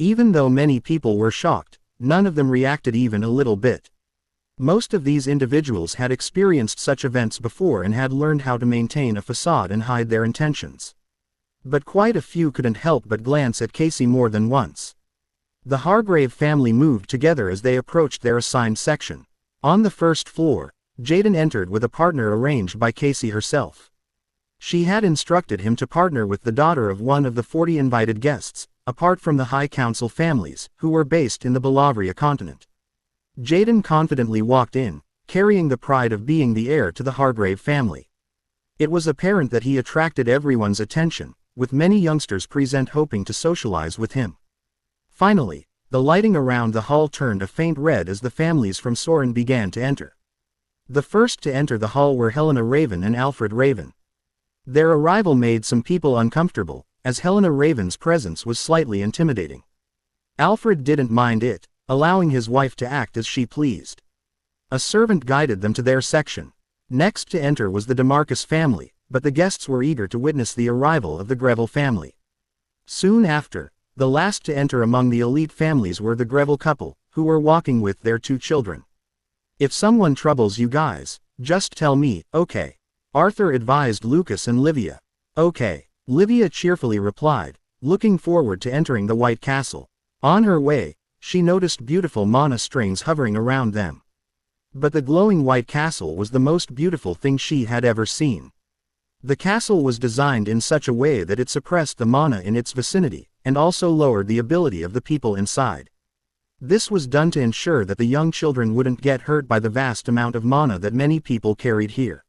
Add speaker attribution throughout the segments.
Speaker 1: Even though many people were shocked, none of them reacted even a little bit. Most of these individuals had experienced such events before and had learned how to maintain a facade and hide their intentions. But quite a few couldn't help but glance at Casey more than once. The Hargrave family moved together as they approached their assigned section. On the first floor, Jaden entered with a partner arranged by Casey herself. She had instructed him to partner with the daughter of one of the 40 invited guests, apart from the High Council families, who were based in the Balavria continent. Jaden confidently walked in, carrying the pride of being the heir to the Hargrave family. It was apparent that he attracted everyone's attention, with many youngsters present hoping to socialize with him. Finally, the lighting around the hall turned a faint red as the families from Soren began to enter. The first to enter the hall were Helena Raven and Alfred Raven. Their arrival made some people uncomfortable, as Helena Raven's presence was slightly intimidating. Alfred didn't mind it, allowing his wife to act as she pleased. A servant guided them to their section. Next to enter was the DeMarcus family, but the guests were eager to witness the arrival of the Greville family. Soon after, the last to enter among the elite families were the Greville couple, who were walking with their 2 children. "If someone troubles you guys, just tell me, okay?" Arthur advised Lucas and Livia. "Okay," Livia cheerfully replied, looking forward to entering the White Castle. On her way, she noticed beautiful mana strings hovering around them. But the glowing White Castle was the most beautiful thing she had ever seen. The castle was designed in such a way that it suppressed the mana in its vicinity, and also lowered the ability of the people inside. This was done to ensure that the young children wouldn't get hurt by the vast amount of mana that many people carried here.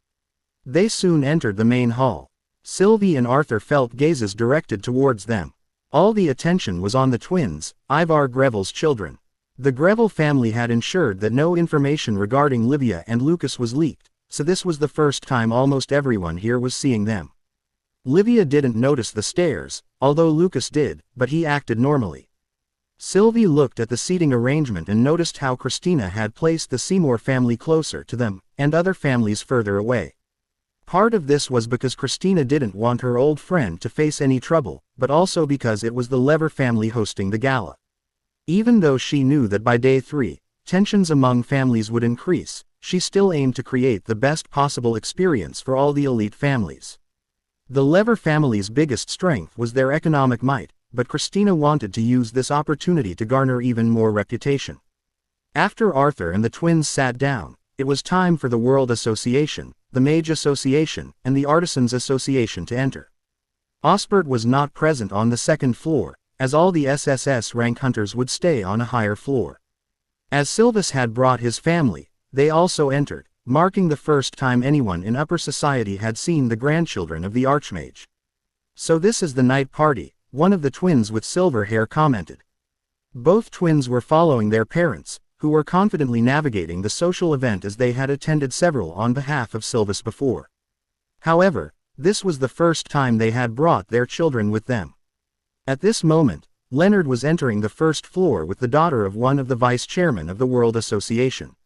Speaker 1: They soon entered the main hall. Sylvie and Arthur felt gazes directed towards them. All the attention was on the twins, Ivar Greville's children. The Greville family had ensured that no information regarding Livia and Lucas was leaked, so this was the first time almost everyone here was seeing them. Livia didn't notice the stares, although Lucas did, but he acted normally. Sylvie looked at the seating arrangement and noticed how Christina had placed the Seymour family closer to them, and other families further away. Part of this was because Christina didn't want her old friend to face any trouble, but also because it was the Lever family hosting the gala. Even though she knew that by day 3, tensions among families would increase, she still aimed to create the best possible experience for all the elite families. The Lever family's biggest strength was their economic might, but Christina wanted to use this opportunity to garner even more reputation. After Arthur and the twins sat down, it was time for the World Association, the Mage Association, and the Artisans Association to enter. Osbert was not present on the second floor, as all the SSS rank hunters would stay on a higher floor. As Sylvis had brought his family, they also entered, marking the first time anyone in upper society had seen the grandchildren of the Archmage. "So this is the night party," one of the twins with silver hair commented. Both twins were following their parents, who were confidently navigating the social event as they had attended several on behalf of Sylvis before. However, this was the first time they had brought their children with them. At this moment, Leonard was entering the first floor with the daughter of one of the vice-chairmen of the World Association.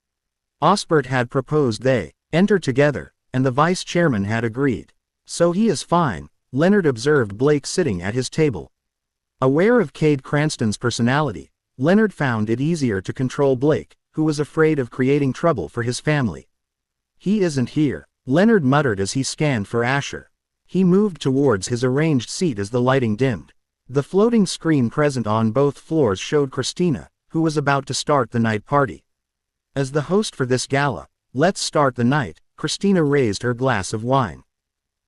Speaker 1: Osbert had proposed they enter together, and the vice-chairman had agreed. "So he is fine," Leonard observed Blake sitting at his table. Aware of Cade Cranston's personality, Leonard found it easier to control Blake, who was afraid of creating trouble for his family. "He isn't here," Leonard muttered as he scanned for Asher. He moved towards his arranged seat as the lighting dimmed. The floating screen present on both floors showed Christina, who was about to start the night party. As the host for this gala, "Let's start the night," Christina raised her glass of wine.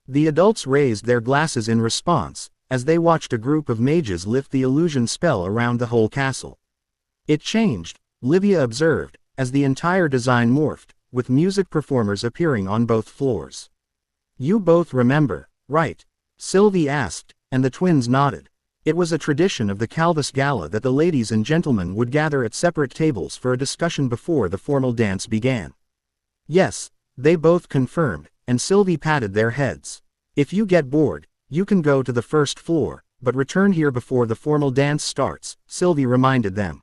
Speaker 1: The adults raised their glasses in response, as they watched a group of mages lift the illusion spell around the whole castle. It changed, Livia observed, as the entire design morphed, with music performers appearing on both floors. "You both remember, right?" Sylvie asked, and the twins nodded. It was a tradition of the Calvis Gala that the ladies and gentlemen would gather at separate tables for a discussion before the formal dance began. "Yes," they both confirmed, and Sylvie patted their heads. "If you get bored, you can go to the first floor, but return here before the formal dance starts," Sylvie reminded them.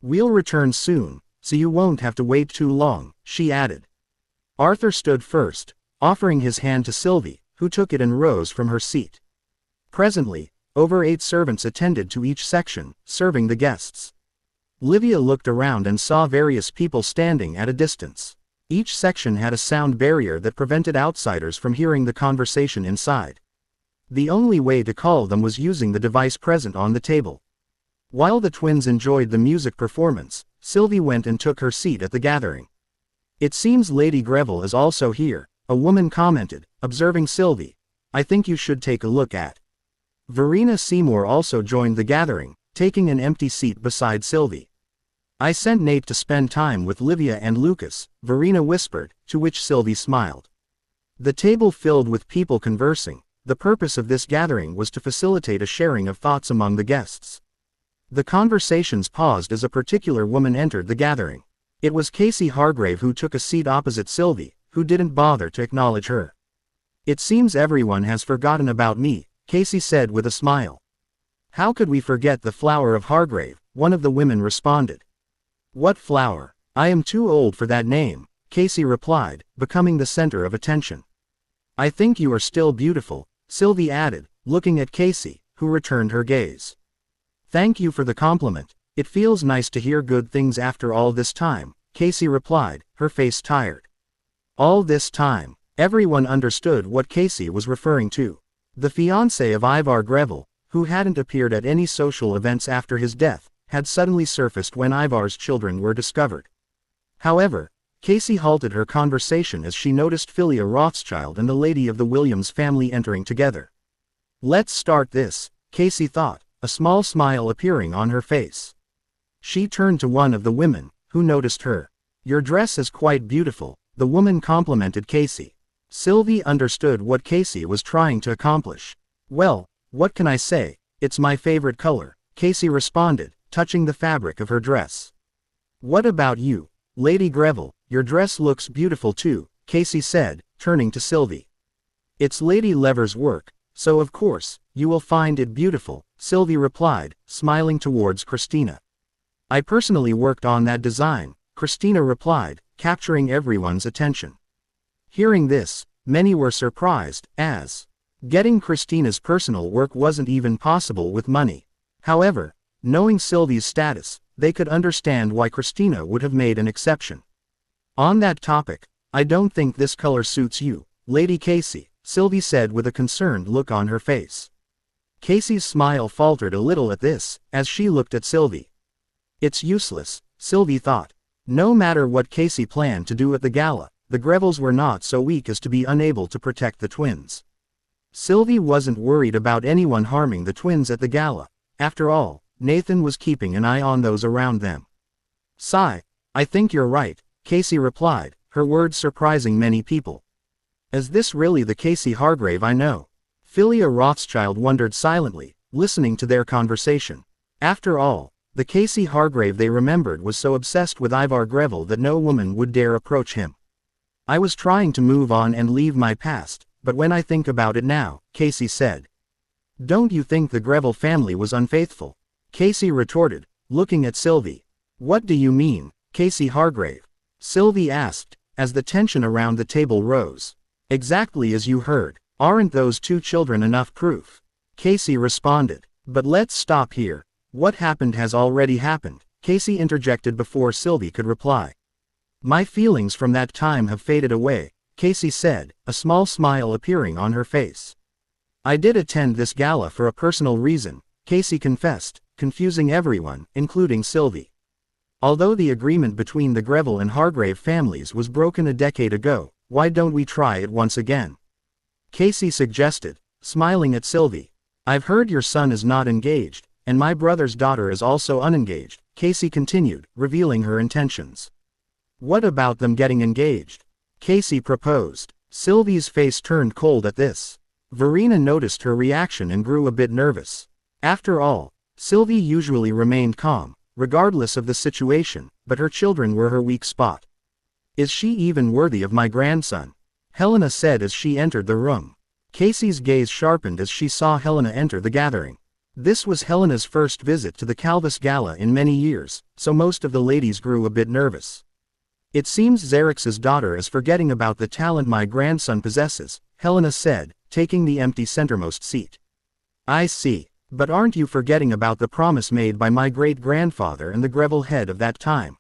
Speaker 1: "We'll return soon, so you won't have to wait too long," she added. Arthur stood first, offering his hand to Sylvie, who took it and rose from her seat. Presently, Over 8 servants attended to each section, serving the guests. Livia looked around and saw various people standing at a distance. Each section had a sound barrier that prevented outsiders from hearing the conversation inside. The only way to call them was using the device present on the table. While the twins enjoyed the music performance, Sylvie went and took her seat at the gathering. "It seems Lady Greville is also here," a woman commented, observing Sylvie. "I think you should take a look at." Verena Seymour also joined the gathering, taking an empty seat beside Sylvie. "I sent Nate to spend time with Livia and Lucas," Verena whispered, to which Sylvie smiled. The table filled with people conversing. The purpose of this gathering was to facilitate a sharing of thoughts among the guests. The conversations paused as a particular woman entered the gathering. It was Casey Hargrave who took a seat opposite Sylvie, who didn't bother to acknowledge her. "It seems everyone has forgotten about me," Casey said with a smile. "How could we forget the flower of Hargrave?" one of the women responded. "What flower? I am too old for that name," Casey replied, becoming the center of attention. "I think you are still beautiful," Sylvie added, looking at Casey, who returned her gaze. "Thank you for the compliment. It feels nice to hear good things after all this time," Casey replied, her face tired. All this time, everyone understood what Casey was referring to. The fiancé of Ivar Greville, who hadn't appeared at any social events after his death, had suddenly surfaced when Ivar's children were discovered. However, Casey halted her conversation as she noticed Philia Rothschild and the lady of the Williams family entering together. "Let's start this," Casey thought, a small smile appearing on her face. She turned to one of the women, who noticed her. "Your dress is quite beautiful," the woman complimented Casey. Sylvie understood what Casey was trying to accomplish. "Well, what can I say? It's my favorite color," Casey responded, touching the fabric of her dress. "What about you, Lady Greville? Your dress looks beautiful too," Casey said, turning to Sylvie. "It's Lady Lever's work, so of course, you will find it beautiful," Sylvie replied, smiling towards Christina. "I personally worked on that design," Christina replied, capturing everyone's attention. Hearing this, many were surprised, as getting Christina's personal work wasn't even possible with money. However, knowing Sylvie's status, they could understand why Christina would have made an exception. "On that topic, I don't think this color suits you, Lady Casey," Sylvie said with a concerned look on her face. Casey's smile faltered a little at this, as she looked at Sylvie. It's useless, Sylvie thought. No matter what Casey planned to do at the gala, the Grevilles were not so weak as to be unable to protect the twins. Sylvie wasn't worried about anyone harming the twins at the gala. After all, Nathan was keeping an eye on those around them. "Sigh, I think you're right," Casey replied, her words surprising many people. "Is this really the Casey Hargrave I know?" Philia Rothschild wondered silently, listening to their conversation. After all, the Casey Hargrave they remembered was so obsessed with Ivar Greville that no woman would dare approach him. "I was trying to move on and leave my past, but when I think about it now," Casey said. "Don't you think the Greville family was unfaithful?" Casey retorted, looking at Sylvie. "What do you mean, Casey Hargrave?" Sylvie asked, as the tension around the table rose. "Exactly as you heard. Aren't those two children enough proof?" Casey responded. "But let's stop here. What happened has already happened," Casey interjected before Sylvie could reply. "My feelings from that time have faded away," Casey said, a small smile appearing on her face. "I did attend this gala for a personal reason," Casey confessed, confusing everyone, including Sylvie. "Although the agreement between the Greville and Hargrave families was broken a decade ago, why don't we try it once again?" Casey suggested, smiling at Sylvie. "I've heard your son is not engaged, and my brother's daughter is also unengaged," Casey continued, revealing her intentions. "What about them getting engaged?" Casey proposed. Sylvie's face turned cold at this. Verena noticed her reaction and grew a bit nervous. After all, Sylvie usually remained calm, regardless of the situation, but her children were her weak spot. "Is she even worthy of my grandson?" Helena said as she entered the room. Casey's gaze sharpened as she saw Helena enter the gathering. This was Helena's first visit to the Calvis Gala in many years, so most of the ladies grew a bit nervous. "It seems Xerx's daughter is forgetting about the talent my grandson possesses," Helena said, taking the empty centermost seat. "I see," But aren't you forgetting about the promise made by my great-grandfather and the Greville head of that time?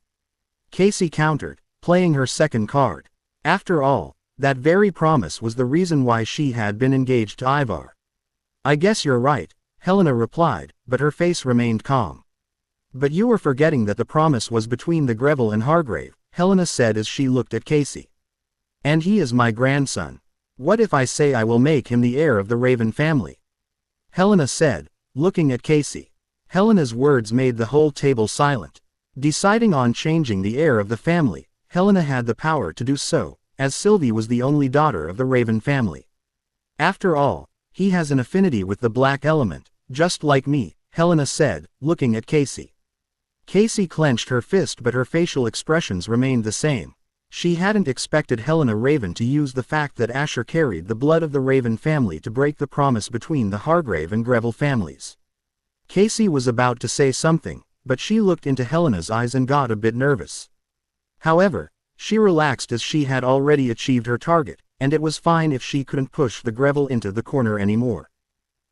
Speaker 1: Casey countered, playing her second card. After all, that very promise was the reason why she had been engaged to Ivar. I guess you're right, Helena replied, but her face remained calm. But you were forgetting that the promise was between the Greville and Hargrave, Helena said as she looked at Casey. And he is my grandson. What if I say I will make him the heir of the Raven family? Helena said, looking at Casey. Helena's words made the whole table silent. Deciding on changing the heir of the family, Helena had the power to do so, as Sylvie was the only daughter of the Raven family. After all, he has an affinity with the black element, just like me, Helena said, looking at Casey. Casey clenched her fist, but her facial expressions remained the same. She hadn't expected Helena Raven to use the fact that Asher carried the blood of the Raven family to break the promise between the Hargrave and Greville families. Casey was about to say something, but she looked into Helena's eyes and got a bit nervous. However, she relaxed as she had already achieved her target, and it was fine if she couldn't push the Greville into the corner anymore.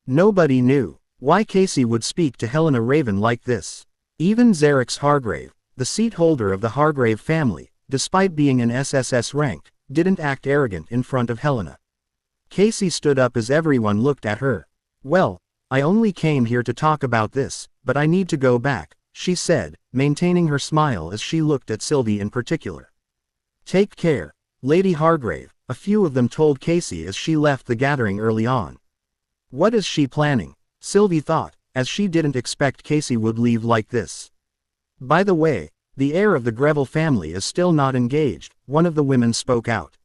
Speaker 1: Nobody knew why Casey would speak to Helena Raven like this. Even Xerix Hargrave, the seat holder of the Hargrave family, despite being an SSS rank, didn't act arrogant in front of Helena. Casey stood up as everyone looked at her. Well, I only came here to talk about this, but I need to go back, she said, maintaining her smile as she looked at Sylvie in particular. Take care, Lady Hargrave, a few of them told Casey as she left the gathering early on. What is she planning? Sylvie thought, as she didn't expect Casey would leave like this. By the way, the heir of the Greville family is still not engaged, one of the women spoke out.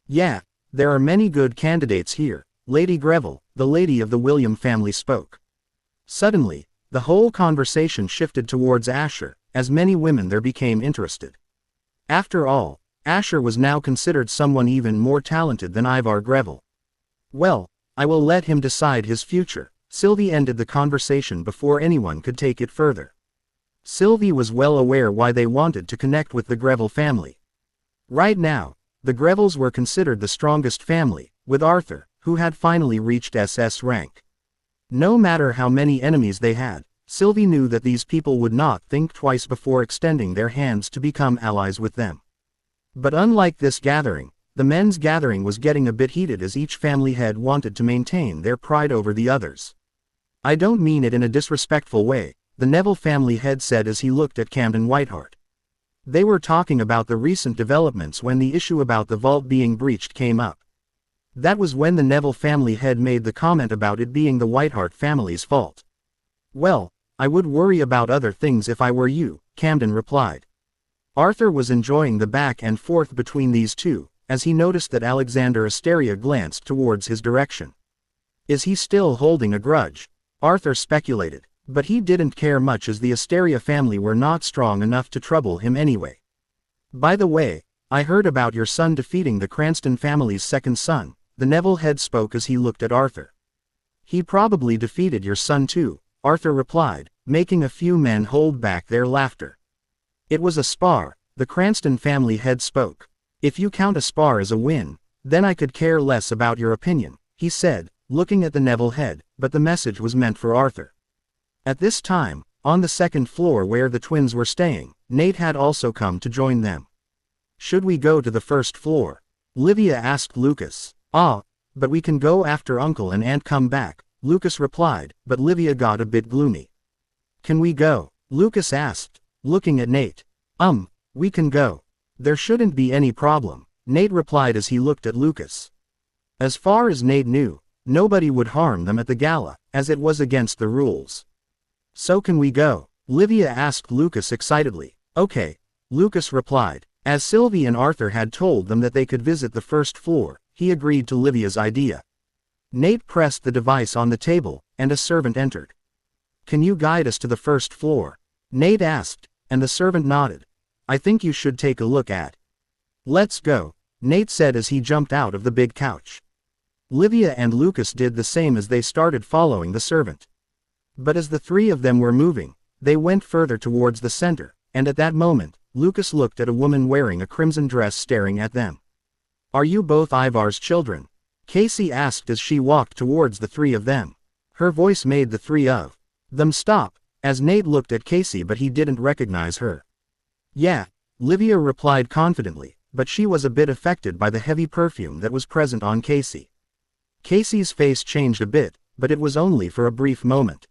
Speaker 1: Yeah, there are many good candidates here, Lady Greville, the lady of the William family spoke. Suddenly, the whole conversation shifted towards Asher, as many women there became interested. After all, Asher was now considered someone even more talented than Ivar Greville. Well, I will let him decide his future. Sylvie ended the conversation before anyone could take it further. Sylvie was well aware why they wanted to connect with the Greville family. Right now, the Grevilles were considered the strongest family, with Arthur, who had finally reached SS rank. No matter how many enemies they had, Sylvie knew that these people would not think twice before extending their hands to become allies with them. But unlike this gathering, the men's gathering was getting a bit heated as each family head wanted to maintain their pride over the others. I don't mean it in a disrespectful way, the Neville family head said as he looked at Camden Whiteheart. They were talking about the recent developments when the issue about the vault being breached came up. That was when the Neville family head made the comment about it being the Whiteheart family's fault. Well, I would worry about other things if I were you, Camden replied. Arthur was enjoying the back and forth between these two, as he noticed that Alexander Asteria glanced towards his direction. Is he still holding a grudge? Arthur speculated, but he didn't care much as the Asteria family were not strong enough to trouble him anyway. By the way, I heard about your son defeating the Cranston family's second son, the Neville head spoke as he looked at Arthur. He probably defeated your son too, Arthur replied, making a few men hold back their laughter. It was a spar, the Cranston family head spoke. If you count a spar as a win, then I could care less about your opinion, he said, looking at the Neville head, but the message was meant for Arthur. At this time, on the second floor where the twins were staying, Nate had also come to join them. Should we go to the first floor? Livia asked Lucas. But we can go after Uncle and Aunt come back, Lucas replied, but Livia got a bit gloomy. Can we go? Lucas asked, looking at Nate. We can go. There shouldn't be any problem, Nate replied as he looked at Lucas. As far as Nate knew, nobody would harm them at the gala, as it was against the rules. So can we go? Livia asked Lucas excitedly. Okay, Lucas replied. As Sylvie and Arthur had told them that they could visit the first floor, he agreed to Livia's idea. Nate pressed the device on the table, and a servant entered. Can you guide us to the first floor? Nate asked, and the servant nodded. I think you should take a look at. Let's go, Nate said as he jumped out of the big couch. Livia and Lucas did the same as they started following the servant. But as the three of them were moving, they went further towards the center, and at that moment, Lucas looked at a woman wearing a crimson dress staring at them. Are you both Ivar's children? Casey asked as she walked towards the three of them. Her voice made the three of them stop, as Nate looked at Casey but he didn't recognize her. Yeah, Livia replied confidently, but she was a bit affected by the heavy perfume that was present on Casey. Casey's face changed a bit, but it was only for a brief moment.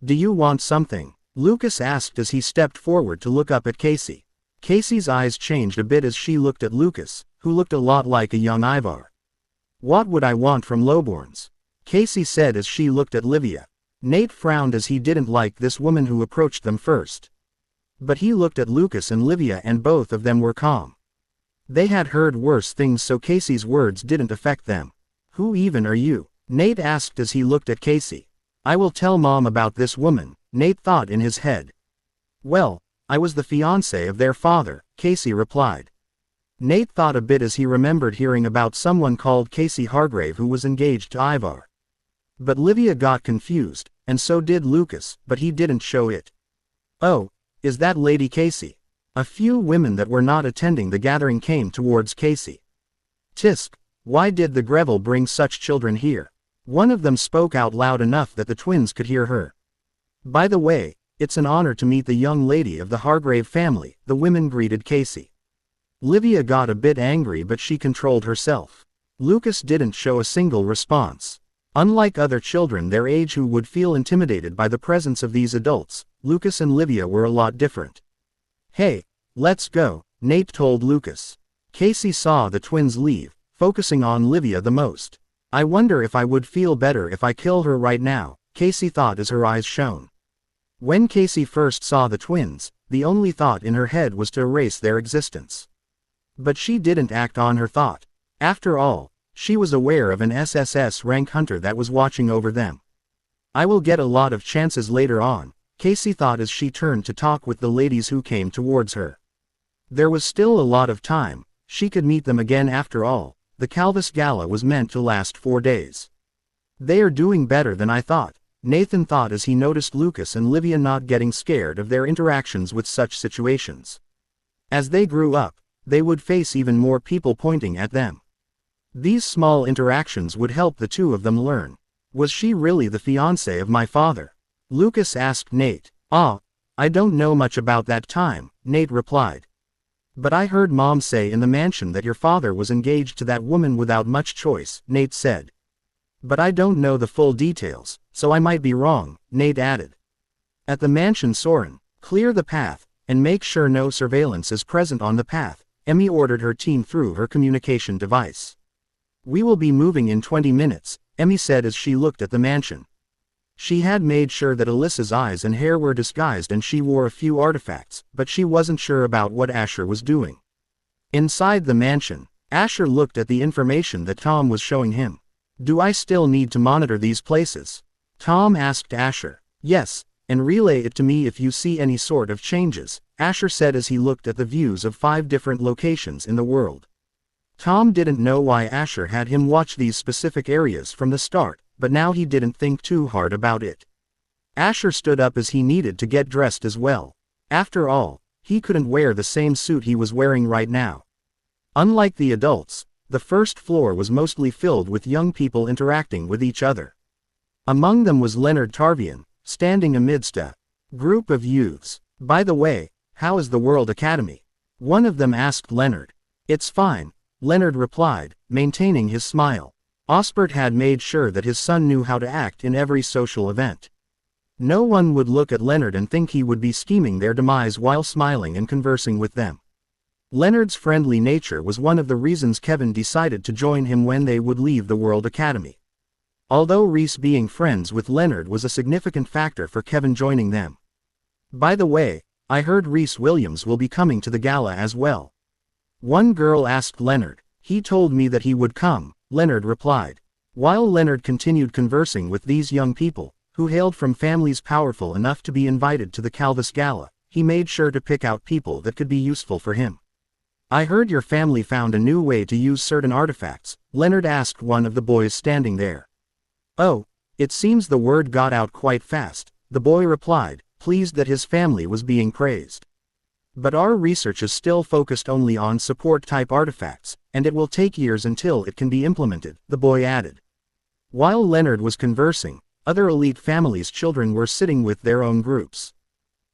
Speaker 1: Do you want something? Lucas asked as he stepped forward to look up at Casey. Casey's eyes changed a bit as she looked at Lucas, who looked a lot like a young Ivar. What would I want from Lowbourns? Casey said as she looked at Livia. Nate frowned as he didn't like this woman who approached them first. But he looked at Lucas and Livia and both of them were calm. They had heard worse things so Casey's words didn't affect them. Who even are you? Nate asked as he looked at Casey. I will tell Mom about this woman, Nate thought in his head. Well, I was the fiancé of their father, Casey replied. Nate thought a bit as he remembered hearing about someone called Casey Hargrave who was engaged to Ivar. But Livia got confused, and so did Lucas, but he didn't show it. Oh, is that Lady Casey? A few women that were not attending the gathering came towards Casey. Tisk, why did the Greville bring such children here? One of them spoke out loud enough that the twins could hear her. By the way, it's an honor to meet the young lady of the Hargrave family, the women greeted Casey. Livia got a bit angry but she controlled herself. Lucas didn't show a single response. Unlike other children their age who would feel intimidated by the presence of these adults, Lucas and Livia were a lot different. Hey, let's go, Nate told Lucas. Casey saw the twins leave, focusing on Livia the most. I wonder if I would feel better if I kill her right now, Casey thought as her eyes shone. When Casey first saw the twins, the only thought in her head was to erase their existence. But she didn't act on her thought. After all, she was aware of an SSS rank hunter that was watching over them. I will get a lot of chances later on, Casey thought as she turned to talk with the ladies who came towards her. There was still a lot of time, she could meet them again after all, the Calvis Gala was meant to last 4 days. They are doing better than I thought, Nathan thought as he noticed Lucas and Livia not getting scared of their interactions with such situations. As they grew up, they would face even more people pointing at them. These small interactions would help the two of them learn. Was she really the fiancée of my father? Lucas asked Nate. I don't know much about that time, Nate replied. But I heard Mom say in the mansion that your father was engaged to that woman without much choice, Nate said. But I don't know the full details, so I might be wrong, Nate added. At the mansion Soren, clear the path, and make sure no surveillance is present on the path, Emmy ordered her team through her communication device. We will be moving in 20 minutes, Emmy said as she looked at the mansion. She had made sure that Alyssa's eyes and hair were disguised and she wore a few artifacts, but she wasn't sure about what Asher was doing. Inside the mansion, Asher looked at the information that Tom was showing him. Do I still need to monitor these places? Tom asked Asher. Yes, and relay it to me if you see any sort of changes, Asher said as he looked at the views of 5 different locations in the world. Tom didn't know why Asher had him watch these specific areas from the start, but now he didn't think too hard about it. Asher stood up as he needed to get dressed as well. After all, he couldn't wear the same suit he was wearing right now. Unlike the adults, the first floor was mostly filled with young people interacting with each other. Among them was Leonard Tarvian, standing amidst a group of youths. By the way, how is the World Academy? One of them asked Leonard. It's fine, Leonard replied, maintaining his smile. Osbert had made sure that his son knew how to act in every social event. No one would look at Leonard and think he would be scheming their demise while smiling and conversing with them. Leonard's friendly nature was one of the reasons Kevin decided to join him when they would leave the World Academy. Although Reese being friends with Leonard was a significant factor for Kevin joining them. By the way, I heard Reese Williams will be coming to the gala as well. One girl asked Leonard. He told me that he would come, Leonard replied. While Leonard continued conversing with these young people, who hailed from families powerful enough to be invited to the Calvis Gala, he made sure to pick out people that could be useful for him. I heard your family found a new way to use certain artifacts, Leonard asked one of the boys standing there. Oh, it seems the word got out quite fast, the boy replied, pleased that his family was being praised. But our research is still focused only on support-type artifacts, and it will take years until it can be implemented, the boy added. While Leonard was conversing, other elite families' children were sitting with their own groups.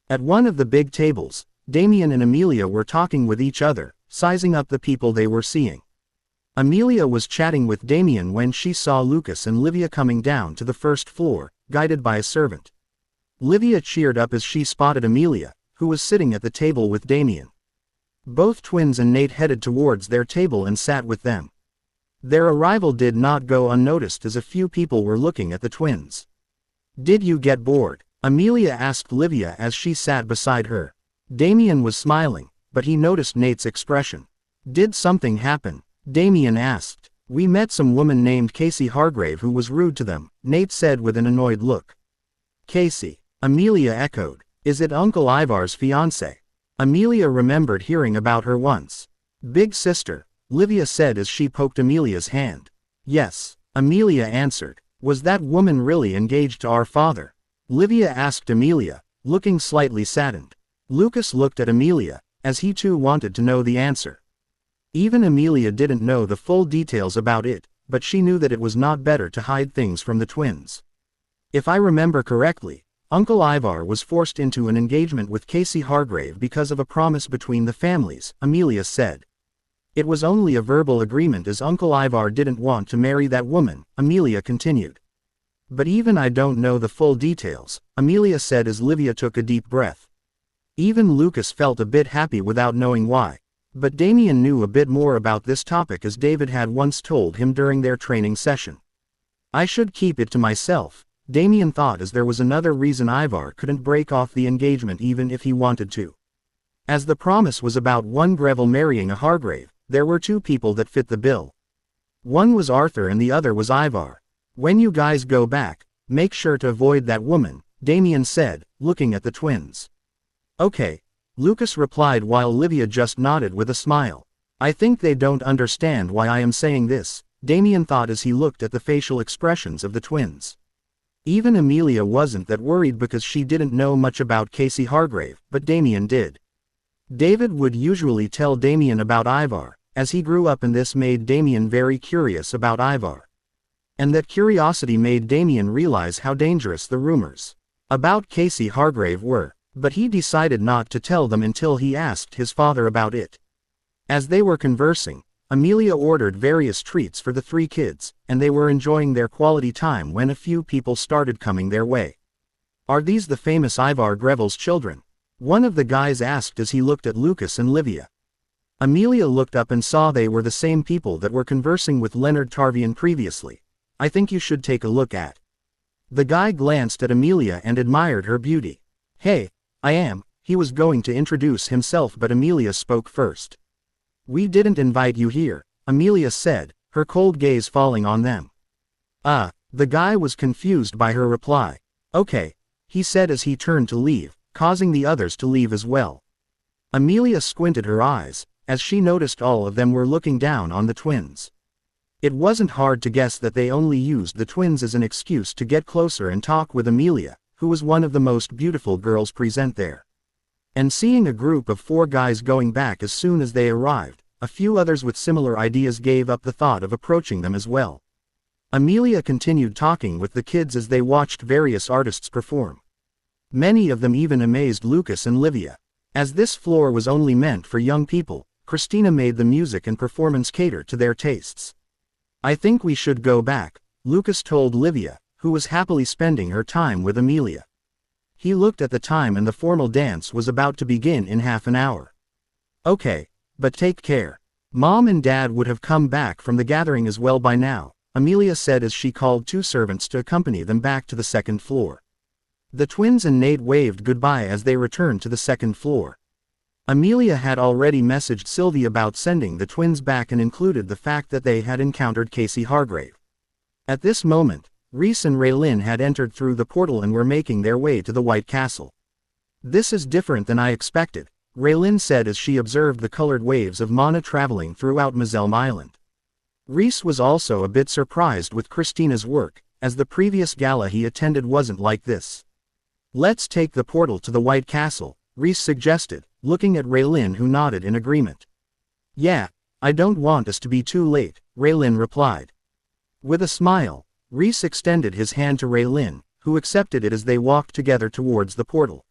Speaker 1: At one of the big tables, Damien and Amelia were talking with each other, sizing up the people they were seeing. Amelia was chatting with Damien when she saw Lucas and Livia coming down to the first floor, guided by a servant. Livia cheered up as she spotted Amelia, who was sitting at the table with Damien. Both twins and Nate headed towards their table and sat with them. Their arrival did not go unnoticed as a few people were looking at the twins. "Did you get bored?" Amelia asked Livia as she sat beside her. Damien was smiling, but he noticed Nate's expression. "Did something happen?" Damien asked. "We met some woman named Casey Hargrave who was rude to them," Nate said with an annoyed look. "Casey?" Amelia echoed. "Is it Uncle Ivar's fiancée?" Amelia remembered hearing about her once. "Big sister," Livia said as she poked Amelia's hand. "Yes," Amelia answered. "Was that woman really engaged to our father?" Livia asked Amelia, looking slightly saddened. Lucas looked at Amelia, as he too wanted to know the answer. Even Amelia didn't know the full details about it, but she knew that it was not better to hide things from the twins. "If I remember correctly, Uncle Ivar was forced into an engagement with Casey Hargrave because of a promise between the families," Amelia said. "It was only a verbal agreement as Uncle Ivar didn't want to marry that woman," Amelia continued. "But even I don't know the full details," Amelia said as Livia took a deep breath. Even Lucas felt a bit happy without knowing why. But Damien knew a bit more about this topic as David had once told him during their training session. "I should keep it to myself," Damien thought, as there was another reason Ivar couldn't break off the engagement even if he wanted to. As the promise was about one Greville marrying a Hargrave, there were two people that fit the bill. One was Arthur and the other was Ivar. "When you guys go back, make sure to avoid that woman," Damien said, looking at the twins. "Okay," Lucas replied while Livia just nodded with a smile. "I think they don't understand why I am saying this," Damien thought as he looked at the facial expressions of the twins. Even Amelia wasn't that worried because she didn't know much about Casey Hargrave, but Damien did. David would usually tell Damien about Ivar, as he grew up, and this made Damien very curious about Ivar. And that curiosity made Damien realize how dangerous the rumors about Casey Hargrave were. But he decided not to tell them until he asked his father about it. As they were conversing, Amelia ordered various treats for the three kids, and they were enjoying their quality time when a few people started coming their way. "Are these the famous Ivar Greville's children?" one of the guys asked as he looked at Lucas and Livia. Amelia looked up and saw they were the same people that were conversing with Leonard Tarvian previously. "I think you should take a look at." The guy glanced at Amelia and admired her beauty. "Hey, I am," he was going to introduce himself, but Amelia spoke first. "We didn't invite you here," Amelia said, her cold gaze falling on them. The guy was confused by her reply. "Okay," he said as he turned to leave, causing the others to leave as well. Amelia squinted her eyes, as she noticed all of them were looking down on the twins. It wasn't hard to guess that they only used the twins as an excuse to get closer and talk with Amelia, who was one of the most beautiful girls present there. And seeing a group of 4 guys going back as soon as they arrived, a few others with similar ideas gave up the thought of approaching them as well. Amelia continued talking with the kids as they watched various artists perform. Many of them even amazed Lucas and Livia. As this floor was only meant for young people, Christina made the music and performance cater to their tastes. "I think we should go back," Lucas told Livia, who was happily spending her time with Amelia. He looked at the time and the formal dance was about to begin in half an hour. "Okay, but take care. Mom and Dad would have come back from the gathering as well by now," Amelia said as she called 2 servants to accompany them back to the second floor. The twins and Nate waved goodbye as they returned to the second floor. Amelia had already messaged Sylvie about sending the twins back and included the fact that they had encountered Casey Hargrave. At this moment, Rhys and Raylin had entered through the portal and were making their way to the White Castle. "This is different than I expected," Raylin said as she observed the colored waves of mana traveling throughout Mazelm Island. Rhys was also a bit surprised with Christina's work, as the previous gala he attended wasn't like this. "Let's take the portal to the White Castle," Rhys suggested, looking at Raylin, who nodded in agreement. "Yeah, I don't want us to be too late," Raylin replied. With a smile, Reese extended his hand to Raylin, who accepted it as they walked together towards the portal.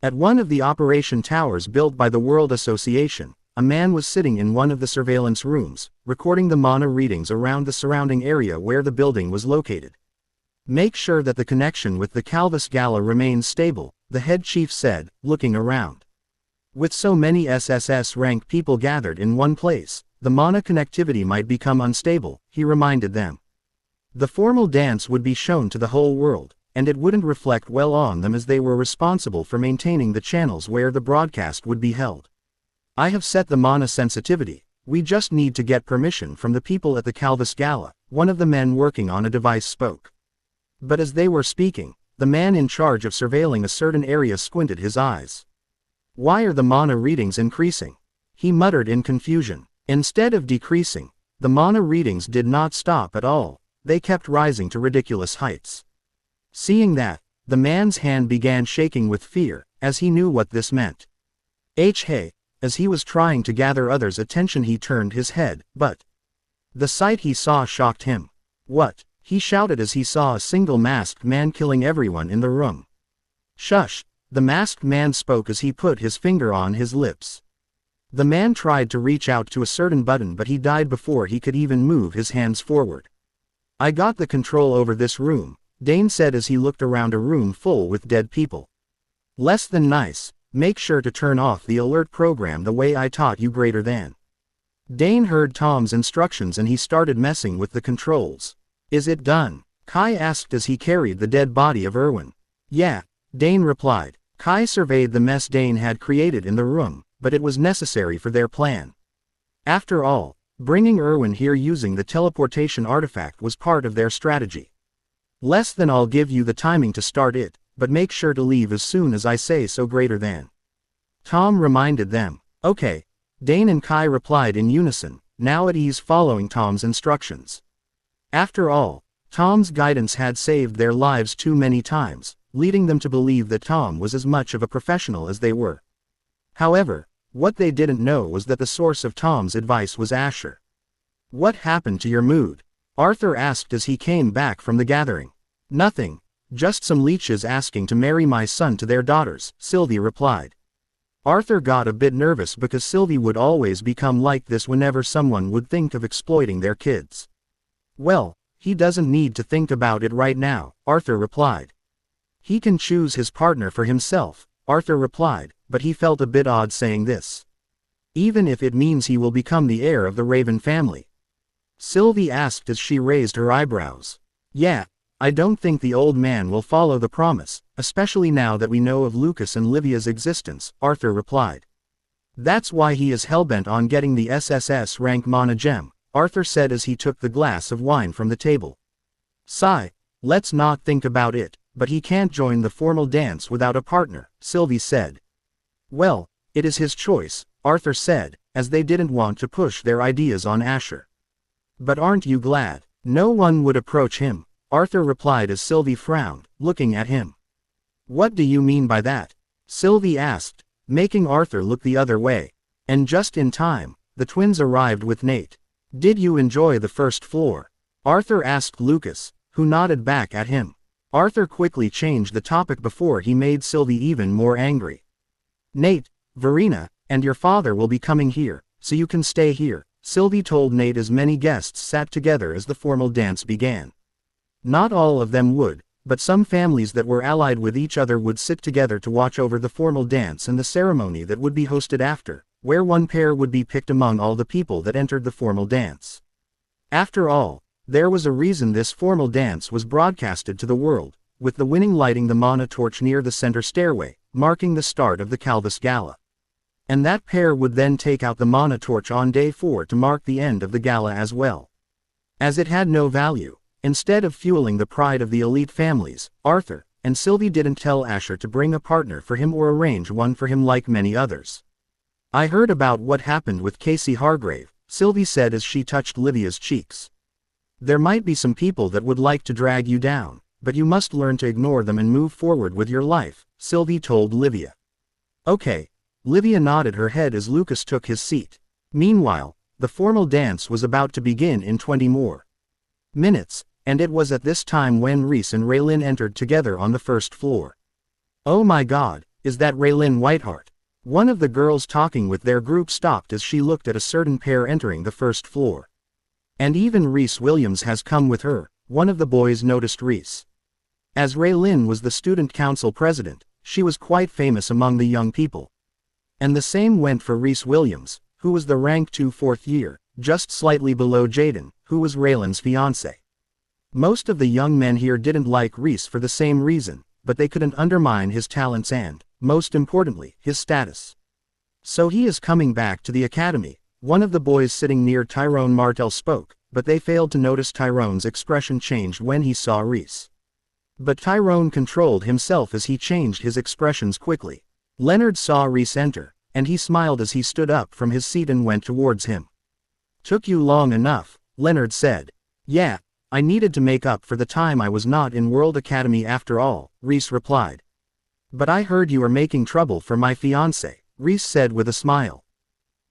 Speaker 1: At one of the operation towers built by the World Association, a man was sitting in one of the surveillance rooms, recording the mana readings around the surrounding area where the building was located. Make sure that the connection with the Calvus Gala remains stable, the head chief said, looking around. With so many SSS-rank people gathered in one place, the mana connectivity might become unstable, he reminded them. The formal dance would be shown to the whole world, and it wouldn't reflect well on them as they were responsible for maintaining the channels where the broadcast would be held. I have set the mana sensitivity, we just need to get permission from the people at the Calvus Gala, one of the men working on a device spoke. But as they were speaking, the man in charge of surveilling a certain area squinted his eyes. Why are the mana readings increasing? He muttered in confusion. Instead of decreasing, the mana readings did not stop at all, they kept rising to ridiculous heights. Seeing that, the man's hand began shaking with fear, as he knew what this meant. Hey, as he was trying to gather others' attention he turned his head, but the sight he saw shocked him. What? He shouted as he saw a single masked man killing everyone in the room. Shush, the masked man spoke as he put his finger on his lips. The man tried to reach out to a certain button but he died before he could even move his hands forward. I got the control over this room, Dane said as he looked around a room full with dead people. Less than nice, make sure to turn off the alert program the way I taught you greater than. Dane heard Tom's instructions and he started messing with the controls. Is it done? Kai asked as he carried the dead body of Erwin. Yeah, Dane replied. Kai surveyed the mess Dane had created in the room, but it was necessary for their plan. After all, bringing Erwin here using the teleportation artifact was part of their strategy. Less than I'll give you the timing to start it, but make sure to leave as soon as I say so greater than. Tom reminded them. Okay. Dane and Kai replied in unison, now at ease following Tom's instructions. After all, Tom's guidance had saved their lives too many times, leading them to believe that Tom was as much of a professional as they were. However, what they didn't know was that the source of Tom's advice was Asher. What happened to your mood? Arthur asked as he came back from the gathering. Nothing, just some leeches asking to marry my son to their daughters, Sylvie replied. Arthur got a bit nervous because Sylvie would always become like this whenever someone would think of exploiting their kids. Well, he doesn't need to think about it right now, Arthur replied. He can choose his partner for himself, Arthur replied, but he felt a bit odd saying this. Even if it means he will become the heir of the Raven family. Sylvie asked as she raised her eyebrows. Yeah, I don't think the old man will follow the promise, especially now that we know of Lucas and Livia's existence, Arthur replied. That's why he is hellbent on getting the SSS rank mana gem, Arthur said as he took the glass of wine from the table. Sigh, let's not think about it, but he can't join the formal dance without a partner, Sylvie said. Well, it is his choice, Arthur said, as they didn't want to push their ideas on Asher. But aren't you glad? No one would approach him, Arthur replied as Sylvie frowned, looking at him. What do you mean by that? Sylvie asked, making Arthur look the other way. And just in time, the twins arrived with Nate. Did you enjoy the first floor? Arthur asked Lucas, who nodded back at him. Arthur quickly changed the topic before he made Sylvie even more angry. Nate, Verena, and your father will be coming here, so you can stay here, Sylvie told Nate as many guests sat together as the formal dance began. Not all of them would, but some families that were allied with each other would sit together to watch over the formal dance and the ceremony that would be hosted after, where one pair would be picked among all the people that entered the formal dance. After all, there was a reason this formal dance was broadcasted to the world, with the winning lighting the mana torch near the center stairway, marking the start of the Calvus Gala. And that pair would then take out the mana torch on day 4 to mark the end of the gala as well. As it had no value, instead of fueling the pride of the elite families, Arthur and Sylvie didn't tell Asher to bring a partner for him or arrange one for him like many others. I heard about what happened with Casey Hargrave, Sylvie said as she touched Livia's cheeks. There might be some people that would like to drag you down, but you must learn to ignore them and move forward with your life, Sylvie told Livia. Okay. Livia nodded her head as Lucas took his seat. Meanwhile, the formal dance was about to begin in 20 more minutes, and it was at this time when Reese and Raylin entered together on the first floor. "Oh my God, is that Raylin Whiteheart?" One of the girls talking with their group stopped as she looked at a certain pair entering the first floor. "And even Reese Williams has come with her," one of the boys noticed Reese. As Raylin was the student council president, she was quite famous among the young people. And the same went for Reese Williams, who was the rank 2 fourth year, just slightly below Jaden, who was Raylin's fiancé. Most of the young men here didn't like Reese for the same reason, but they couldn't undermine his talents and, most importantly, his status. "So he is coming back to the academy," one of the boys sitting near Tyrone Martell spoke, but they failed to notice Tyrone's expression changed when he saw Reese. But Tyrone controlled himself as he changed his expressions quickly. Leonard saw Reese enter, and he smiled as he stood up from his seat and went towards him. "Took you long enough," Leonard said. "Yeah, I needed to make up for the time I was not in World Academy after all," Reese replied. "But I heard you are making trouble for my fiancé," Reese said with a smile.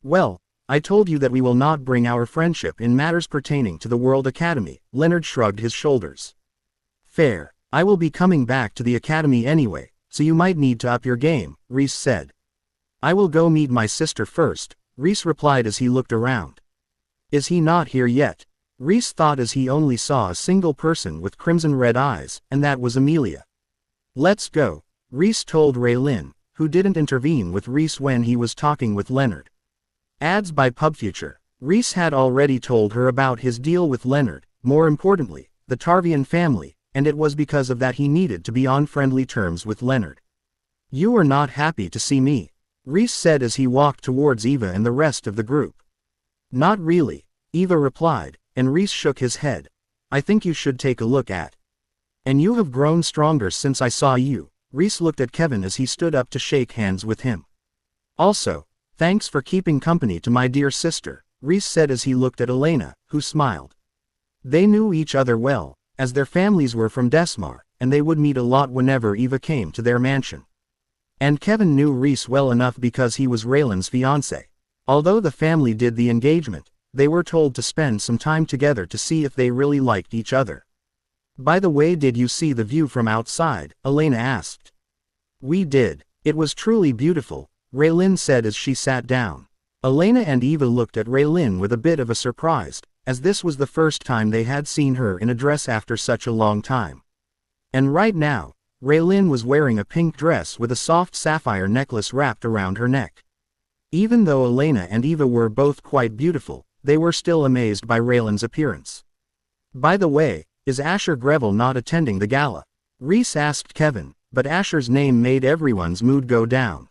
Speaker 1: "Well, I told you that we will not bring our friendship in matters pertaining to the World Academy," Leonard shrugged his shoulders. "Fair, I will be coming back to the academy anyway, so you might need to up your game," Reese said. "I will go meet my sister first," Reese replied as he looked around. "Is he not here yet?" Reese thought as he only saw a single person with crimson-red eyes, and that was Amelia. "Let's go," Reese told Raylin, who didn't intervene with Reese when he was talking with Leonard. Ads by PubFuture. Reese had already told her about his deal with Leonard, more importantly, the Tarvian family, and it was because of that he needed to be on friendly terms with Leonard. "You are not happy to see me," Reese said as he walked towards Eva and the rest of the group. "Not really," Eva replied, and Reese shook his head. "I think you should take a look at. And you have grown stronger since I saw you." Reese looked at Kevin as he stood up to shake hands with him. "Also, thanks for keeping company to my dear sister," Reese said as he looked at Elena, who smiled. They knew each other well, as their families were from Desmar, and they would meet a lot whenever Eva came to their mansion. And Kevin knew Reese well enough because he was Raylin's fiancé. Although the family did the engagement, they were told to spend some time together to see if they really liked each other. "By the way, did you see the view from outside?" Elena asked. "We did. It was truly beautiful," Raylin said as she sat down. Elena and Eva looked at Raylin with a bit of a surprise, as this was the first time they had seen her in a dress after such a long time. And right now, Raylin was wearing a pink dress with a soft sapphire necklace wrapped around her neck. Even though Elena and Eva were both quite beautiful, they were still amazed by Raylin's appearance. "By the way, is Asher Greville not attending the gala?" Reese asked Kevin, but Asher's name made everyone's mood go down.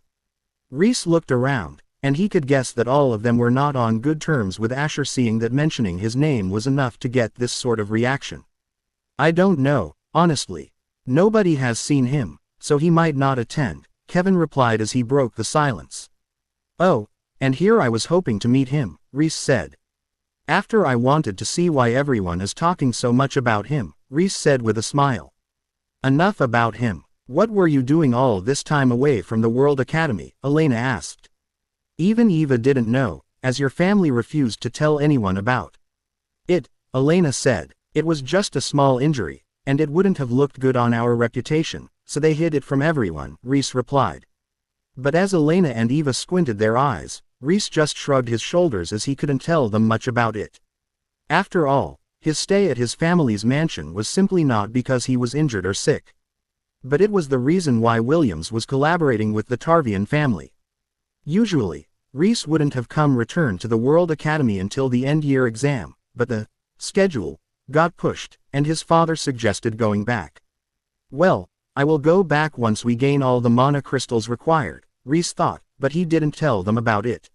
Speaker 1: Reese looked around, and he could guess that all of them were not on good terms with Asher, seeing that mentioning his name was enough to get this sort of reaction. "I don't know, honestly. Nobody has seen him, so he might not attend," Kevin replied as he broke the silence. "Oh, and here I was hoping to meet him," Reese said. "After I wanted to see why everyone is talking so much about him," Reese said with a smile. "Enough about him. What were you doing all this time away from the World Academy?" Elena asked. "Even Eva didn't know, as your family refused to tell anyone about it," Elena said. "It was just a small injury, and it wouldn't have looked good on our reputation, so they hid it from everyone," Reese replied. But as Elena and Eva squinted their eyes, Reese just shrugged his shoulders as he couldn't tell them much about it. After all, his stay at his family's mansion was simply not because he was injured or sick. But it was the reason why Williams was collaborating with the Tarvian family. Usually, Reese wouldn't have returned to the World Academy until the end-year exam, but the schedule got pushed, and his father suggested going back. "Well, I will go back once we gain all the mana crystals required," Reese thought, but he didn't tell them about it.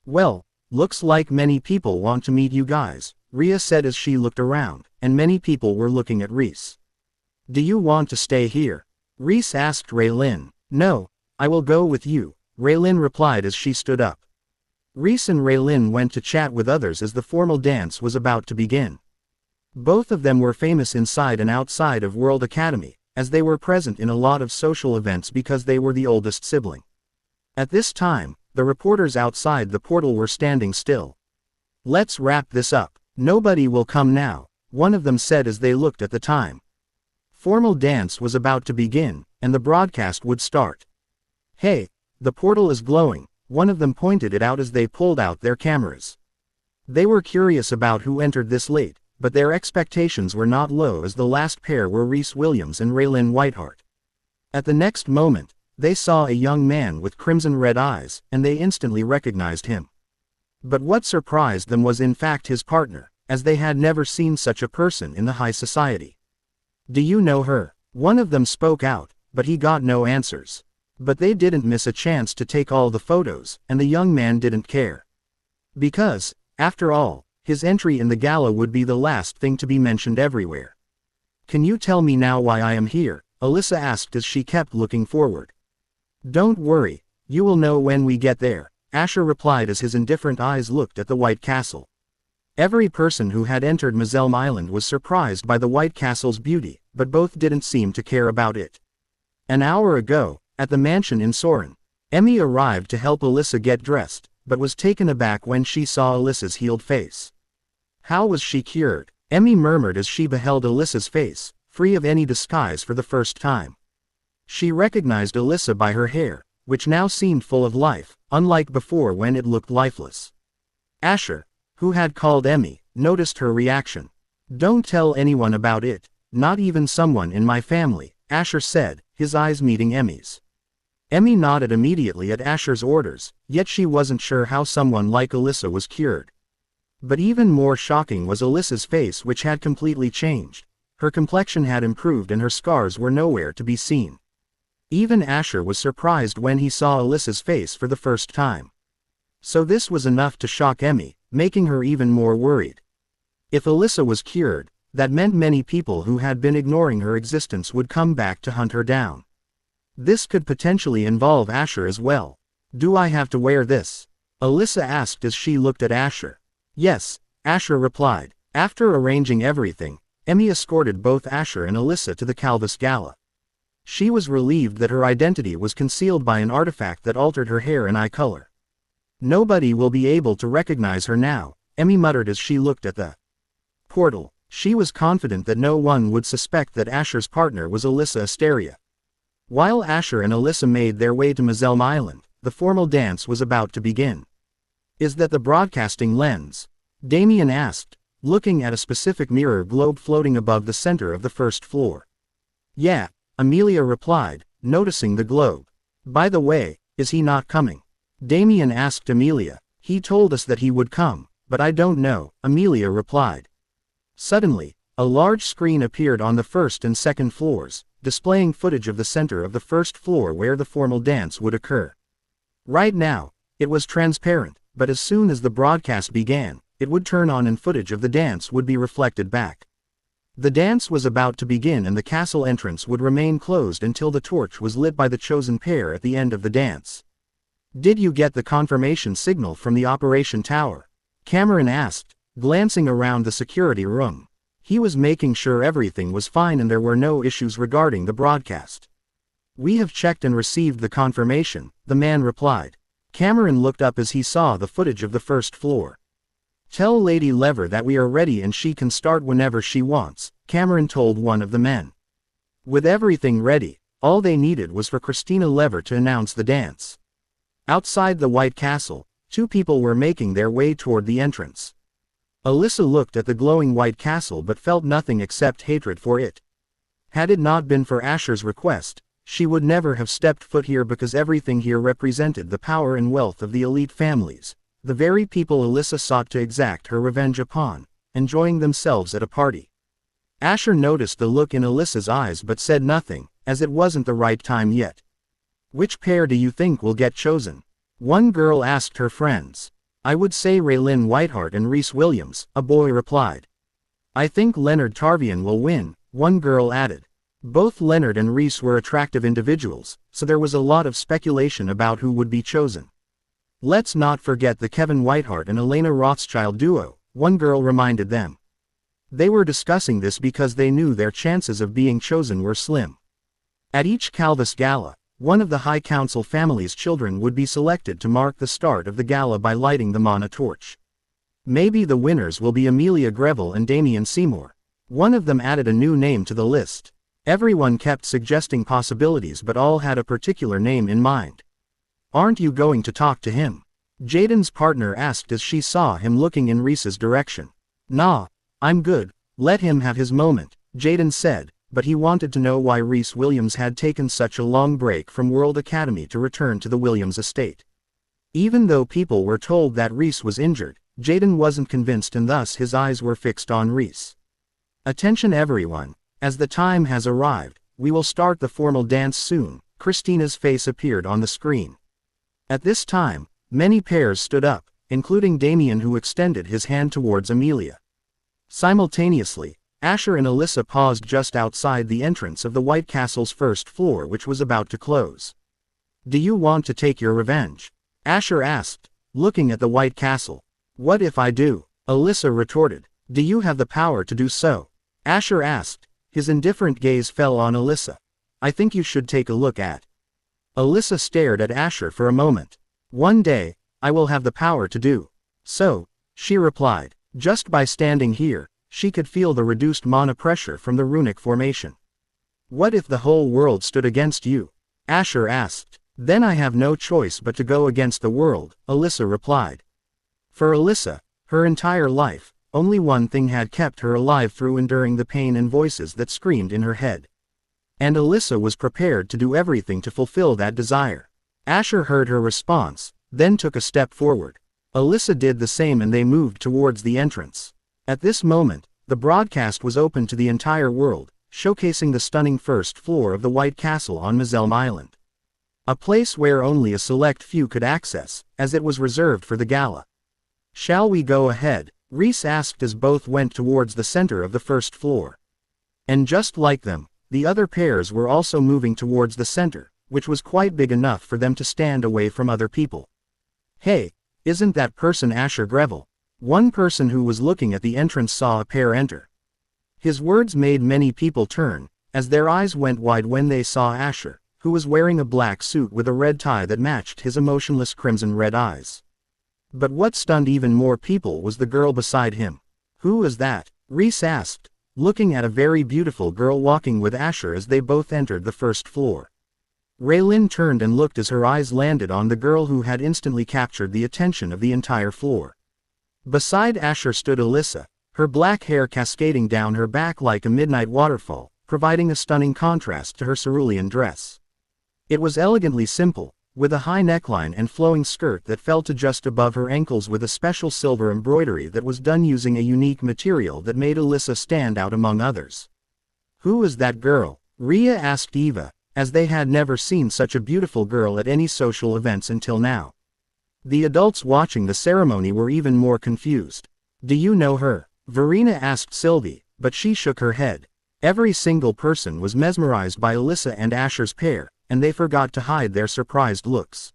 Speaker 1: "Well, looks like many people want to meet you guys," Rhea said as she looked around, and many people were looking at Reese. "Do you want to stay here?" Reese asked Raylin. "No, I will go with you," Raylin replied as she stood up. Reese and Raylin went to chat with others as the formal dance was about to begin. Both of them were famous inside and outside of World Academy, as they were present in a lot of social events because they were the oldest sibling. At this time, the reporters outside the portal were standing still. "Let's wrap this up. Nobody will come now," one of them said as they looked at the time. Formal dance was about to begin, and the broadcast would start. Hey, the portal is glowing, one of them pointed it out as they pulled out their cameras. They were curious about who entered this late, but their expectations were not low as the last pair were Rhys Williams and Raelynn Whiteheart. At the next moment, they saw a young man with crimson-red eyes, and they instantly recognized him. But what surprised them was in fact his partner, as they had never seen such a person in the high society. "Do you know her?" One of them spoke out, but he got no answers. But they didn't miss a chance to take all the photos, and the young man didn't care. Because, after all, his entry in the gala would be the last thing to be mentioned everywhere. "Can you tell me now why I am here?" Alyssa asked as she kept looking forward. "Don't worry, you will know when we get there," Asher replied as his indifferent eyes looked at the White Castle. Every person who had entered Mozelm Island was surprised by the White Castle's beauty, but both didn't seem to care about it. An hour ago, at the mansion in Soren, Emmy arrived to help Alyssa get dressed, but was taken aback when she saw Alyssa's healed face. How was she cured? Emmy murmured as she beheld Alyssa's face, free of any disguise for the first time. She recognized Alyssa by her hair, which now seemed full of life, unlike before when it looked lifeless. Asher, who had called Emmy, noticed her reaction. "Don't tell anyone about it, not even someone in my family," Asher said, his eyes meeting Emmy's. Emmy nodded immediately at Asher's orders, yet she wasn't sure how someone like Alyssa was cured. But even more shocking was Alyssa's face, which had completely changed. Her complexion had improved and her scars were nowhere to be seen. Even Asher was surprised when he saw Alyssa's face for the first time. So this was enough to shock Emmy, making her even more worried. If Alyssa was cured, that meant many people who had been ignoring her existence would come back to hunt her down. This could potentially involve Asher as well. "Do I have to wear this?" Alyssa asked as she looked at Asher. "Yes," Asher replied. After arranging everything, Emmy escorted both Asher and Alyssa to the Calvus Gala. She was relieved that her identity was concealed by an artifact that altered her hair and eye color. "Nobody will be able to recognize her now," Emmy muttered as she looked at the portal. She was confident that no one would suspect that Asher's partner was Alyssa Asteria. While Asher and Alyssa made their way to Mozelm Island, the formal dance was about to begin. "Is that the broadcasting lens?" Damien asked, looking at a specific mirror globe floating above the center of the first floor. "Yeah," Amelia replied, noticing the globe. "By the way, is he not coming?" Damien asked Amelia. "He told us that he would come, but I don't know," Amelia replied. Suddenly, a large screen appeared on the first and second floors, displaying footage of the center of the first floor where the formal dance would occur. Right now, it was transparent, but as soon as the broadcast began, it would turn on and footage of the dance would be reflected back. The dance was about to begin and the castle entrance would remain closed until the torch was lit by the chosen pair at the end of the dance. "Did you get the confirmation signal from the operation tower?" Cameron asked, glancing around the security room. He was making sure everything was fine and there were no issues regarding the broadcast. "We have checked and received the confirmation," the man replied. Cameron looked up as he saw the footage of the first floor. "Tell Lady Lever that we are ready and she can start whenever she wants," Cameron told one of the men. With everything ready, all they needed was for Christina Lever to announce the dance. Outside the White Castle, two people were making their way toward the entrance. Alyssa looked at the glowing White Castle but felt nothing except hatred for it. Had it not been for Asher's request, she would never have stepped foot here because everything here represented the power and wealth of the elite families, the very people Alyssa sought to exact her revenge upon, enjoying themselves at a party. Asher noticed the look in Alyssa's eyes but said nothing, as it wasn't the right time yet. "Which pair do you think will get chosen?" one girl asked her friends. "I would say Raelynn Whiteheart and Rhys Williams," a boy replied. "I think Leonard Tarvian will win," one girl added. Both Leonard and Rhys were attractive individuals, so there was a lot of speculation about who would be chosen. "Let's not forget the Kevin Whiteheart and Elena Rothschild duo," one girl reminded them. They were discussing this because they knew their chances of being chosen were slim. At each Calvus Gala, one of the High Council family's children would be selected to mark the start of the gala by lighting them on a torch. "Maybe the winners will be Amelia Greville and Damien Seymour," One of them added a new name to the list. Everyone kept suggesting possibilities, but all had a particular name in mind. "Aren't you going to talk to him?" Jaden's partner asked as she saw him looking in Reese's direction. "Nah, I'm good, let him have his moment," Jaden said, but he wanted to know why Reese Williams had taken such a long break from World Academy to return to the Williams estate. Even though people were told that Reese was injured, Jaden wasn't convinced, and thus his eyes were fixed on Reese. "Attention everyone, as the time has arrived, we will start the formal dance soon." Christina's face appeared on the screen. At this time, many pairs stood up, including Damien, who extended his hand towards Amelia. Simultaneously, Asher and Alyssa paused just outside the entrance of the White Castle's first floor, which was about to close. "Do you want to take your revenge?" Asher asked, looking at the White Castle. "What if I do?" Alyssa retorted. "Do you have the power to do so?" Asher asked. His indifferent gaze fell on Alyssa. "I think you should take a look at." Alyssa stared at Asher for a moment. "One day, I will have the power to do so," she replied. Just by standing here, she could feel the reduced mana pressure from the runic formation. "What if the whole world stood against you?" Asher asked. "Then I have no choice but to go against the world," Alyssa replied. For Alyssa, her entire life, only one thing had kept her alive through enduring the pain and voices that screamed in her head. And Alyssa was prepared to do everything to fulfill that desire. Asher heard her response, then took a step forward. Alyssa did the same, and they moved towards the entrance. At this moment, the broadcast was open to the entire world, showcasing the stunning first floor of the White Castle on Mazelm Island. A place where only a select few could access, as it was reserved for the gala. "Shall we go ahead?" Reese asked as both went towards the center of the first floor. And just like them, the other pairs were also moving towards the center, which was quite big enough for them to stand away from other people. "Hey, isn't that person Asher Greville?" One person who was looking at the entrance saw a pair enter. His words made many people turn, as their eyes went wide when they saw Asher, who was wearing a black suit with a red tie that matched his emotionless crimson-red eyes. But what stunned even more people was the girl beside him. "Who is that?" Reese asked, looking at a very beautiful girl walking with Asher as they both entered the first floor. Raylin turned and looked as her eyes landed on the girl who had instantly captured the attention of the entire floor. Beside Asher stood Alyssa, her black hair cascading down her back like a midnight waterfall, providing a stunning contrast to her cerulean dress. It was elegantly simple, with a high neckline and flowing skirt that fell to just above her ankles, with a special silver embroidery that was done using a unique material that made Alyssa stand out among others. "Who is that girl?" Rhea asked Eva, as they had never seen such a beautiful girl at any social events until now. The adults watching the ceremony were even more confused. "Do you know her?" Verena asked Sylvie, but she shook her head. Every single person was mesmerized by Alyssa and Asher's pair, and they forgot to hide their surprised looks.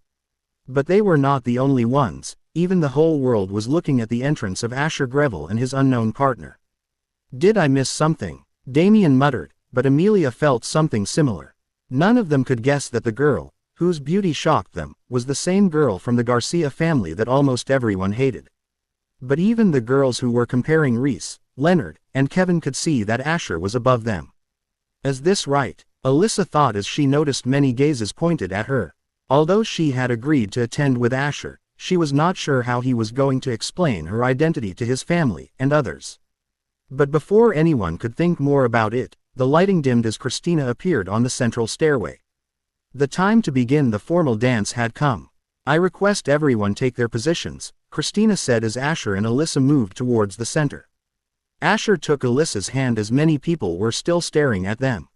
Speaker 1: But they were not the only ones. Even the whole world was looking at the entrance of Asher Greville and his unknown partner. "Did I miss something?" Damien muttered, but Amelia felt something similar. None of them could guess that the girl, whose beauty shocked them, was the same girl from the Garcia family that almost everyone hated. But even the girls who were comparing Reese, Leonard, and Kevin could see that Asher was above them. "Is this right?" Alyssa thought as she noticed many gazes pointed at her. Although she had agreed to attend with Asher, she was not sure how he was going to explain her identity to his family and others. But before anyone could think more about it, the lighting dimmed as Christina appeared on the central stairway. The time to begin the formal dance had come. "I request everyone take their positions," Christina said as Asher and Alyssa moved towards the center. Asher took Alyssa's hand as many people were still staring at them.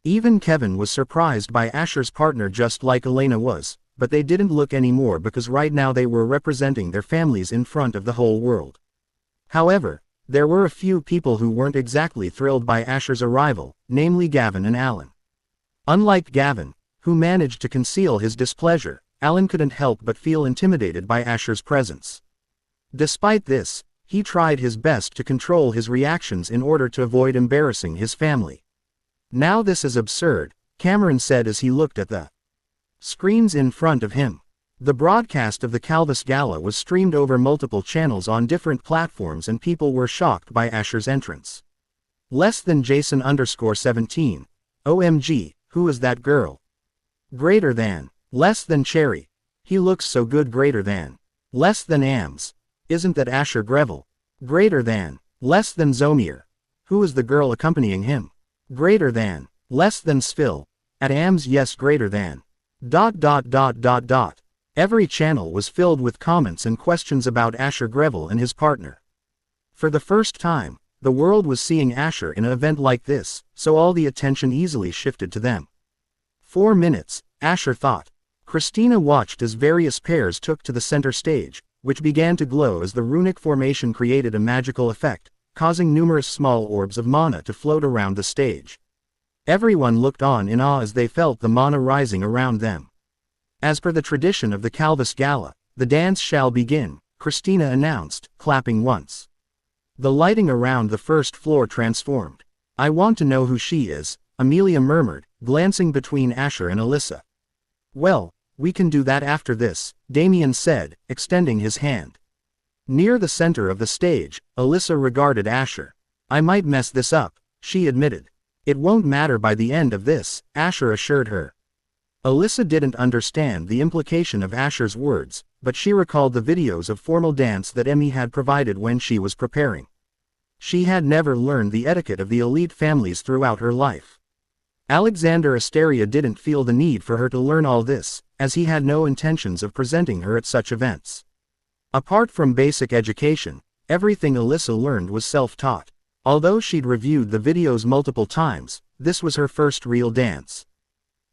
Speaker 1: Even Kevin was surprised by Asher's partner, just like Elena was, but they didn't look anymore because right now they were representing their families in front of the whole world. However, there were a few people who weren't exactly thrilled by Asher's arrival, namely Gavin and Alan. Unlike Gavin, who managed to conceal his displeasure, Alan couldn't help but feel intimidated by Asher's presence. Despite this, he tried his best to control his reactions in order to avoid embarrassing his family. "Now this is absurd," Cameron said as he looked at the screens in front of him. The broadcast of the Calvis Gala was streamed over multiple channels on different platforms, and people were shocked by Asher's entrance. Less than Jason_17. OMG, who is that girl? Greater than. Less than Cherry. He looks so good. Greater than. Less than Ams. Isn't that Asher Greville? Greater than. Less than Zomir. Who is the girl accompanying him? Greater than. Less than Svil. At Ams. Yes. Greater than. ... Every channel was filled with comments and questions about Asher Greville and his partner. For the first time, the world was seeing Asher in an event like this, so all the attention easily shifted to them. 4 minutes, Asher thought. Christina watched as various pairs took to the center stage, which began to glow as the runic formation created a magical effect, causing numerous small orbs of mana to float around the stage. Everyone looked on in awe as they felt the mana rising around them. As per the tradition of the Calvis Gala, the dance shall begin, Christina announced, clapping once. The lighting around the first floor transformed. I want to know who she is, Amelia murmured, glancing between Asher and Alyssa. Well, we can do that after this, Damien said, extending his hand. Near the center of the stage, Alyssa regarded Asher. I might mess this up, she admitted. It won't matter by the end of this, Asher assured her. Alyssa didn't understand the implication of Asher's words, but she recalled the videos of formal dance that Emmy had provided when she was preparing. She had never learned the etiquette of the elite families throughout her life. Alexander Asteria didn't feel the need for her to learn all this, as he had no intentions of presenting her at such events. Apart from basic education, everything Alyssa learned was self-taught. Although she'd reviewed the videos multiple times, this was her first real dance.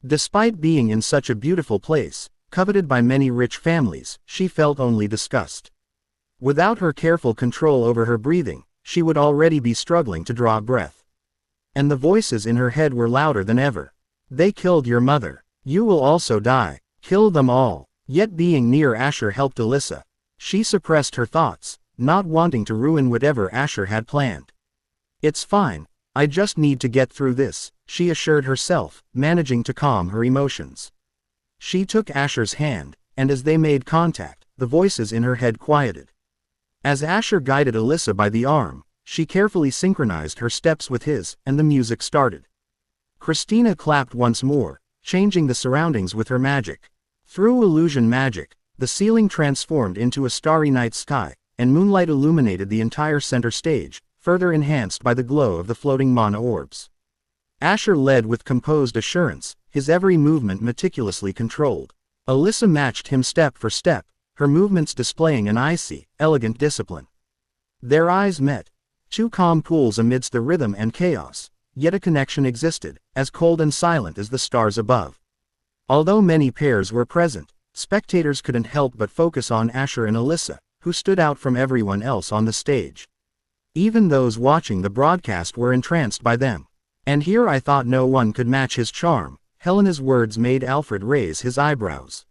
Speaker 1: Despite being in such a beautiful place, coveted by many rich families, she felt only disgust. Without her careful control over her breathing, she would already be struggling to draw breath. And the voices in her head were louder than ever. They killed your mother. You will also die. Kill them all. Yet being near Asher helped Alyssa. She suppressed her thoughts, not wanting to ruin whatever Asher had planned. It's fine. I just need to get through this, she assured herself, managing to calm her emotions. She took Asher's hand, and as they made contact, the voices in her head quieted. As Asher guided Alyssa by the arm, she carefully synchronized her steps with his, and the music started. Christina clapped once more, changing the surroundings with her magic. Through illusion magic, the ceiling transformed into a starry night sky, and moonlight illuminated the entire center stage, further enhanced by the glow of the floating mana orbs. Asher led with composed assurance, his every movement meticulously controlled. Alyssa matched him step for step, her movements displaying an icy, elegant discipline. Their eyes met. Two calm pools amidst the rhythm and chaos, yet a connection existed, as cold and silent as the stars above. Although many pairs were present, spectators couldn't help but focus on Asher and Alyssa, who stood out from everyone else on the stage. Even those watching the broadcast were entranced by them. And here I thought no one could match his charm. Helena's words made Alfred raise his eyebrows.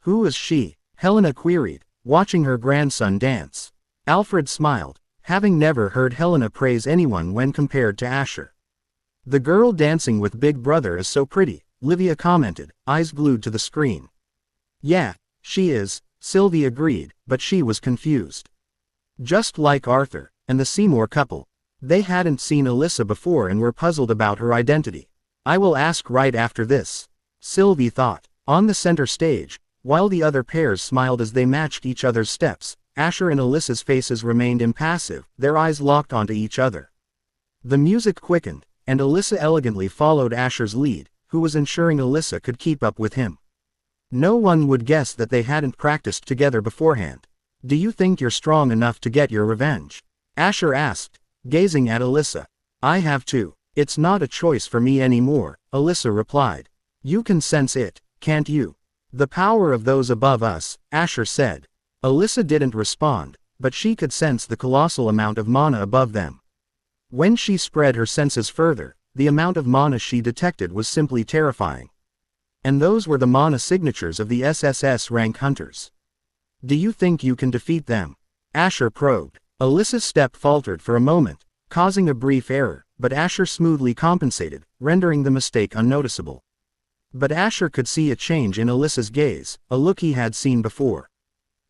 Speaker 1: Who is she? Helena queried, watching her grandson dance. Alfred smiled, having never heard Helena praise anyone when compared to Asher. The girl dancing with Big Brother is so pretty, Livia commented, eyes glued to the screen. Yeah, she is, Sylvie agreed, but she was confused. Just like Arthur and the Seymour couple. They hadn't seen Alyssa before and were puzzled about her identity. I will ask right after this, Sylvie thought. On the center stage, while the other pairs smiled as they matched each other's steps, Asher and Alyssa's faces remained impassive, their eyes locked onto each other. The music quickened, and Alyssa elegantly followed Asher's lead, who was ensuring Alyssa could keep up with him. No one would guess that they hadn't practiced together beforehand. Do you think you're strong enough to get your revenge? Asher asked, gazing at Alyssa. I have to. It's not a choice for me anymore, Alyssa replied. You can sense it, can't you? The power of those above us, Asher said. Alyssa didn't respond, but she could sense the colossal amount of mana above them. When she spread her senses further, the amount of mana she detected was simply terrifying. And those were the mana signatures of the SSS rank hunters. Do you think you can defeat them? Asher probed. Alyssa's step faltered for a moment, causing a brief error, but Asher smoothly compensated, rendering the mistake unnoticeable. But Asher could see a change in Alyssa's gaze, a look he had seen before.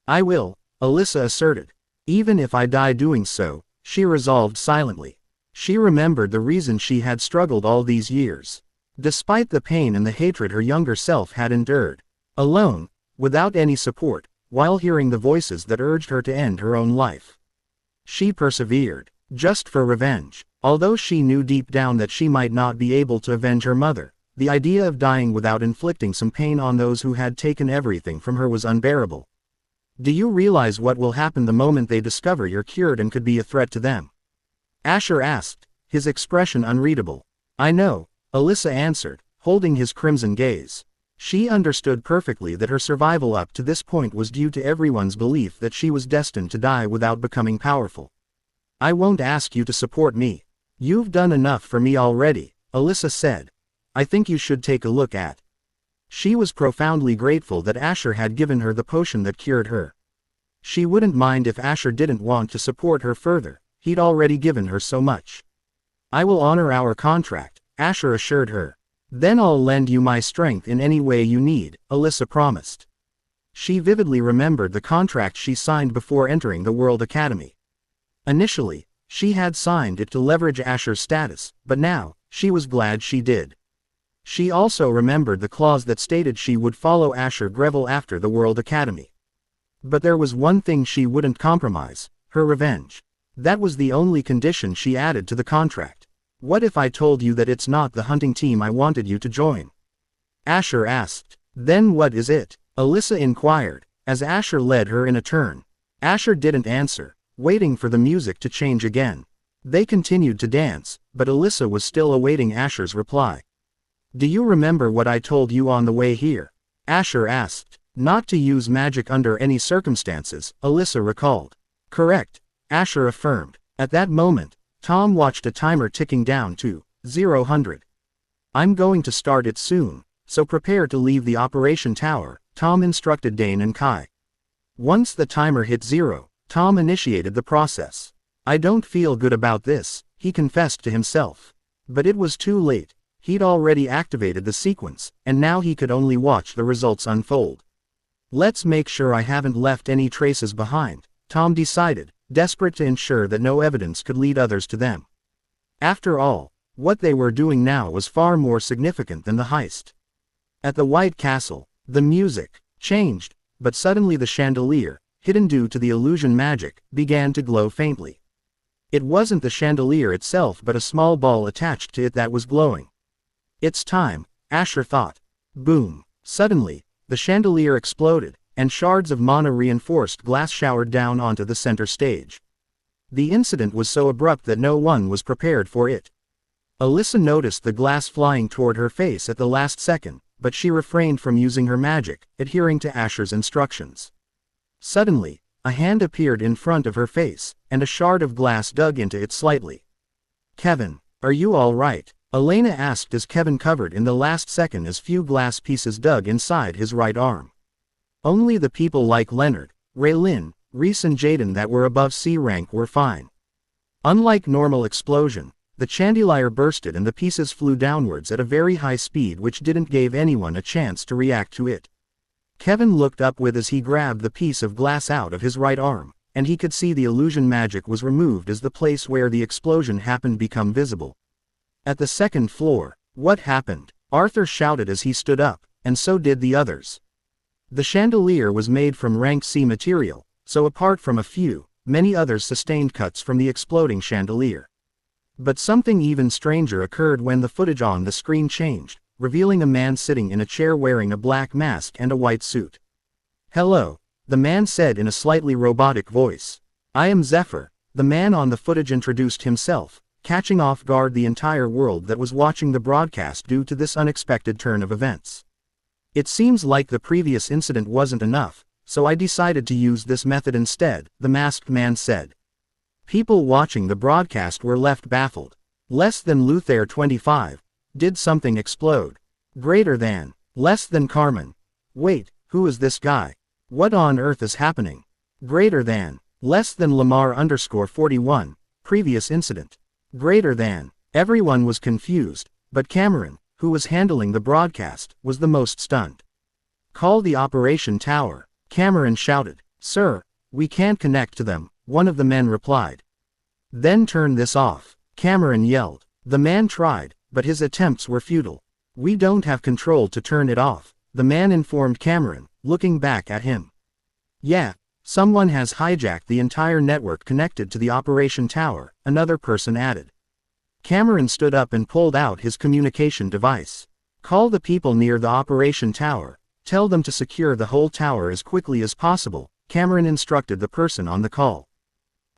Speaker 1: I will, Alyssa asserted. Even if I die doing so, she resolved silently. She remembered the reason she had struggled all these years. Despite the pain and the hatred her younger self had endured. Alone, without any support, while hearing the voices that urged her to end her own life. She persevered, just for revenge. Although she knew deep down that she might not be able to avenge her mother, the idea of dying without inflicting some pain on those who had taken everything from her was unbearable. Do you realize what will happen the moment they discover you're cured and could be a threat to them? Asher asked, his expression unreadable. I know, Alyssa answered, holding his crimson gaze. She understood perfectly that her survival up to this point was due to everyone's belief that she was destined to die without becoming powerful. I won't ask you to support me. You've done enough for me already, Alyssa said. I think you should take a look at. She was profoundly grateful that Asher had given her the potion that cured her. She wouldn't mind if Asher didn't want to support her further, he'd already given her so much. I will honor our contract, Asher assured her. Then I'll lend you my strength in any way you need, Alyssa promised. She vividly remembered the contract she signed before entering the World Academy. Initially, she had signed it to leverage Asher's status, but now, she was glad she did. She also remembered the clause that stated she would follow Asher Greville after the World Academy. But there was one thing she wouldn't compromise, her revenge. That was the only condition she added to the contract. What if I told you that it's not the hunting team I wanted you to join? Asher asked. Then what is it? Alyssa inquired, as Asher led her in a turn. Asher didn't answer, waiting for the music to change again. They continued to dance, but Alyssa was still awaiting Asher's reply. Do you remember what I told you on the way here? Asher asked. Not to use magic under any circumstances, Alyssa recalled. Correct, Asher affirmed. At that moment, Tom watched a timer ticking down to 0. I'm going to start it soon, so prepare to leave the operation tower, Tom instructed Dane and Kai. Once the timer hit 0, Tom initiated the process. I don't feel good about this, he confessed to himself. But it was too late, he'd already activated the sequence, and now he could only watch the results unfold. Let's make sure I haven't left any traces behind, Tom decided, desperate to ensure that no evidence could lead others to them. After all, what they were doing now was far more significant than the heist. At the White Castle, the music changed, but suddenly the chandelier, hidden due to the illusion magic, began to glow faintly. It wasn't the chandelier itself but a small ball attached to it that was glowing. It's time, Asher thought. Boom. Suddenly, the chandelier exploded, and shards of mana-reinforced glass showered down onto the center stage. The incident was so abrupt that no one was prepared for it. Alyssa noticed the glass flying toward her face at the last second, but she refrained from using her magic, adhering to Asher's instructions. Suddenly, a hand appeared in front of her face, and a shard of glass dug into it slightly. Kevin, are you all right? Elena asked as Kevin covered in the last second as few glass pieces dug inside his right arm. Only the people like Leonard, Raylin, Reese and Jaden that were above C rank were fine. Unlike normal explosion, the chandelier bursted and the pieces flew downwards at a very high speed which didn't give anyone a chance to react to it. Kevin looked up with as he grabbed the piece of glass out of his right arm, and he could see the illusion magic was removed as the place where the explosion happened became visible. At the second floor, what happened? Arthur shouted as he stood up, and so did the others. The chandelier was made from rank C material, so apart from a few, many others sustained cuts from the exploding chandelier. But something even stranger occurred when the footage on the screen changed, revealing a man sitting in a chair wearing a black mask and a white suit. Hello, the man said in a slightly robotic voice. I am Zephyr, the man on the footage introduced himself, catching off guard the entire world that was watching the broadcast due to this unexpected turn of events. It seems like the previous incident wasn't enough, so I decided to use this method instead, the masked man said. People watching the broadcast were left baffled. Less than Luther 25. Did something explode? Greater than. Less than Carmen. Wait, who is this guy? What on earth is happening? Greater than. Less than Lamar _41. Previous incident. Greater than. Everyone was confused, but Cameron, who was handling the broadcast, was the most stunned. Call the operation tower, Cameron shouted. Sir, we can't connect to them, one of the men replied. Then turn this off. Cameron yelled. The man tried, but his attempts were futile. We don't have control to turn it off, the man informed Cameron, looking back at him. Yeah, someone has hijacked the entire network connected to the operation tower, another person added. Cameron stood up and pulled out his communication device. Call the people near the operation tower. Tell them to secure the whole tower as quickly as possible, Cameron instructed the person on the call.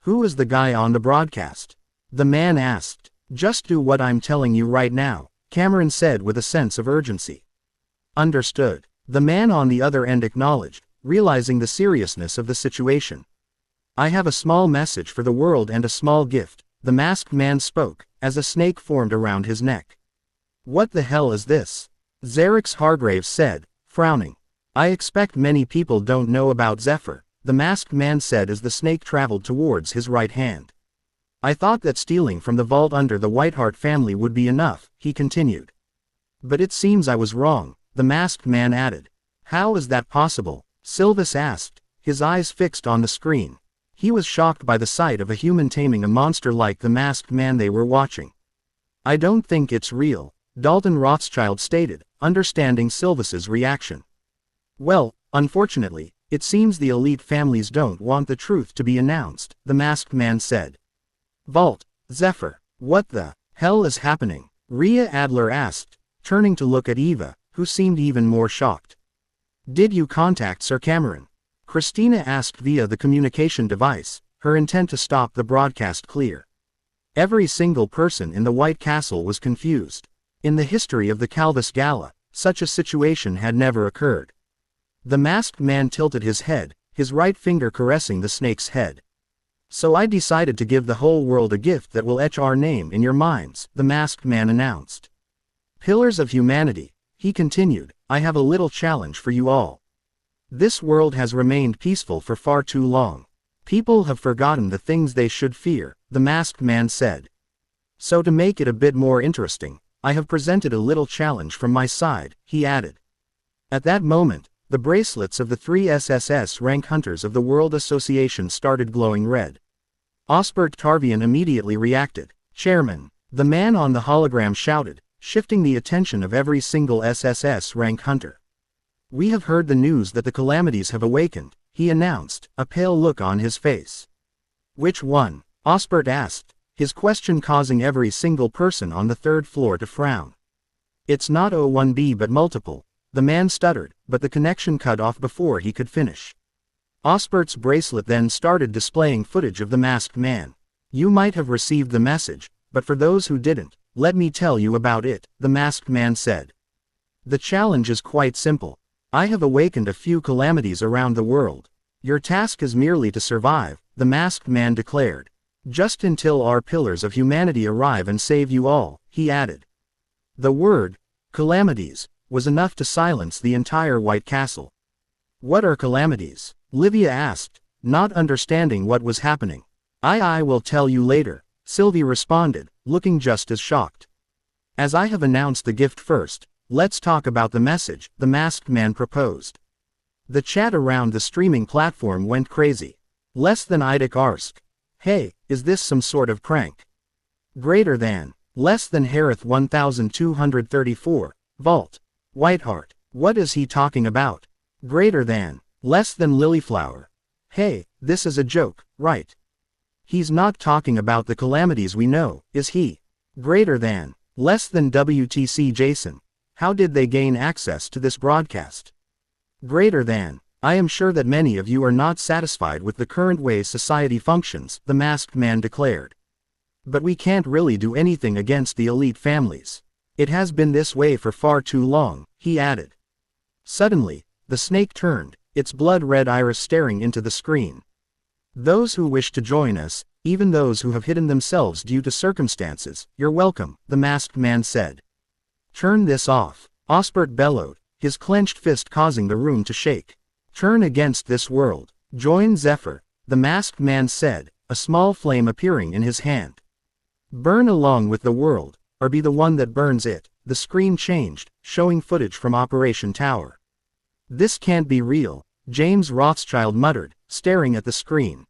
Speaker 1: Who is the guy on the broadcast? The man asked. Just do what I'm telling you right now, Cameron said with a sense of urgency. Understood. The man on the other end acknowledged, realizing the seriousness of the situation. I have a small message for the world and a small gift, the masked man spoke, as a snake formed around his neck. What the hell is this? Xerix Hargraves said, frowning. I expect many people don't know about Zephyr, the masked man said as the snake traveled towards his right hand. I thought that stealing from the vault under the Whiteheart family would be enough, he continued. But it seems I was wrong, the masked man added. How is that possible? Sylvis asked, his eyes fixed on the screen. He was shocked by the sight of a human taming a monster like the masked man they were watching. I don't think it's real, Dalton Rothschild stated, understanding Sylvis's reaction. Well, unfortunately, it seems the elite families don't want the truth to be announced, the masked man said. Vault, Zephyr, what the hell is happening? Rhea Adler asked, turning to look at Eva, who seemed even more shocked. Did you contact Sir Cameron? Christina asked via the communication device, her intent to stop the broadcast clear. Every single person in the White Castle was confused. In the history of the Calvis Gala, such a situation had never occurred. The masked man tilted his head, his right finger caressing the snake's head. So I decided to give the whole world a gift that will etch our name in your minds, the masked man announced. Pillars of humanity, he continued, I have a little challenge for you all. This world has remained peaceful for far too long. People have forgotten the things they should fear, the masked man said. So to make it a bit more interesting, I have presented a little challenge from my side, he added. At that moment, the bracelets of the 3 SSS rank hunters of the World Association started glowing red. Osbert Tarvian immediately reacted. Chairman, the man on the hologram shouted, shifting the attention of every single SSS rank hunter. We have heard the news that the calamities have awakened, he announced, a pale look on his face. Which one? Osbert asked, his question causing every single person on the third floor to frown. It's not O1B but multiple, the man stuttered, but the connection cut off before he could finish. Osbert's bracelet then started displaying footage of the masked man. You might have received the message, but for those who didn't, let me tell you about it, the masked man said. The challenge is quite simple. I have awakened a few calamities around the world. Your task is merely to survive, the masked man declared. Just until our pillars of humanity arrive and save you all, he added. The word, calamities, was enough to silence the entire White Castle. What are calamities? Livia asked, not understanding what was happening. I will tell you later, Sylvie responded, looking just as shocked. As I have announced the gift first, let's talk about the message, the masked man proposed. The chat around the streaming platform went crazy. Less than Idic Arsk. Hey, is this some sort of prank? Greater than. Less than Harith 1234. Vault. Whiteheart. What is he talking about? Greater than. Less than Lilyflower. Hey, this is a joke, right? He's not talking about the calamities we know, is he? Greater than. Less than WTC Jason. How did they gain access to this broadcast? Greater than. I am sure that many of you are not satisfied with the current way society functions, the masked man declared. But we can't really do anything against the elite families. It has been this way for far too long, he added. Suddenly, the snake turned, its blood-red iris staring into the screen. Those who wish to join us, even those who have hidden themselves due to circumstances, you're welcome, the masked man said. Turn this off, Osbert bellowed, his clenched fist causing the room to shake. Turn against this world. Join Zephyr, the masked man said, a small flame appearing in his hand. Burn along with the world, or be the one that burns it. The screen changed, showing footage from Operation Tower. This can't be real, James Rothschild muttered, staring at the screen.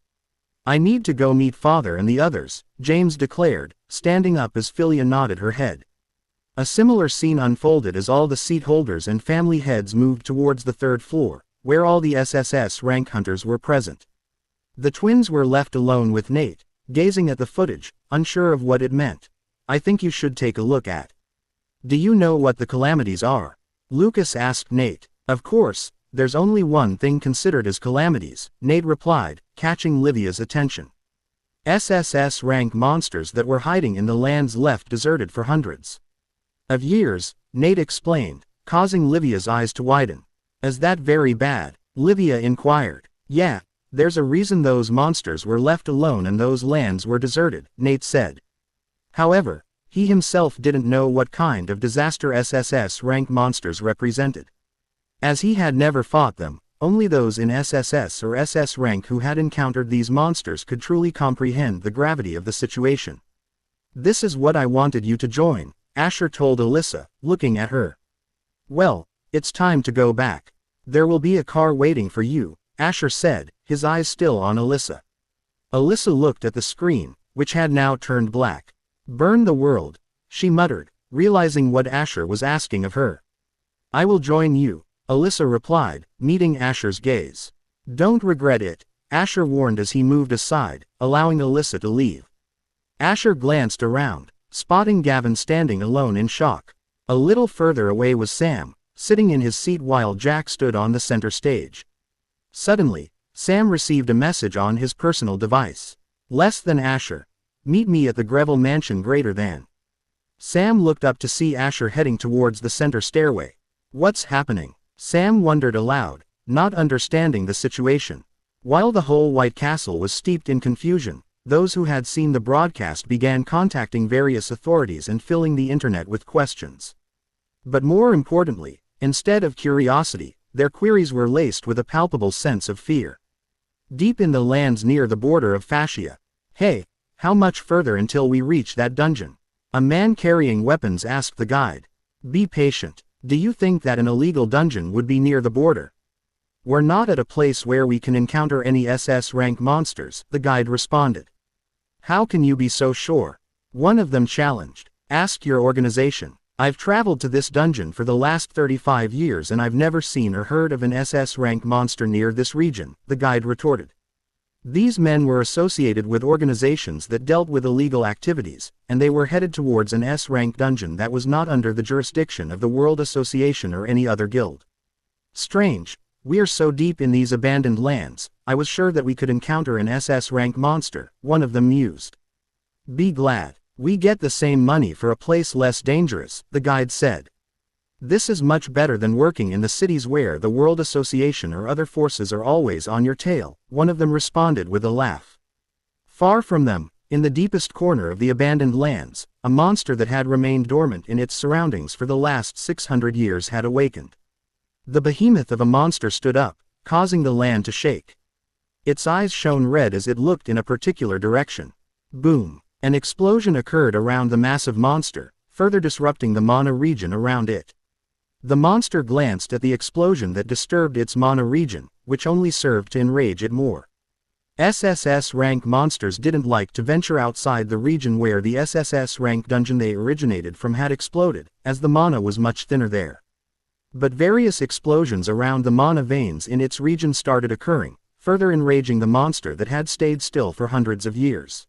Speaker 1: I need to go meet Father and the others, James declared, standing up as Philia nodded her head. A similar scene unfolded as all the seat holders and family heads moved towards the third floor, where all the SSS rank hunters were present. The twins were left alone with Nate, gazing at the footage, unsure of what it meant. "I think you should take a look at. Do you know what the calamities are?" Lucas asked Nate. "Of course, there's only one thing considered as calamities," Nate replied, catching Livia's attention. "SSS rank monsters that were hiding in the lands left deserted for hundreds of years," Nate explained, causing Livia's eyes to widen. "Is that very bad?" Livia inquired. "Yeah, there's a reason those monsters were left alone and those lands were deserted," Nate said. However, he himself didn't know what kind of disaster SSS rank monsters represented. As he had never fought them, only those in SSS or SS rank who had encountered these monsters could truly comprehend the gravity of the situation. "This is what I wanted you to join," Asher told Alyssa, looking at her. "Well, it's time to go back. There will be a car waiting for you," Asher said, his eyes still on Alyssa. Alyssa looked at the screen, which had now turned black. "Burn the world," she muttered, realizing what Asher was asking of her. "I will join you," Alyssa replied, meeting Asher's gaze. "Don't regret it," Asher warned as he moved aside, allowing Alyssa to leave. Asher glanced around, spotting Gavin standing alone in shock. A little further away was Sam, sitting in his seat while Jack stood on the center stage. Suddenly, Sam received a message on his personal device. "Less than Asher. Meet me at the Greville Mansion greater than." Sam looked up to see Asher heading towards the center stairway. "What's happening?" Sam wondered aloud, not understanding the situation. While the whole White Castle was steeped in confusion, those who had seen the broadcast began contacting various authorities and filling the internet with questions. But more importantly, instead of curiosity, their queries were laced with a palpable sense of fear. Deep in the lands near the border of Fascia. "Hey, how much further until we reach that dungeon?" A man carrying weapons asked the guide. "Be patient. Do you think that an illegal dungeon would be near the border?" "We're not at a place where we can encounter any SS rank monsters," the guide responded. "How can you be so sure?" One of them challenged. "Ask your organization. I've traveled to this dungeon for the last 35 years and I've never seen or heard of an SS rank monster near this region," the guide retorted. These men were associated with organizations that dealt with illegal activities, and they were headed towards an S-rank dungeon that was not under the jurisdiction of the World Association or any other guild. "Strange. We are so deep in these abandoned lands, I was sure that we could encounter an SS rank monster," one of them mused. "Be glad. We get the same money for a place less dangerous," the guide said. "This is much better than working in the cities where the World Association or other forces are always on your tail," one of them responded with a laugh. Far from them, in the deepest corner of the abandoned lands, a monster that had remained dormant in its surroundings for the last 600 years had awakened. The behemoth of a monster stood up, causing the land to shake. Its eyes shone red as it looked in a particular direction. Boom! An explosion occurred around the massive monster, further disrupting the mana region around it. The monster glanced at the explosion that disturbed its mana region, which only served to enrage it more. SSS rank monsters didn't like to venture outside the region where the SSS rank dungeon they originated from had exploded, as the mana was much thinner there. But various explosions around the mana veins in its region started occurring, further enraging the monster that had stayed still for hundreds of years.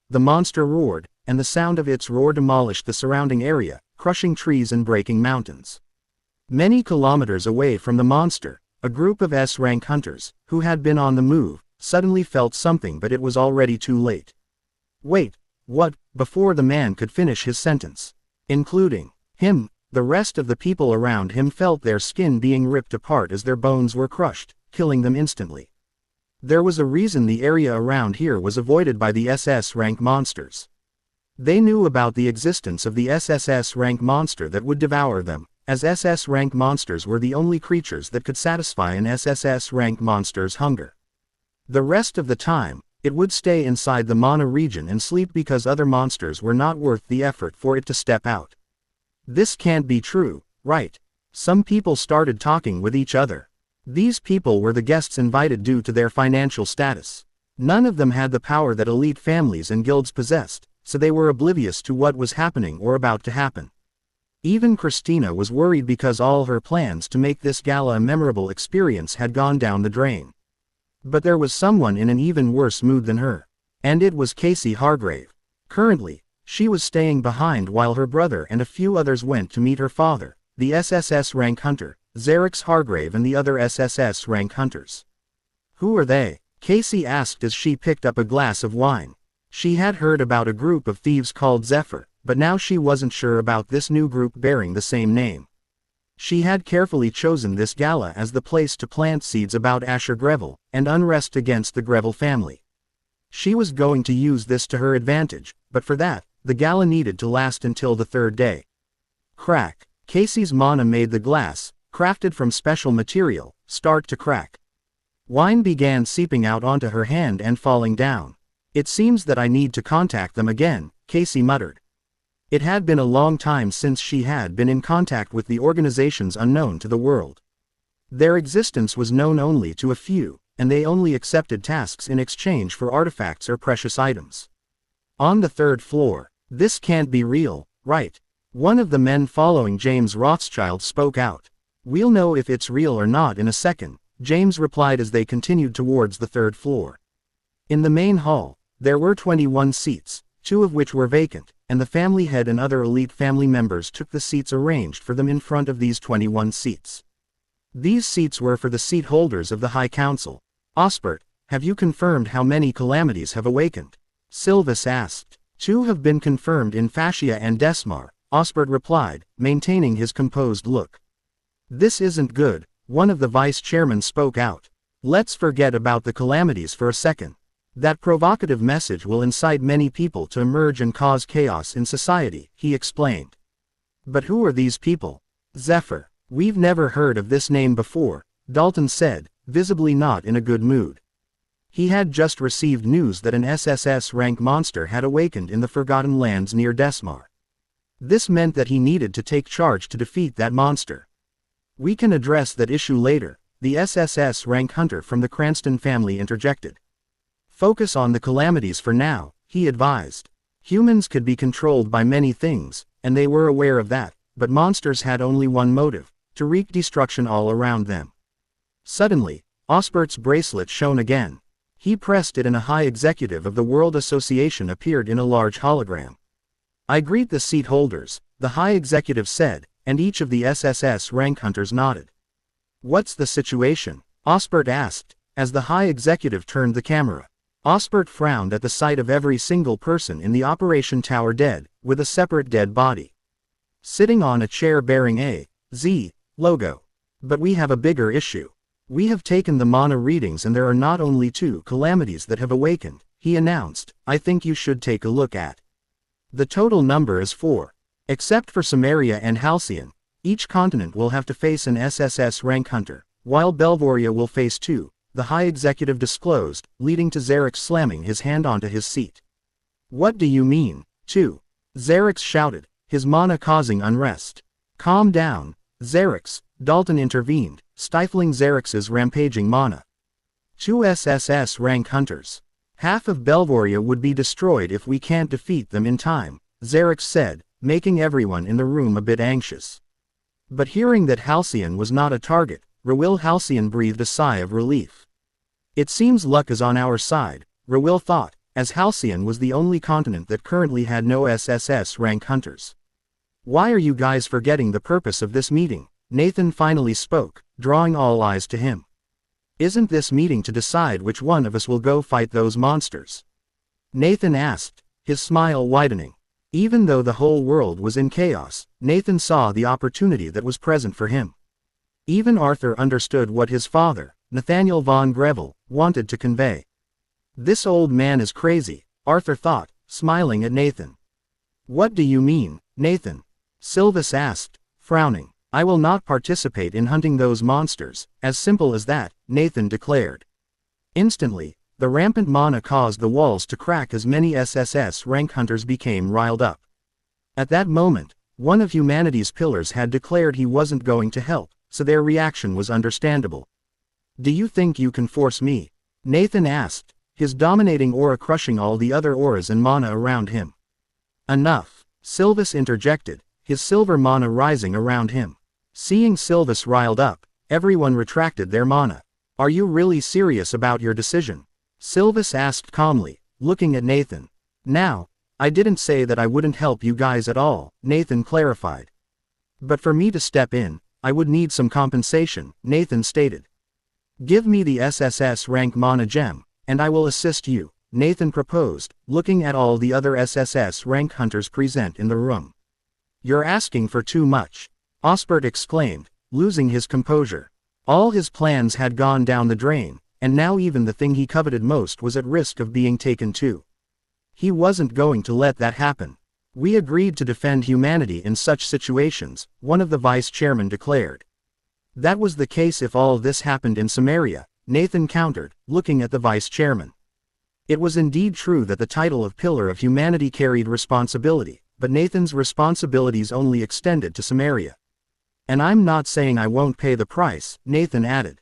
Speaker 1: The monster roared, and the sound of its roar demolished the surrounding area, crushing trees and breaking mountains. Many kilometers away from the monster, a group of S-rank hunters, who had been on the move, suddenly felt something, but it was already too late. "Wait, what?" Before the man could finish his sentence. Including him, the rest of the people around him felt their skin being ripped apart as their bones were crushed, killing them instantly. There was a reason the area around here was avoided by the SS rank monsters. They knew about the existence of the SSS rank monster that would devour them, as SS rank monsters were the only creatures that could satisfy an SSS rank monster's hunger. The rest of the time, it would stay inside the mana region and sleep because other monsters were not worth the effort for it to step out. "This can't be true, right?" Some people started talking with each other. These people were the guests invited due to their financial status. None of them had the power that elite families and guilds possessed, so they were oblivious to what was happening or about to happen. Even Christina was worried because all her plans to make this gala a memorable experience had gone down the drain. But there was someone in an even worse mood than her. And it was Casey Hargrave. Currently, she was staying behind while her brother and a few others went to meet her father, the SSS rank hunter, Xerix Hargrave, and the other SSS rank hunters. Who are they? Casey asked as she picked up a glass of wine. She had heard about a group of thieves called Zephyr, but now she wasn't sure about this new group bearing the same name. She had carefully chosen this gala as the place to plant seeds about Asher Greville, and unrest against the Greville family. She was going to use this to her advantage, but for that, the gala needed to last until the third day. Crack. Casey's mana made the glass, crafted from special material, start to crack. Wine began seeping out onto her hand and falling down. It seems that I need to contact them again, Casey muttered. It had been a long time since she had been in contact with the organizations unknown to the world. Their existence was known only to a few, and they only accepted tasks in exchange for artifacts or precious items. On the third floor. This can't be real, right? One of the men following James Rothschild spoke out. We'll know if it's real or not in a second, James replied as they continued towards the third floor. In the main hall, there were 21 seats, 2 of which were vacant, and the family head and other elite family members took the seats arranged for them in front of these 21 seats. These seats were for the seat holders of the High Council. Osbert, have you confirmed how many calamities have awakened? Silvis asked. 2 have been confirmed in Fascia and Desmar, Osbert replied, maintaining his composed look. This isn't good, one of the vice-chairmen spoke out. Let's forget about the calamities for a second. That provocative message will incite many people to emerge and cause chaos in society, he explained. But who are these people? Zephyr. We've never heard of this name before, Dalton said, visibly not in a good mood. He had just received news that an SSS rank monster had awakened in the Forgotten Lands near Desmar. This meant that he needed to take charge to defeat that monster. We can address that issue later, the SSS rank hunter from the Cranston family interjected. Focus on the calamities for now, he advised. Humans could be controlled by many things, and they were aware of that, but monsters had only one motive, to wreak destruction all around them. Suddenly, Osbert's bracelet shone again. He pressed it and a high executive of the World Association appeared in a large hologram. I greet the seat holders, the high executive said, and each of the SSS rank hunters nodded. What's the situation? Osbert asked, as the high executive turned the camera. Osbert frowned at the sight of every single person in the operation tower dead, with a separate dead body. Sitting on a chair bearing a Z logo. But we have a bigger issue. We have taken the mana readings and there are not only 2 calamities that have awakened, he announced. I think you should take a look at. The total number is 4. Except for Samaria and Halcyon, each continent will have to face an SSS rank hunter, while Belvoria will face 2, the high executive disclosed, leading to Xerix slamming his hand onto his seat. What do you mean, 2? Xerix shouted, his mana causing unrest. Calm down, Xerix, Dalton intervened, stifling Xerix's rampaging mana. 2 SSS rank hunters. Half of Belvoria would be destroyed if we can't defeat them in time, Xerix said, making everyone in the room a bit anxious. But hearing that Halcyon was not a target, Rawil Halcyon breathed a sigh of relief. It seems luck is on our side, Rawil thought, as Halcyon was the only continent that currently had no SSS rank hunters. Why are you guys forgetting the purpose of this meeting? Nathan finally spoke, drawing all eyes to him. Isn't this meeting to decide which one of us will go fight those monsters? Nathan asked, his smile widening. Even though the whole world was in chaos, Nathan saw the opportunity that was present for him. Even Arthur understood what his father, Nathaniel von Greville, wanted to convey. This old man is crazy, Arthur thought, smiling at Nathan. What do you mean, Nathan? Silvis asked, frowning. I will not participate in hunting those monsters, as simple as that, Nathan declared. Instantly, the rampant mana caused the walls to crack as many SSS rank hunters became riled up. At that moment, one of humanity's pillars had declared he wasn't going to help, so their reaction was understandable. Do you think you can force me? Nathan asked, his dominating aura crushing all the other auras and mana around him. Enough, Sylvis interjected, his silver mana rising around him. Seeing Sylvis riled up, everyone retracted their mana. Are you really serious about your decision? Sylvis asked calmly, looking at Nathan. Now, I didn't say that I wouldn't help you guys at all, Nathan clarified. But for me to step in, I would need some compensation, Nathan stated. Give me the SSS rank mana gem, and I will assist you, Nathan proposed, looking at all the other SSS rank hunters present in the room. You're asking for too much, Osbert exclaimed, losing his composure. All his plans had gone down the drain, and now even the thing he coveted most was at risk of being taken too. He wasn't going to let that happen. We agreed to defend humanity in such situations, one of the vice chairmen declared. That was the case if all this happened in Samaria, Nathan countered, looking at the vice chairman. It was indeed true that the title of Pillar of Humanity carried responsibility, but Nathan's responsibilities only extended to Samaria. And I'm not saying I won't pay the price, Nathan added.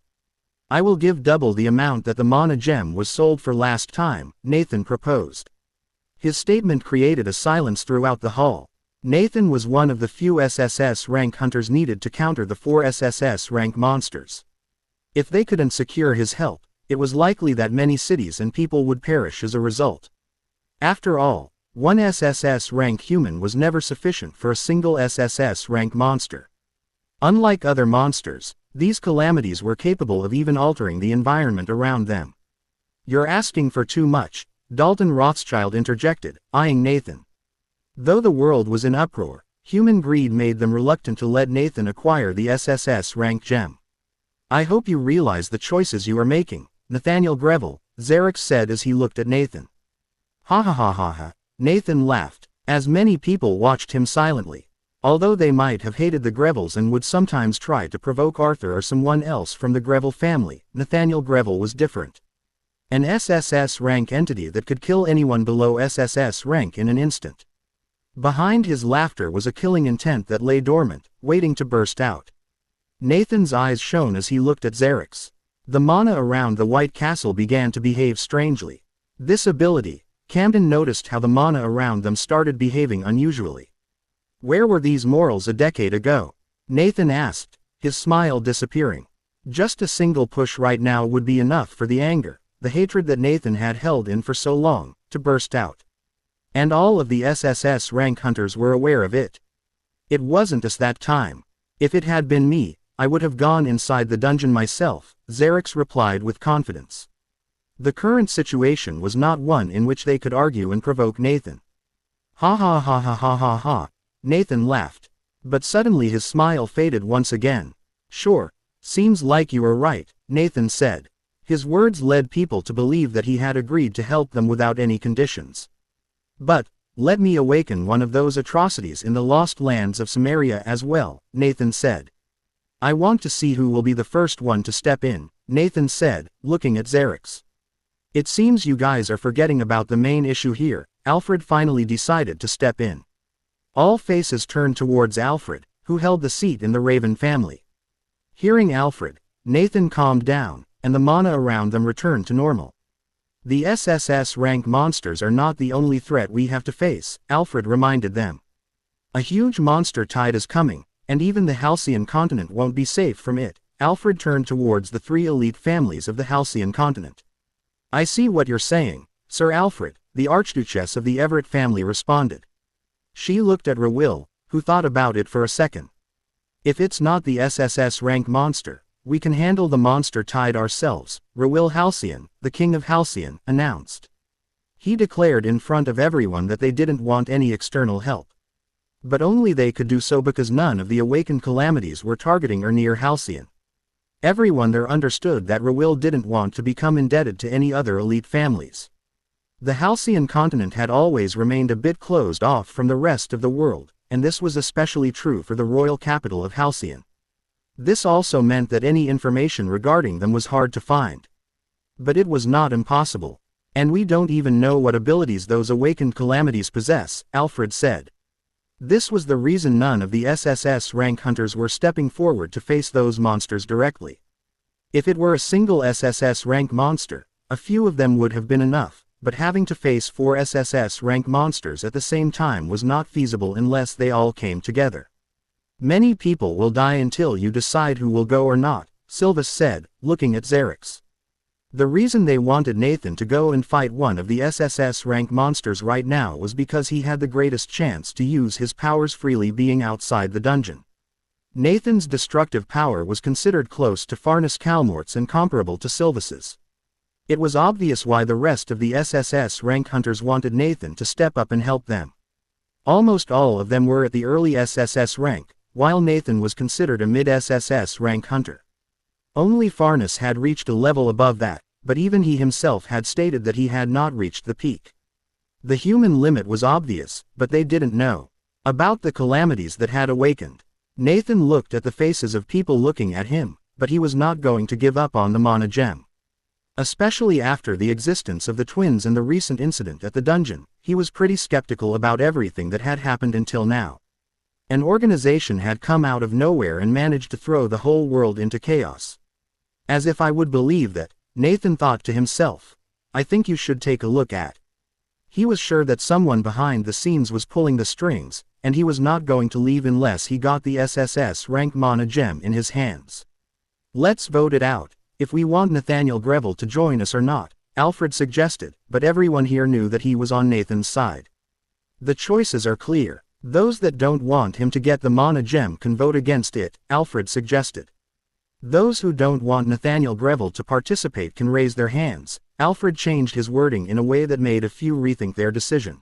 Speaker 1: I will give double the amount that the mana gem was sold for last time, Nathan proposed. His statement created a silence throughout the hall. Nathan was one of the few SSS rank hunters needed to counter the 4 SSS rank monsters. If they couldn't secure his help, it was likely that many cities and people would perish as a result. After all, one SSS rank human was never sufficient for a single SSS rank monster. Unlike other monsters, these calamities were capable of even altering the environment around them. You're asking for too much, Dalton Rothschild interjected, eyeing Nathan. Though the world was in uproar, human greed made them reluctant to let Nathan acquire the SSS rank gem. I hope you realize the choices you are making, Nathaniel Greville, Xerix said as he looked at Nathan. Ha ha ha ha ha, Nathan laughed, as many people watched him silently. Although they might have hated the Grevilles and would sometimes try to provoke Arthur or someone else from the Greville family, Nathaniel Greville was different. An SSS rank entity that could kill anyone below SSS rank in an instant. Behind his laughter was a killing intent that lay dormant, waiting to burst out. Nathan's eyes shone as he looked at Xerix. The mana around the White Castle began to behave strangely. This ability, Camden noticed how the mana around them started behaving unusually. Where were these morals a decade ago? Nathan asked, his smile disappearing. Just a single push right now would be enough for the anger, the hatred that Nathan had held in for so long, to burst out. And all of the SSS rank hunters were aware of it. It wasn't us that time. If it had been me, I would have gone inside the dungeon myself, Xerix replied with confidence. The current situation was not one in which they could argue and provoke Nathan. Ha ha ha ha ha ha ha, Nathan laughed. But suddenly his smile faded once again. Sure, seems like you were right, Nathan said. His words led people to believe that he had agreed to help them without any conditions. But, let me awaken one of those atrocities in the lost lands of Samaria as well, Nathan said. I want to see who will be the first one to step in, Nathan said, looking at Xerix. It seems you guys are forgetting about the main issue here. Alfred finally decided to step in. All faces turned towards Alfred, who held the seat in the Raven family. Hearing Alfred, Nathan calmed down, and the mana around them returned to normal. The SSS rank monsters are not the only threat we have to face, Alfred reminded them. A huge monster tide is coming, and even the Halcyon continent won't be safe from it. Alfred turned towards the 3 elite families of the Halcyon continent. I see what you're saying, Sir Alfred, the Archduchess of the Everett family responded. She looked at Rawil, who thought about it for a second. If it's not the SSS rank monster, we can handle the monster tide ourselves, Rawil Halcyon, the King of Halcyon, announced. He declared in front of everyone that they didn't want any external help. But only they could do so because none of the awakened calamities were targeting or near Halcyon. Everyone there understood that Rawil didn't want to become indebted to any other elite families. The Halcyon continent had always remained a bit closed off from the rest of the world, and this was especially true for the royal capital of Halcyon. This also meant that any information regarding them was hard to find. But it was not impossible. And we don't even know what abilities those awakened calamities possess, Alfred said. This was the reason none of the SSS rank hunters were stepping forward to face those monsters directly. If it were a single SSS rank monster, a few of them would have been enough, but having to face 4 SSS rank monsters at the same time was not feasible unless they all came together. Many people will die until you decide who will go or not, Sylvis said, looking at Xerix. The reason they wanted Nathan to go and fight one of the SSS rank monsters right now was because he had the greatest chance to use his powers freely being outside the dungeon. Nathan's destructive power was considered close to Farnus Calmort's and comparable to Sylvis's. It was obvious why the rest of the SSS rank hunters wanted Nathan to step up and help them. Almost all of them were at the early SSS rank, while Nathan was considered a mid-SSS rank hunter. Only Farnus had reached a level above that, but even he himself had stated that he had not reached the peak. The human limit was obvious, but they didn't know about the calamities that had awakened. Nathan looked at the faces of people looking at him, but he was not going to give up on the Mana Gem. Especially after the existence of the twins and the recent incident at the dungeon, he was pretty skeptical about everything that had happened until now. An organization had come out of nowhere and managed to throw the whole world into chaos. As if I would believe that, Nathan thought to himself. I think you should take a look at. He was sure that someone behind the scenes was pulling the strings, and he was not going to leave unless he got the SSS rank Mana Gem in his hands. Let's vote it out, if we want Nathaniel Greville to join us or not, Alfred suggested, but everyone here knew that he was on Nathan's side. The choices are clear. Those that don't want him to get the Mana Gem can vote against it, Alfred suggested. Those who don't want Nathaniel Greville to participate can raise their hands. Alfred changed his wording in a way that made a few rethink their decision.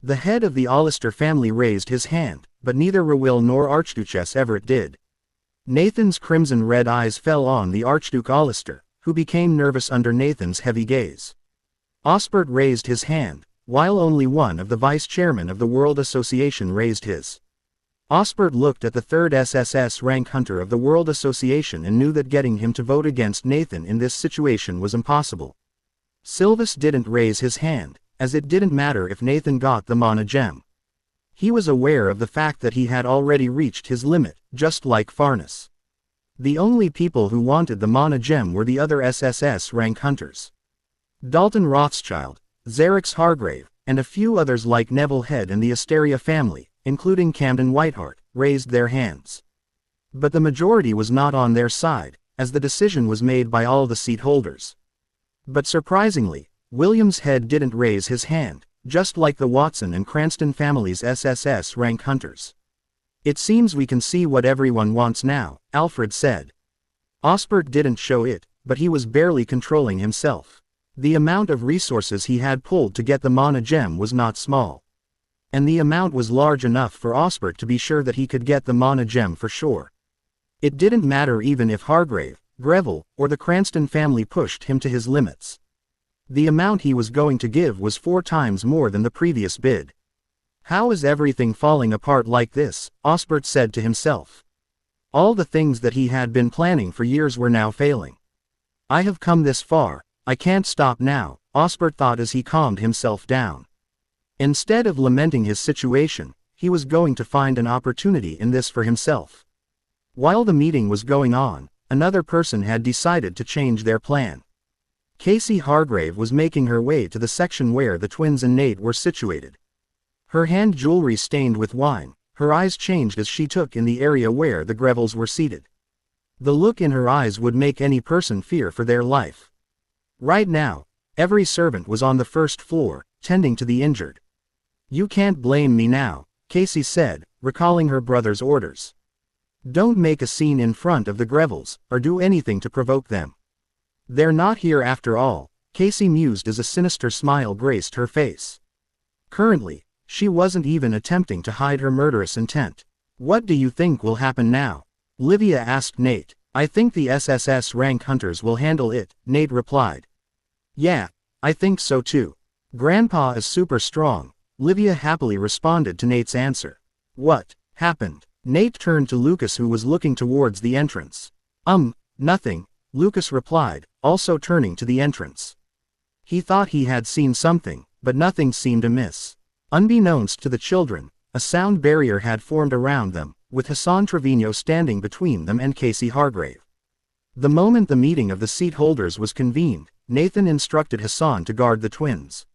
Speaker 1: The head of the Allister family raised his hand, but neither Rowil nor Archduchess Everett did. Nathan's crimson-red eyes fell on the Archduke Allister, who became nervous under Nathan's heavy gaze. Osbert raised his hand, while only one of the vice-chairmen of the World Association raised his. Osbert looked at the third SSS rank hunter of the World Association and knew that getting him to vote against Nathan in this situation was impossible. Sylvis didn't raise his hand, as it didn't matter if Nathan got the Mana Gem. He was aware of the fact that he had already reached his limit, just like Farnus. The only people who wanted the Mana Gem were the other SSS rank hunters. Dalton Rothschild, Xerix Hargrave, and a few others like Neville Head and the Asteria family, including Camden Whiteheart, raised their hands. But the majority was not on their side, as the decision was made by all the seat holders. But surprisingly, William's Head didn't raise his hand, just like the Watson and Cranston families' SSS rank hunters. It seems we can see what everyone wants now, Alfred said. Osbert didn't show it, but he was barely controlling himself. The amount of resources he had pulled to get the Mana Gem was not small. And the amount was large enough for Osbert to be sure that he could get the Mana Gem for sure. It didn't matter even if Hargrave, Greville, or the Cranston family pushed him to his limits. The amount he was going to give was 4 times more than the previous bid. How is everything falling apart like this? Osbert said to himself. All the things that he had been planning for years were now failing. I have come this far, I can't stop now, Osbert thought as he calmed himself down. Instead of lamenting his situation, he was going to find an opportunity in this for himself. While the meeting was going on, another person had decided to change their plan. Casey Hargrave was making her way to the section where the twins and Nate were situated. Her hand jewelry stained with wine, her eyes changed as she took in the area where the Grevilles were seated. The look in her eyes would make any person fear for their life. Right now, every servant was on the first floor, tending to the injured. You can't blame me now, Casey said, recalling her brother's orders. Don't make a scene in front of the Grevilles, or do anything to provoke them. They're not here after all, Casey mused as a sinister smile graced her face. Currently, she wasn't even attempting to hide her murderous intent. What do you think will happen now? Livia asked Nate. I think the SSS rank hunters will handle it, Nate replied. Yeah, I think so too. Grandpa is super strong, Livia happily responded to Nate's answer. What happened? Nate turned to Lucas who was looking towards the entrance. Nothing, Lucas replied, also turning to the entrance. He thought he had seen something, but nothing seemed amiss. Unbeknownst to the children, a sound barrier had formed around them, with Hassan Trevino standing between them and Casey Hargrave. The moment the meeting of the seat holders was convened, Nathan instructed Hassan to guard the twins.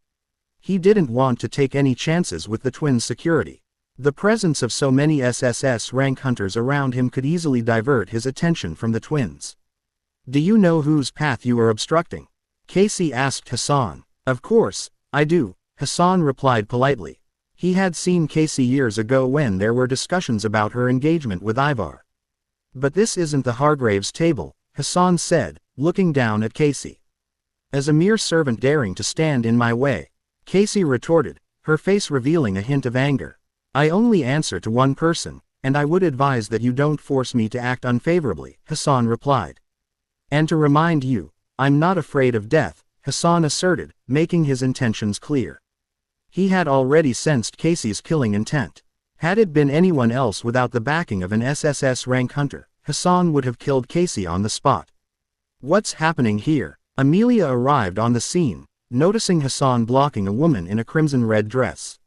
Speaker 1: He didn't want to take any chances with the twins' security. The presence of so many SSS rank hunters around him could easily divert his attention from the twins. "Do you know whose path you are obstructing?" Casey asked Hassan. "Of course, I do," Hassan replied politely. He had seen Casey years ago when there were discussions about her engagement with Ivar. "But this isn't the Hargraves table," Hassan said, looking down at Casey. "As a mere servant daring to stand in my way," Casey retorted, her face revealing a hint of anger. "I only answer to one person, and I would advise that you don't force me to act unfavorably," Hassan replied. "And to remind you, I'm not afraid of death," Hassan asserted, making his intentions clear. He had already sensed Casey's killing intent. Had it been anyone else without the backing of an SSS rank hunter, Hassan would have killed Casey on the spot. "What's happening here?" Amelia arrived on the scene, noticing Hassan blocking a woman in a crimson-red dress.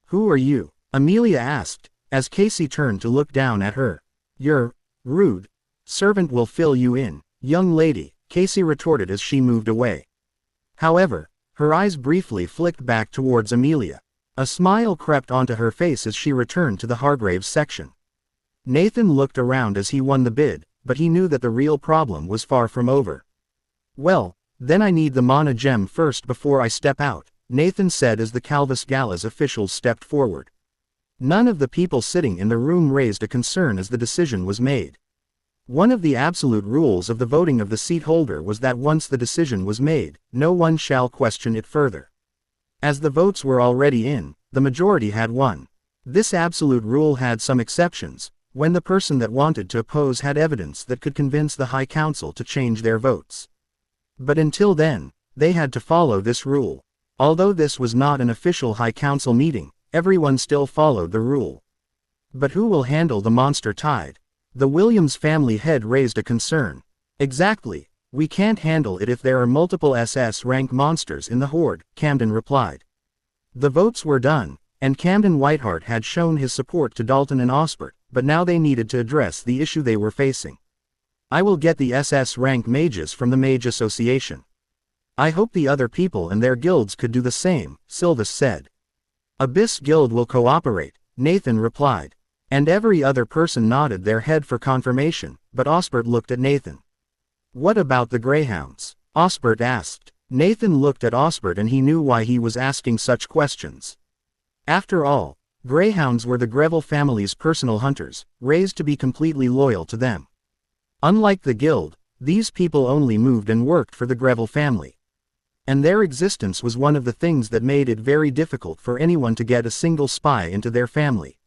Speaker 1: "Who are you?" Amelia asked, as Casey turned to look down at her. "You're rude. Servant will fill you in, young lady," Casey retorted as she moved away. However, her eyes briefly flicked back towards Amelia. A smile crept onto her face as she returned to the Hargraves section. Nathan looked around as he won the bid, but he knew that the real problem was far from over. "Well, then I need the mana gem first before I step out," Nathan said as the Calvus Galas officials stepped forward. None of the people sitting in the room raised a concern as the decision was made. One of the absolute rules of the voting of the seat holder was that once the decision was made, no one shall question it further. As the votes were already in, the majority had won. This absolute rule had some exceptions, when the person that wanted to oppose had evidence that could convince the High Council to change their votes. But until then, they had to follow this rule. Although this was not an official High Council meeting, everyone still followed the rule. "But who will handle the monster tide?" The Williams family head raised a concern. "Exactly, we can't handle it if there are multiple SS rank monsters in the Horde," Camden replied. The votes were done, and Camden Whiteheart had shown his support to Dalton and Osbert, but now they needed to address the issue they were facing. "I will get the SS rank mages from the Mage Association. I hope the other people and their guilds could do the same," Silvus said. "Abyss Guild will cooperate," Nathan replied. And every other person nodded their head for confirmation, but Osbert looked at Nathan. "What about the Greyhounds?" Osbert asked. Nathan looked at Osbert and he knew why he was asking such questions. After all, Greyhounds were the Greville family's personal hunters, raised to be completely loyal to them. Unlike the guild, these people only moved and worked for the Greville family. And their existence was one of the things that made it very difficult for anyone to get a single spy into their family.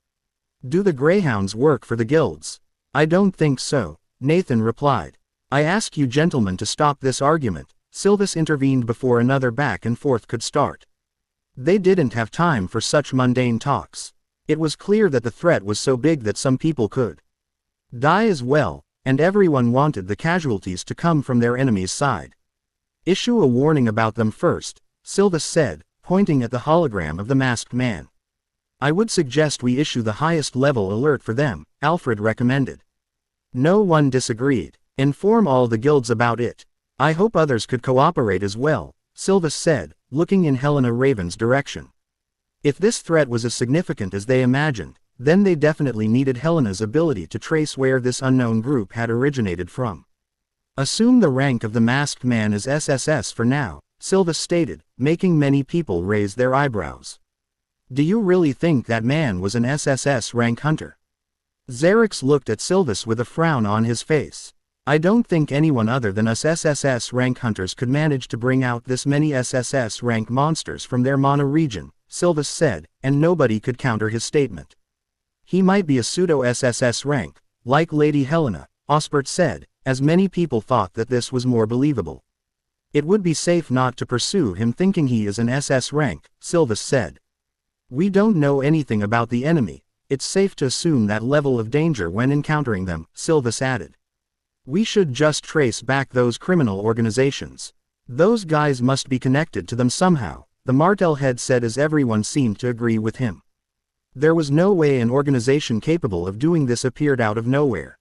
Speaker 1: "Do the Greyhounds work for the guilds?" "I don't think so," Nathan replied. "I ask you gentlemen to stop this argument," Silvus intervened before another back and forth could start. They didn't have time for such mundane talks. It was clear that the threat was so big that some people could die as well, and everyone wanted the casualties to come from their enemy's side. "Issue a warning about them first," Silvus said, pointing at the hologram of the masked man. "I would suggest we issue the highest level alert for them," Alfred recommended. No one disagreed. "Inform all the guilds about it. I hope others could cooperate as well," Silvus said, looking in Helena Raven's direction. If this threat was as significant as they imagined, then they definitely needed Helena's ability to trace where this unknown group had originated from. "Assume the rank of the masked man as SSS for now," Silvus stated, making many people raise their eyebrows. "Do you really think that man was an SSS rank hunter?" Xerix looked at Silvus with a frown on his face. "I don't think anyone other than us SSS rank hunters could manage to bring out this many SSS rank monsters from their mana region," Silvus said, and nobody could counter his statement. "He might be a pseudo-SSS rank, like Lady Helena," Osbert said, as many people thought that this was more believable. "It would be safe not to pursue him thinking he is an SS rank," Silvus said. "We don't know anything about the enemy, it's safe to assume that level of danger when encountering them," Silvus added. "We should just trace back those criminal organizations. Those guys must be connected to them somehow," the Martel head said as everyone seemed to agree with him. There was no way an organization capable of doing this appeared out of nowhere.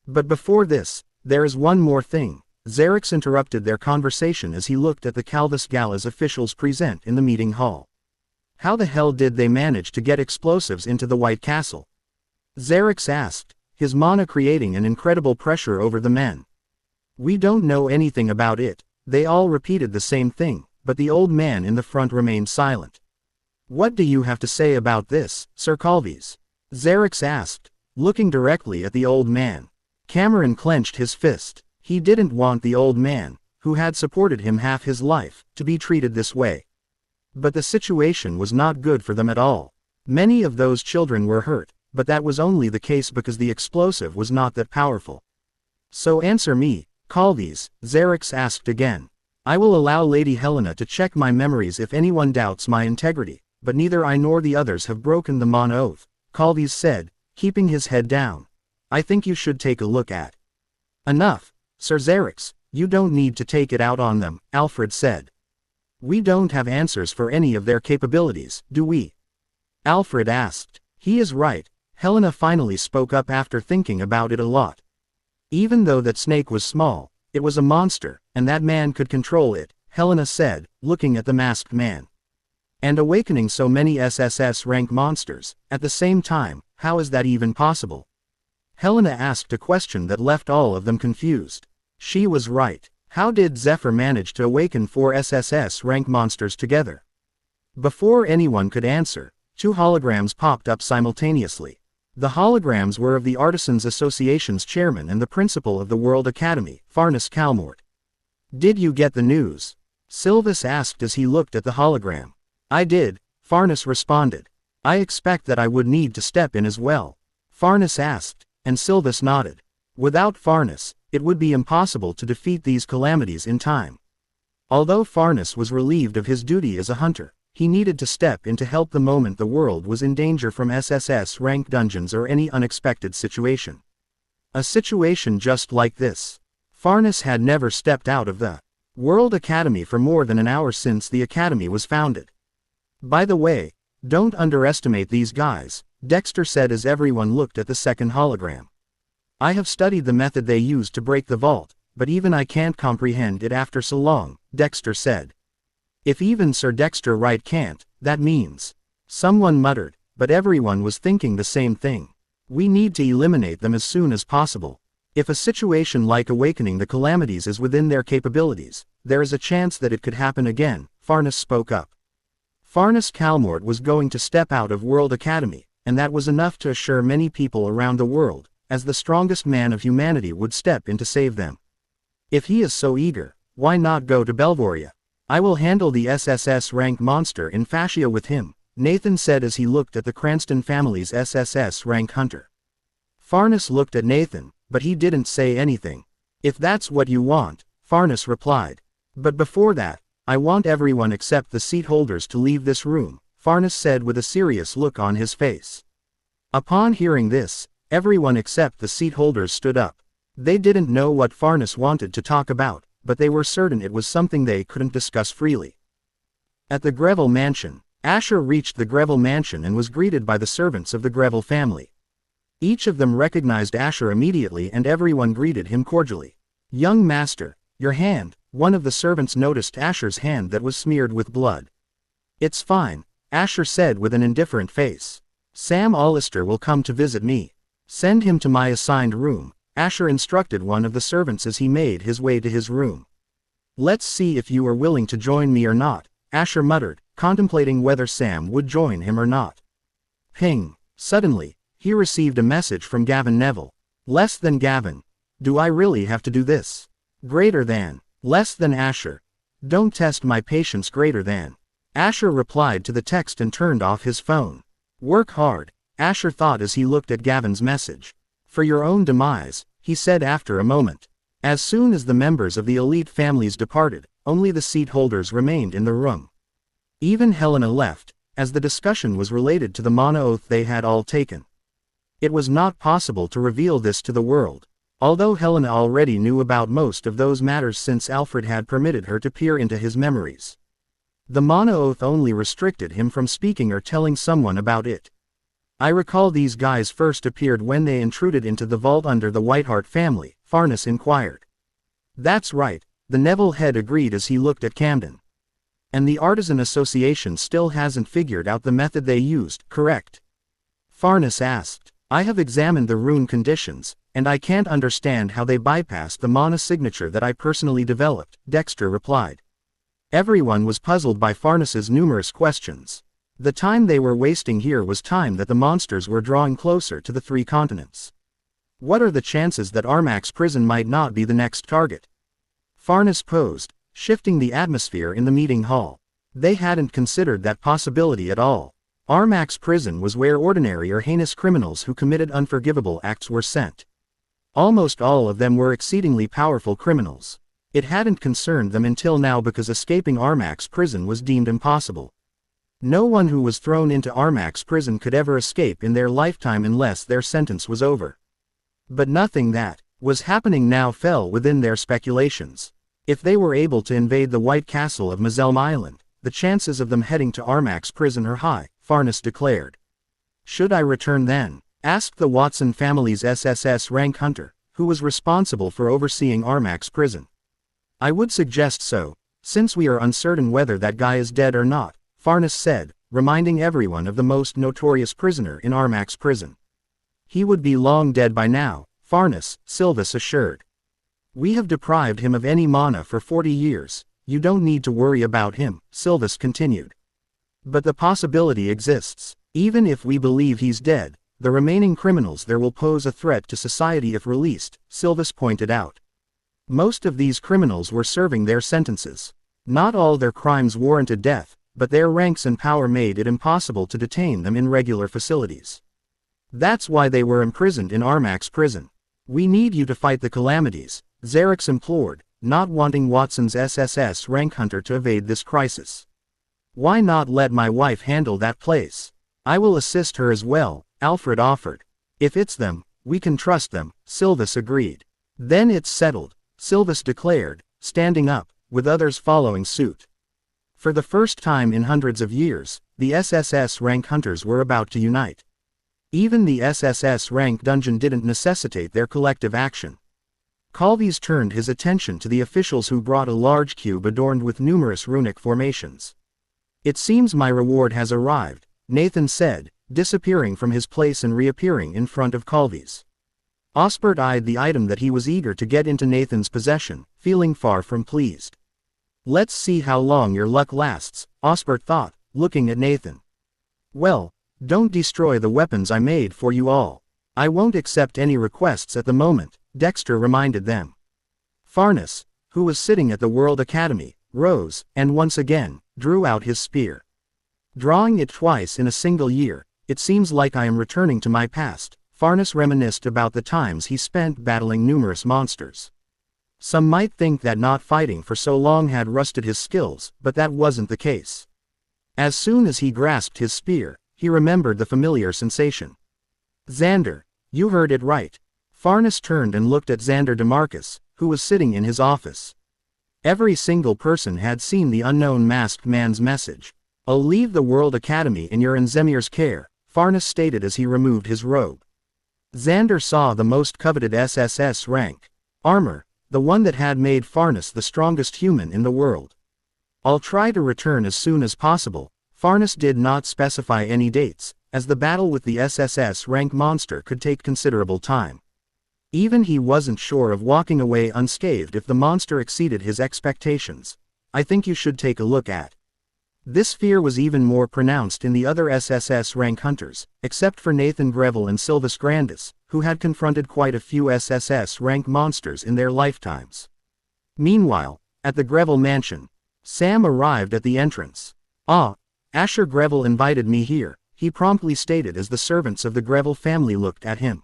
Speaker 1: But before this, There is one more thing. Xerxes interrupted their conversation as he looked at the Calvus Gala's officials present in the meeting hall. How the hell did they manage to get explosives into the White Castle? Xerxes asked, his mana creating an incredible pressure over the men. We don't know anything about it. They all repeated the same thing, but the old man in the front remained silent. What do you have to say about this, Sir Calvis? Xerxes asked, looking directly at the old man. Cameron clenched his fist. He didn't want the old man, who had supported him half his life, to be treated this way. But the situation was not good for them at all. Many of those children were hurt, but that was only the case because the explosive was not that powerful. So answer me, Calvis, Xerxes asked again. I will allow Lady Helena to check my memories if anyone doubts my integrity, but neither I nor the others have broken the Mon oath, Calvis said, keeping his head down. I think you should take a look at. Enough, Sir Xerxes, you don't need to take it out on them, Alfred said. We don't have answers for any of their capabilities, do we? Alfred asked. He is right, Helena finally spoke up after thinking about it a lot. Even though that snake was small, it was a monster, and that man could control it, Helena said, looking at the masked man. And awakening so many SSS rank monsters, at the same time, how is that even possible? Helena asked a question that left all of them confused. She was right. How did Zephyr manage to awaken 4 SSS rank monsters together? Before anyone could answer, 2 holograms popped up simultaneously. The holograms were of the Artisans Association's chairman and the principal of the World Academy, Farnus Calmort. Did you get the news? Sylvis asked as he looked at the hologram. I did, Farnus responded. I expect that I would need to step in as well. Farnus asked, and Sylvis nodded. Without Farnus, it would be impossible to defeat these calamities in time. Although Farnus was relieved of his duty as a hunter, he needed to step in to help the moment the world was in danger from SSS rank dungeons or any unexpected situation. A situation just like this. Farnus had never stepped out of the World Academy for more than an hour since the Academy was founded. By the way, don't underestimate these guys, Dexter said as everyone looked at the second hologram. I have studied the method they used to break the vault, but even I can't comprehend it after so long, Dexter said. If even Sir Dexter Wright can't, that means. Someone muttered, but everyone was thinking the same thing. We need to eliminate them as soon as possible. If a situation like awakening the calamities is within their capabilities, there is a chance that it could happen again, Farnus spoke up. Farnus Calmort was going to step out of World Academy, and that was enough to assure many people around the world, as the strongest man of humanity would step in to save them. If he is so eager, why not go to Belvoria? I will handle the SSS rank monster in Fascia with him, Nathan said as he looked at the Cranston family's SSS rank hunter. Farnus looked at Nathan, but he didn't say anything. If that's what you want, Farnus replied. But before that, I want everyone except the seat holders to leave this room, Farnus said with a serious look on his face. Upon hearing this, everyone except the seat holders stood up. They didn't know what Farnus wanted to talk about, but they were certain it was something they couldn't discuss freely. At the Greville mansion, Asher reached the Greville mansion and was greeted by the servants of the Greville family. Each of them recognized Asher immediately and everyone greeted him cordially. Young master, your hand, one of the servants noticed Asher's hand that was smeared with blood. It's fine, Asher said with an indifferent face. Sam Allister will come to visit me. Send him to my assigned room, Asher instructed one of the servants as he made his way to his room. Let's see if you are willing to join me or not, Asher muttered, contemplating whether Sam would join him or not. Ping. Suddenly, he received a message from Gavin Neville. Less than Gavin. Do I really have to do this? Greater than. Less than Asher. Don't test my patience greater than. Asher replied to the text and turned off his phone. Work hard, Asher thought as he looked at Gavin's message. For your own demise, he said after a moment. As soon as the members of the elite families departed, only the seat holders remained in the room. Even Helena left, as the discussion was related to the mana oath they had all taken. It was not possible to reveal this to the world, although Helena already knew about most of those matters since Alfred had permitted her to peer into his memories. The mana oath only restricted him from speaking or telling someone about it. I recall these guys first appeared when they intruded into the vault under the Whiteheart family, Farnus inquired. That's right, the Neville head agreed as he looked at Camden. And the Artisan Association still hasn't figured out the method they used, correct? Farnus asked. I have examined the rune conditions, and I can't understand how they bypassed the mana signature that I personally developed, Dexter replied. Everyone was puzzled by Farnus's numerous questions. The time they were wasting here was time that the monsters were drawing closer to the 3 continents. What are the chances that Armak's prison might not be the next target? Farnus posed, shifting the atmosphere in the meeting hall. They hadn't considered that possibility at all. Armak's prison was where ordinary or heinous criminals who committed unforgivable acts were sent. Almost all of them were exceedingly powerful criminals. It hadn't concerned them until now because escaping Armak's prison was deemed impossible. No one who was thrown into Armak's prison could ever escape in their lifetime unless their sentence was over. But nothing that was happening now fell within their speculations. If they were able to invade the White Castle of Mazelm Island, the chances of them heading to Armak's prison are high, Farnus declared. Should I return then? Asked the Watson family's SSS rank hunter, who was responsible for overseeing Armak's prison. I would suggest so, since we are uncertain whether that guy is dead or not, Farnus said, reminding everyone of the most notorious prisoner in Armak's prison. He would be long dead by now, Farnus, Silvus assured. We have deprived him of any mana for 40 years, you don't need to worry about him, Silvus continued. But the possibility exists. Even if we believe he's dead, the remaining criminals there will pose a threat to society if released, Silvus pointed out. Most of these criminals were serving their sentences. Not all their crimes warranted death, but their ranks and power made it impossible to detain them in regular facilities. That's why they were imprisoned in Armak's prison. We need you to fight the calamities, Xerix implored, not wanting Watson's SSS rank hunter to evade this crisis. Why not let my wife handle that place? I will assist her as well, Alfred offered. If it's them, we can trust them, Silvus agreed. Then it's settled, Silvus declared, standing up, with others following suit. For the first time in hundreds of years, the SSS rank hunters were about to unite. Even the SSS rank dungeon didn't necessitate their collective action. Calvis turned his attention to the officials who brought a large cube adorned with numerous runic formations. It seems my reward has arrived, Nathan said, disappearing from his place and reappearing in front of Calvis. Osbert eyed the item that he was eager to get into Nathan's possession, feeling far from pleased. Let's see how long your luck lasts, Osbert thought, looking at Nathan. Well, don't destroy the weapons I made for you all. I won't accept any requests at the moment, Dexter reminded them. Farnus, who was sitting at the World Academy, rose, and once again, drew out his spear. Drawing it twice in a single year, it seems like I am returning to my past, Farnus reminisced about the times he spent battling numerous monsters. Some might think that not fighting for so long had rusted his skills, but that wasn't the case. As soon as he grasped his spear, he remembered the familiar sensation. Xander, you heard it right. Farnus turned and looked at Xander DeMarcus, who was sitting in his office. Every single person had seen the unknown masked man's message. I'll leave the World Academy in your and Zemir's care, Farnus stated as he removed his robe. Xander saw the most coveted SSS rank armor, the one that had made Farnus the strongest human in the world. I'll try to return as soon as possible. Farnus did not specify any dates, as the battle with the SSS rank monster could take considerable time. Even he wasn't sure of walking away unscathed if the monster exceeded his expectations. I think you should take a look at. This fear was even more pronounced in the other SSS rank hunters, except for Nathan Greville and Silvus Grandis, who had confronted quite a few SSS rank monsters in their lifetimes. Meanwhile, at the Greville mansion, Sam arrived at the entrance. Ah, Asher Greville invited me here, he promptly stated as the servants of the Greville family looked at him.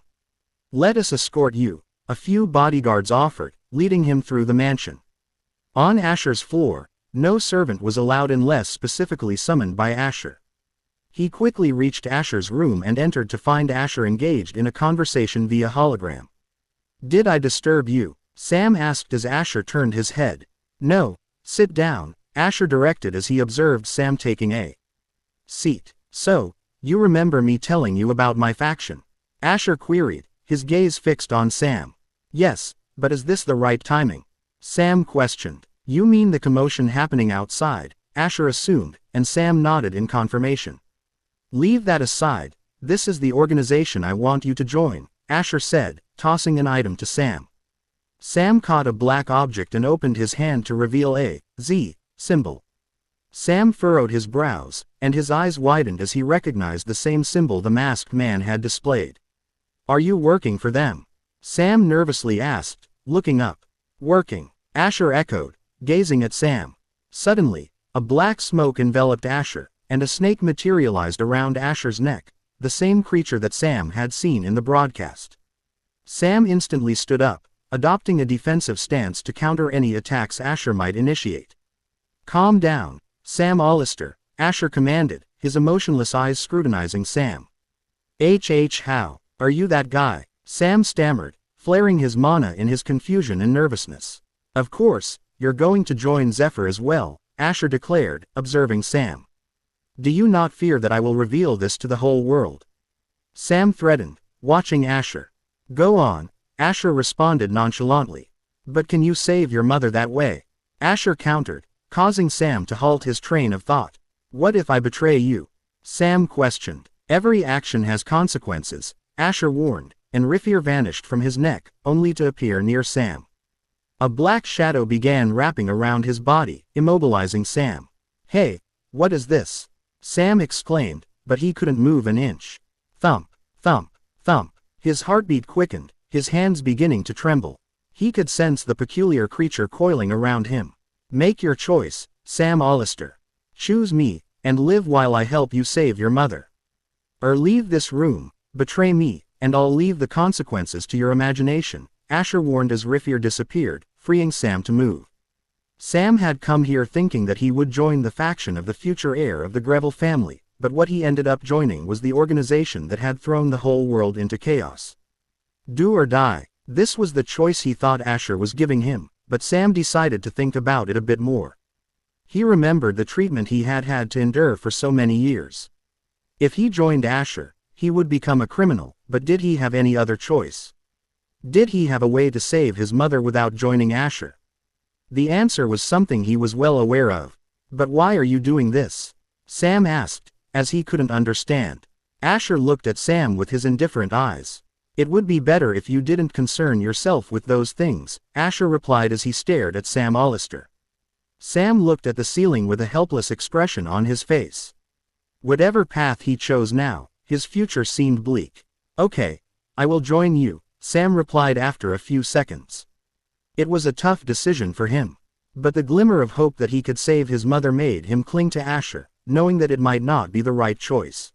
Speaker 1: Let us escort you, a few bodyguards offered, leading him through the mansion. On Asher's floor, no servant was allowed unless specifically summoned by Asher. He quickly reached Asher's room and entered to find Asher engaged in a conversation via hologram. Did I disturb you? Sam asked as Asher turned his head. No, sit down, Asher directed as he observed Sam taking a seat. So, you remember me telling you about my faction? Asher queried, his gaze fixed on Sam. Yes, But is this the right timing? Sam questioned. You mean the commotion happening outside, Asher assumed, and Sam nodded in confirmation. Leave that aside, this is the organization I want you to join, Asher said, tossing an item to Sam. Sam caught a black object and opened his hand to reveal a Z symbol. Sam furrowed his brows, and his eyes widened as he recognized the same symbol the masked man had displayed. Are you working for them? Sam nervously asked, looking up. Working, Asher echoed, gazing at Sam. Suddenly, a black smoke enveloped Asher, and a snake materialized around Asher's neck, the same creature that Sam had seen in the broadcast. Sam instantly stood up, adopting a defensive stance to counter any attacks Asher might initiate. Calm down, Sam Allister, Asher commanded, his emotionless eyes scrutinizing Sam. How, are you that guy? Sam stammered, flaring his mana in his confusion and nervousness. Of course, you're going to join Zephyr as well, Asher declared, observing Sam. Do you not fear that I will reveal this to the whole world? Sam threatened, watching Asher. Go on, Asher responded nonchalantly. But can you save your mother that way? Asher countered, causing Sam to halt his train of thought. What if I betray you? Sam questioned. Every action has consequences, Asher warned, and Rifir vanished from his neck, only to appear near Sam. A black shadow began wrapping around his body, immobilizing Sam. Hey, what is this? Sam exclaimed, but he couldn't move an inch. Thump, thump, thump. His heartbeat quickened, his hands beginning to tremble. He could sense the peculiar creature coiling around him. Make your choice, Sam Allister. Choose me, and live while I help you save your mother. Or leave this room, betray me, and I'll leave the consequences to your imagination, Asher warned as Rifir disappeared, freeing Sam to move. Sam had come here thinking that he would join the faction of the future heir of the Greville family, but what he ended up joining was the organization that had thrown the whole world into chaos. Do or die, this was the choice he thought Asher was giving him, but Sam decided to think about it a bit more. He remembered the treatment he had had to endure for so many years. If he joined Asher, he would become a criminal, but did he have any other choice? Did he have a way to save his mother without joining Asher? The answer was something he was well aware of. But why are you doing this? Sam asked, as he couldn't understand. Asher looked at Sam with his indifferent eyes. It would be better if you didn't concern yourself with those things, Asher replied as he stared at Sam Allister. Sam looked at the ceiling with a helpless expression on his face. Whatever path he chose now, his future seemed bleak. Okay, I will join you, Sam replied after a few seconds. It was a tough decision for him. But the glimmer of hope that he could save his mother made him cling to Asher, knowing that it might not be the right choice.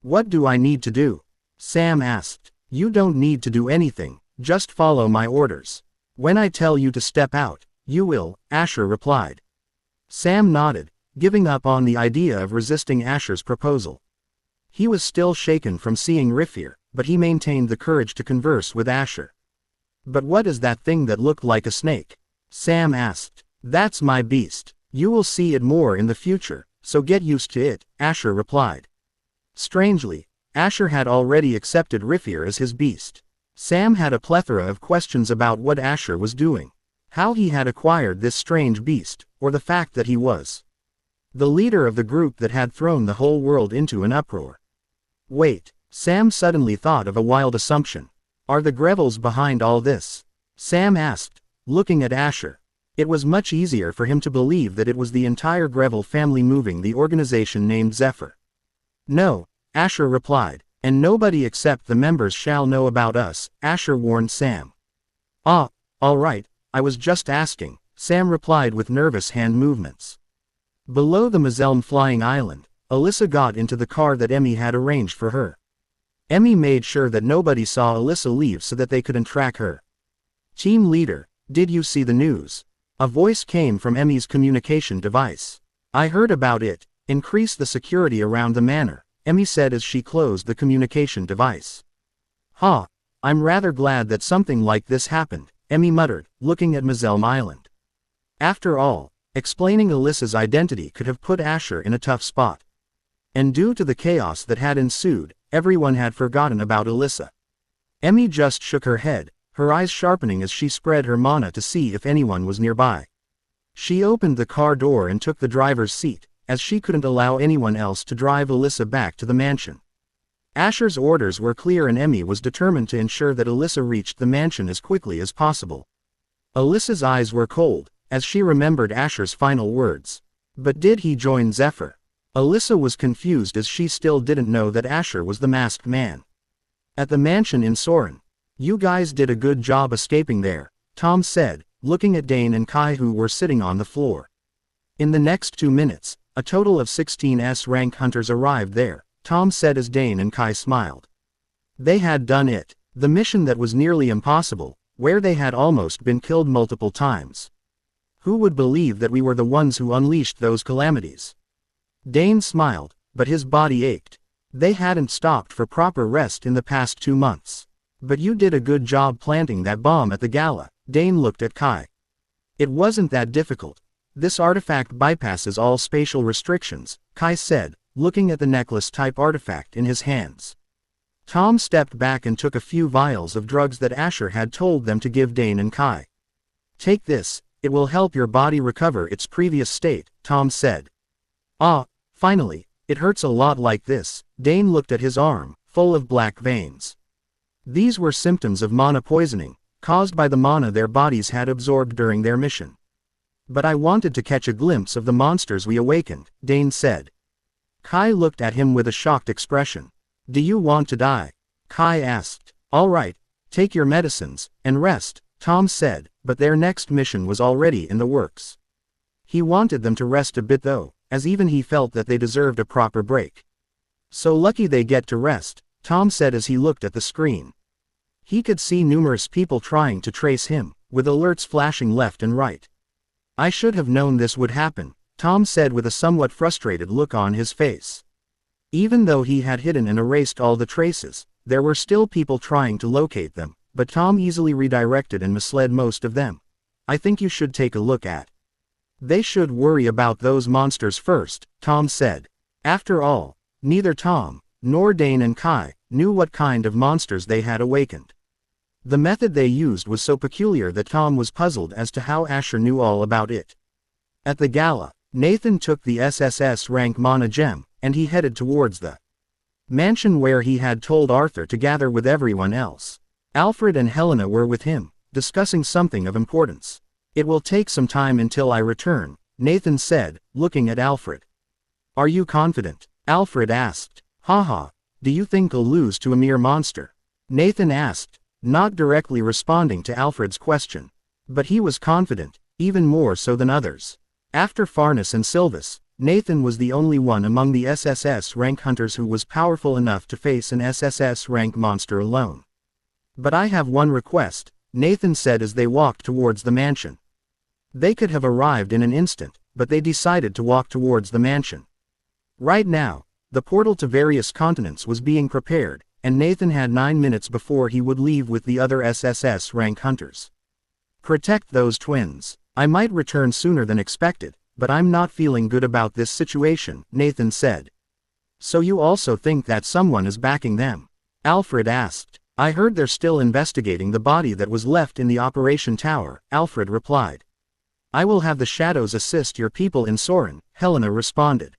Speaker 1: What do I need to do? Sam asked. You don't need to do anything, just follow my orders. When I tell you to step out, you will, Asher replied. Sam nodded, giving up on the idea of resisting Asher's proposal. He was still shaken from seeing Rifir, but he maintained the courage to converse with Asher. But what is that thing that looked like a snake? Sam asked. That's my beast. You will see it more in the future, so get used to it, Asher replied. Strangely, Asher had already accepted Rifir as his beast. Sam had a plethora of questions about what Asher was doing. How he had acquired this strange beast, or the fact that he was the leader of the group that had thrown the whole world into an uproar. Wait, Sam suddenly thought of a wild assumption. Are the Grevilles behind all this? Sam asked, looking at Asher. It was much easier for him to believe that it was the entire Greville family moving the organization named Zephyr. No, Asher replied, and nobody except the members shall know about us, Asher warned Sam. Ah, all right, I was just asking, Sam replied with nervous hand movements. Below the Mazelm flying island, Alyssa got into the car that Emmy had arranged for her. Emmy made sure that nobody saw Alyssa leave so that they couldn't track her. Team leader, did you see the news? A voice came from Emmy's communication device. I heard about it. Increase the security around the manor, Emmy said as she closed the communication device. Ha, I'm rather glad that something like this happened, Emmy muttered, looking at Mazelm Island. After all, explaining Alyssa's identity could have put Asher in a tough spot. And due to the chaos that had ensued, everyone had forgotten about Alyssa. Emmy just shook her head, her eyes sharpening as she spread her mana to see if anyone was nearby. She opened the car door and took the driver's seat, as she couldn't allow anyone else to drive Alyssa back to the mansion. Asher's orders were clear and Emmy was determined to ensure that Alyssa reached the mansion as quickly as possible. Alyssa's eyes were cold, as she remembered Asher's final words. But did he join Zephyr? Alyssa was confused as she still didn't know that Asher was the masked man. At the mansion in Soren. You guys did a good job escaping there, Tom said, looking at Dane and Kai who were sitting on the floor. In the next 2 minutes, a total of 16 S-rank hunters arrived there, Tom said as Dane and Kai smiled. They had done it, the mission that was nearly impossible, where they had almost been killed multiple times. Who would believe that we were the ones who unleashed those calamities? Dane smiled, but his body ached. They hadn't stopped for proper rest in the past 2 months. But you did a good job planting that bomb at the gala, Dane looked at Kai. It wasn't that difficult. This artifact bypasses all spatial restrictions, Kai said, looking at the necklace-type artifact in his hands. Tom stepped back and took a few vials of drugs that Asher had told them to give Dane and Kai. Take this, it will help your body recover its previous state, Tom said. Ah, finally, it hurts a lot like this, Dane looked at his arm, full of black veins. These were symptoms of mana poisoning, caused by the mana their bodies had absorbed during their mission. But I wanted to catch a glimpse of the monsters we awakened, Dane said. Kai looked at him with a shocked expression. Do you want to die? Kai asked. All right, take your medicines, and rest, Tom said, but their next mission was already in the works. He wanted them to rest a bit though, as even he felt that they deserved a proper break. So lucky they get to rest, Tom said as he looked at the screen. He could see numerous people trying to trace him, with alerts flashing left and right. I should have known this would happen, Tom said with a somewhat frustrated look on his face. Even though he had hidden and erased all the traces, there were still people trying to locate them, but Tom easily redirected and misled most of them. I think you should take a look at. They should worry about those monsters first, Tom said. After all, neither Tom, nor Dane and Kai, knew what kind of monsters they had awakened. The method they used was so peculiar that Tom was puzzled as to how Asher knew all about it. At the gala, Nathan took the SSS rank mana gem, and he headed towards the mansion where he had told Arthur to gather with everyone else. Alfred and Helena were with him, discussing something of importance. It will take some time until I return, Nathan said, looking at Alfred. Are you confident? Alfred asked. Haha, do you think I'll lose to a mere monster? Nathan asked, not directly responding to Alfred's question. But he was confident, even more so than others. After Farnus and Sylvis, Nathan was the only one among the SSS rank hunters who was powerful enough to face an SSS rank monster alone. But I have one request, Nathan said as they walked towards the mansion. They could have arrived in an instant, but they decided to walk towards the mansion. Right now, the portal to various continents was being prepared, and Nathan had 9 minutes before he would leave with the other SSS rank hunters. Protect those twins. I might return sooner than expected, but I'm not feeling good about this situation, Nathan said. So you also think that someone is backing them? Alfred asked. I heard they're still investigating the body that was left in the operation tower, Alfred replied. I will have the shadows assist your people in Soren, Helena responded.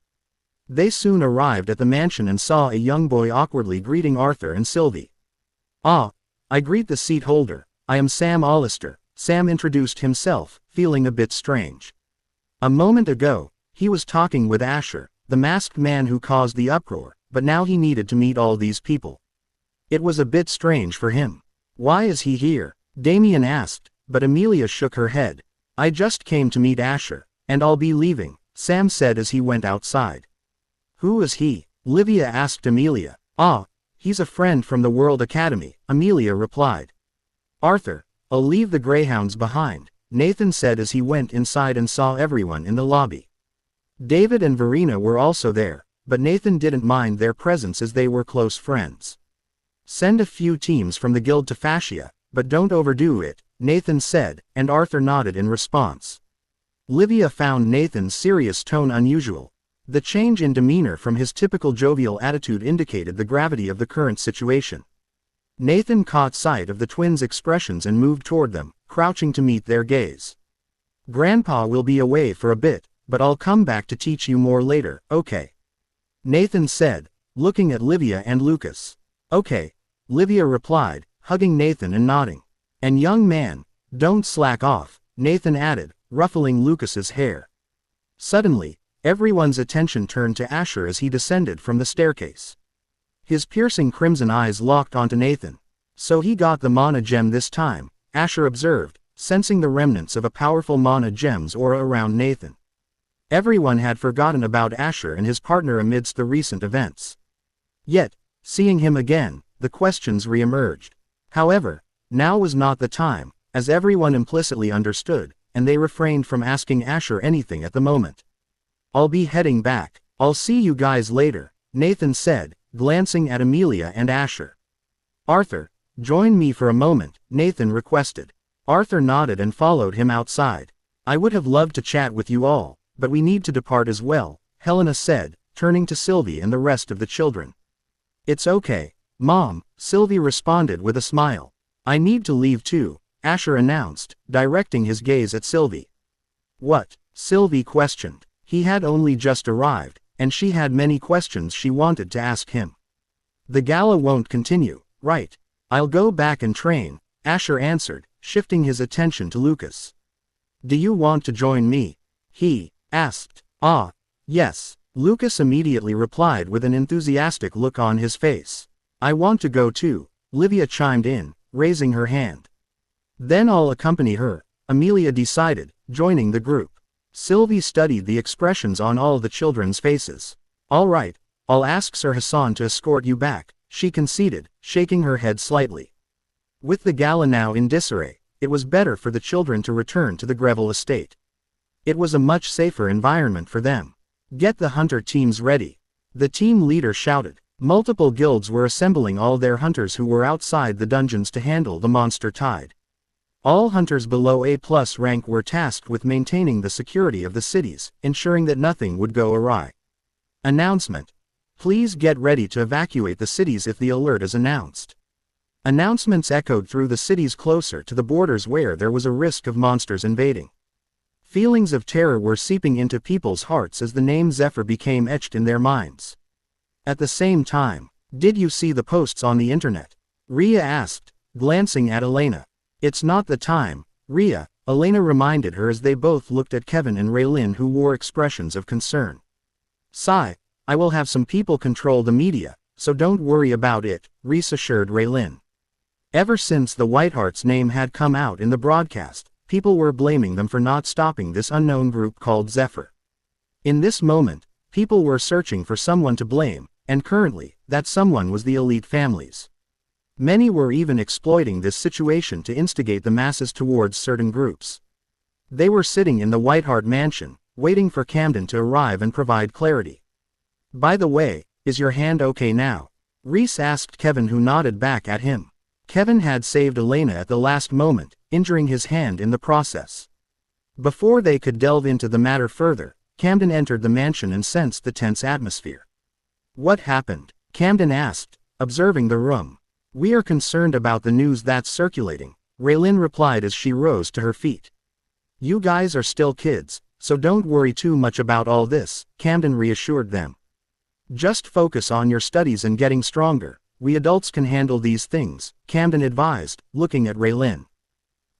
Speaker 1: They soon arrived at the mansion and saw a young boy awkwardly greeting Arthur and Sylvie. Ah, I greet the seat holder, I am Sam Allister, Sam introduced himself, feeling a bit strange. A moment ago, he was talking with Asher, the masked man who caused the uproar, but now he needed to meet all these people. It was a bit strange for him. Why is he here? Damien asked, but Amelia shook her head. I just came to meet Asher, and I'll be leaving, Sam said as he went outside. Who is he? Livia asked Amelia. Ah, he's a friend from the World Academy, Amelia replied. Arthur, I'll leave the greyhounds behind, Nathan said as he went inside and saw everyone in the lobby. David and Verena were also there, but Nathan didn't mind their presence as they were close friends. Send a few teams from the guild to Fascia, but don't overdo it, Nathan said, and Arthur nodded in response. Livia found Nathan's serious tone unusual. The change in demeanor from his typical jovial attitude indicated the gravity of the current situation. Nathan caught sight of the twins' expressions and moved toward them, crouching to meet their gaze. Grandpa will be away for a bit, but I'll come back to teach you more later, okay? Nathan said, looking at Livia and Lucas. Okay, Livia replied, hugging Nathan and nodding. And young man, don't slack off, Nathan added, ruffling Lucas's hair. Suddenly, everyone's attention turned to Asher as he descended from the staircase. His piercing crimson eyes locked onto Nathan. So he got the mana gem this time, Asher observed, sensing the remnants of a powerful mana gem's aura around Nathan. Everyone had forgotten about Asher and his partner amidst the recent events. Yet, seeing him again, the questions re-emerged. However, now was not the time, as everyone implicitly understood, and they refrained from asking Asher anything at the moment. I'll be heading back. I'll see you guys later, Nathan said, glancing at Amelia and Asher. Arthur, join me for a moment, Nathan requested. Arthur nodded and followed him outside. I would have loved to chat with you all, but we need to depart as well, Helena said, turning to Sylvie and the rest of the children. It's okay, Mom, Sylvie responded with a smile. I need to leave too, Asher announced, directing his gaze at Sylvie. What? Sylvie questioned. He had only just arrived, and she had many questions she wanted to ask him. The gala won't continue, right? I'll go back and train, Asher answered, shifting his attention to Lucas. Do you want to join me? He asked. Ah, yes, Lucas immediately replied with an enthusiastic look on his face. I want to go too, Livia chimed in, raising her hand. Then I'll accompany her, Amelia decided, joining the group. Sylvie studied the expressions on all the children's faces. All right, I'll ask Sir Hassan to escort you back, she conceded, shaking her head slightly. With the gala now in disarray, it was better for the children to return to the Greville estate. It was a much safer environment for them. Get the hunter teams ready. The team leader shouted. Multiple guilds were assembling all their hunters who were outside the dungeons to handle the monster tide. All hunters below A+ rank were tasked with maintaining the security of the cities, ensuring that nothing would go awry. Announcement. Please get ready to evacuate the cities if the alert is announced. Announcements echoed through the cities closer to the borders where there was a risk of monsters invading. Feelings of terror were seeping into people's hearts as the name Zephyr became etched in their minds. At the same time, did you see the posts on the internet? Rhea asked, glancing at Elena. It's not the time, Rhea, Elena reminded her as they both looked at Kevin and Raylin, who wore expressions of concern. Sigh, I will have some people control the media, so don't worry about it, Rhys assured Raylin. Ever since the Whiteheart's name had come out in the broadcast, people were blaming them for not stopping this unknown group called Zephyr. In this moment, people were searching for someone to blame, and currently, that someone was the elite families. Many were even exploiting this situation to instigate the masses towards certain groups. They were sitting in the Whiteheart mansion, waiting for Camden to arrive and provide clarity. By the way, is your hand okay now? Rhys asked Kevin, who nodded back at him. Kevin had saved Elena at the last moment, injuring his hand in the process. Before they could delve into the matter further, Camden entered the mansion and sensed the tense atmosphere. What happened? Camden asked, observing the room. We are concerned about the news that's circulating, Raylin replied as she rose to her feet. You guys are still kids, so don't worry too much about all this, Camden reassured them. Just focus on your studies and getting stronger. We adults can handle these things, Camden advised, looking at Raylin.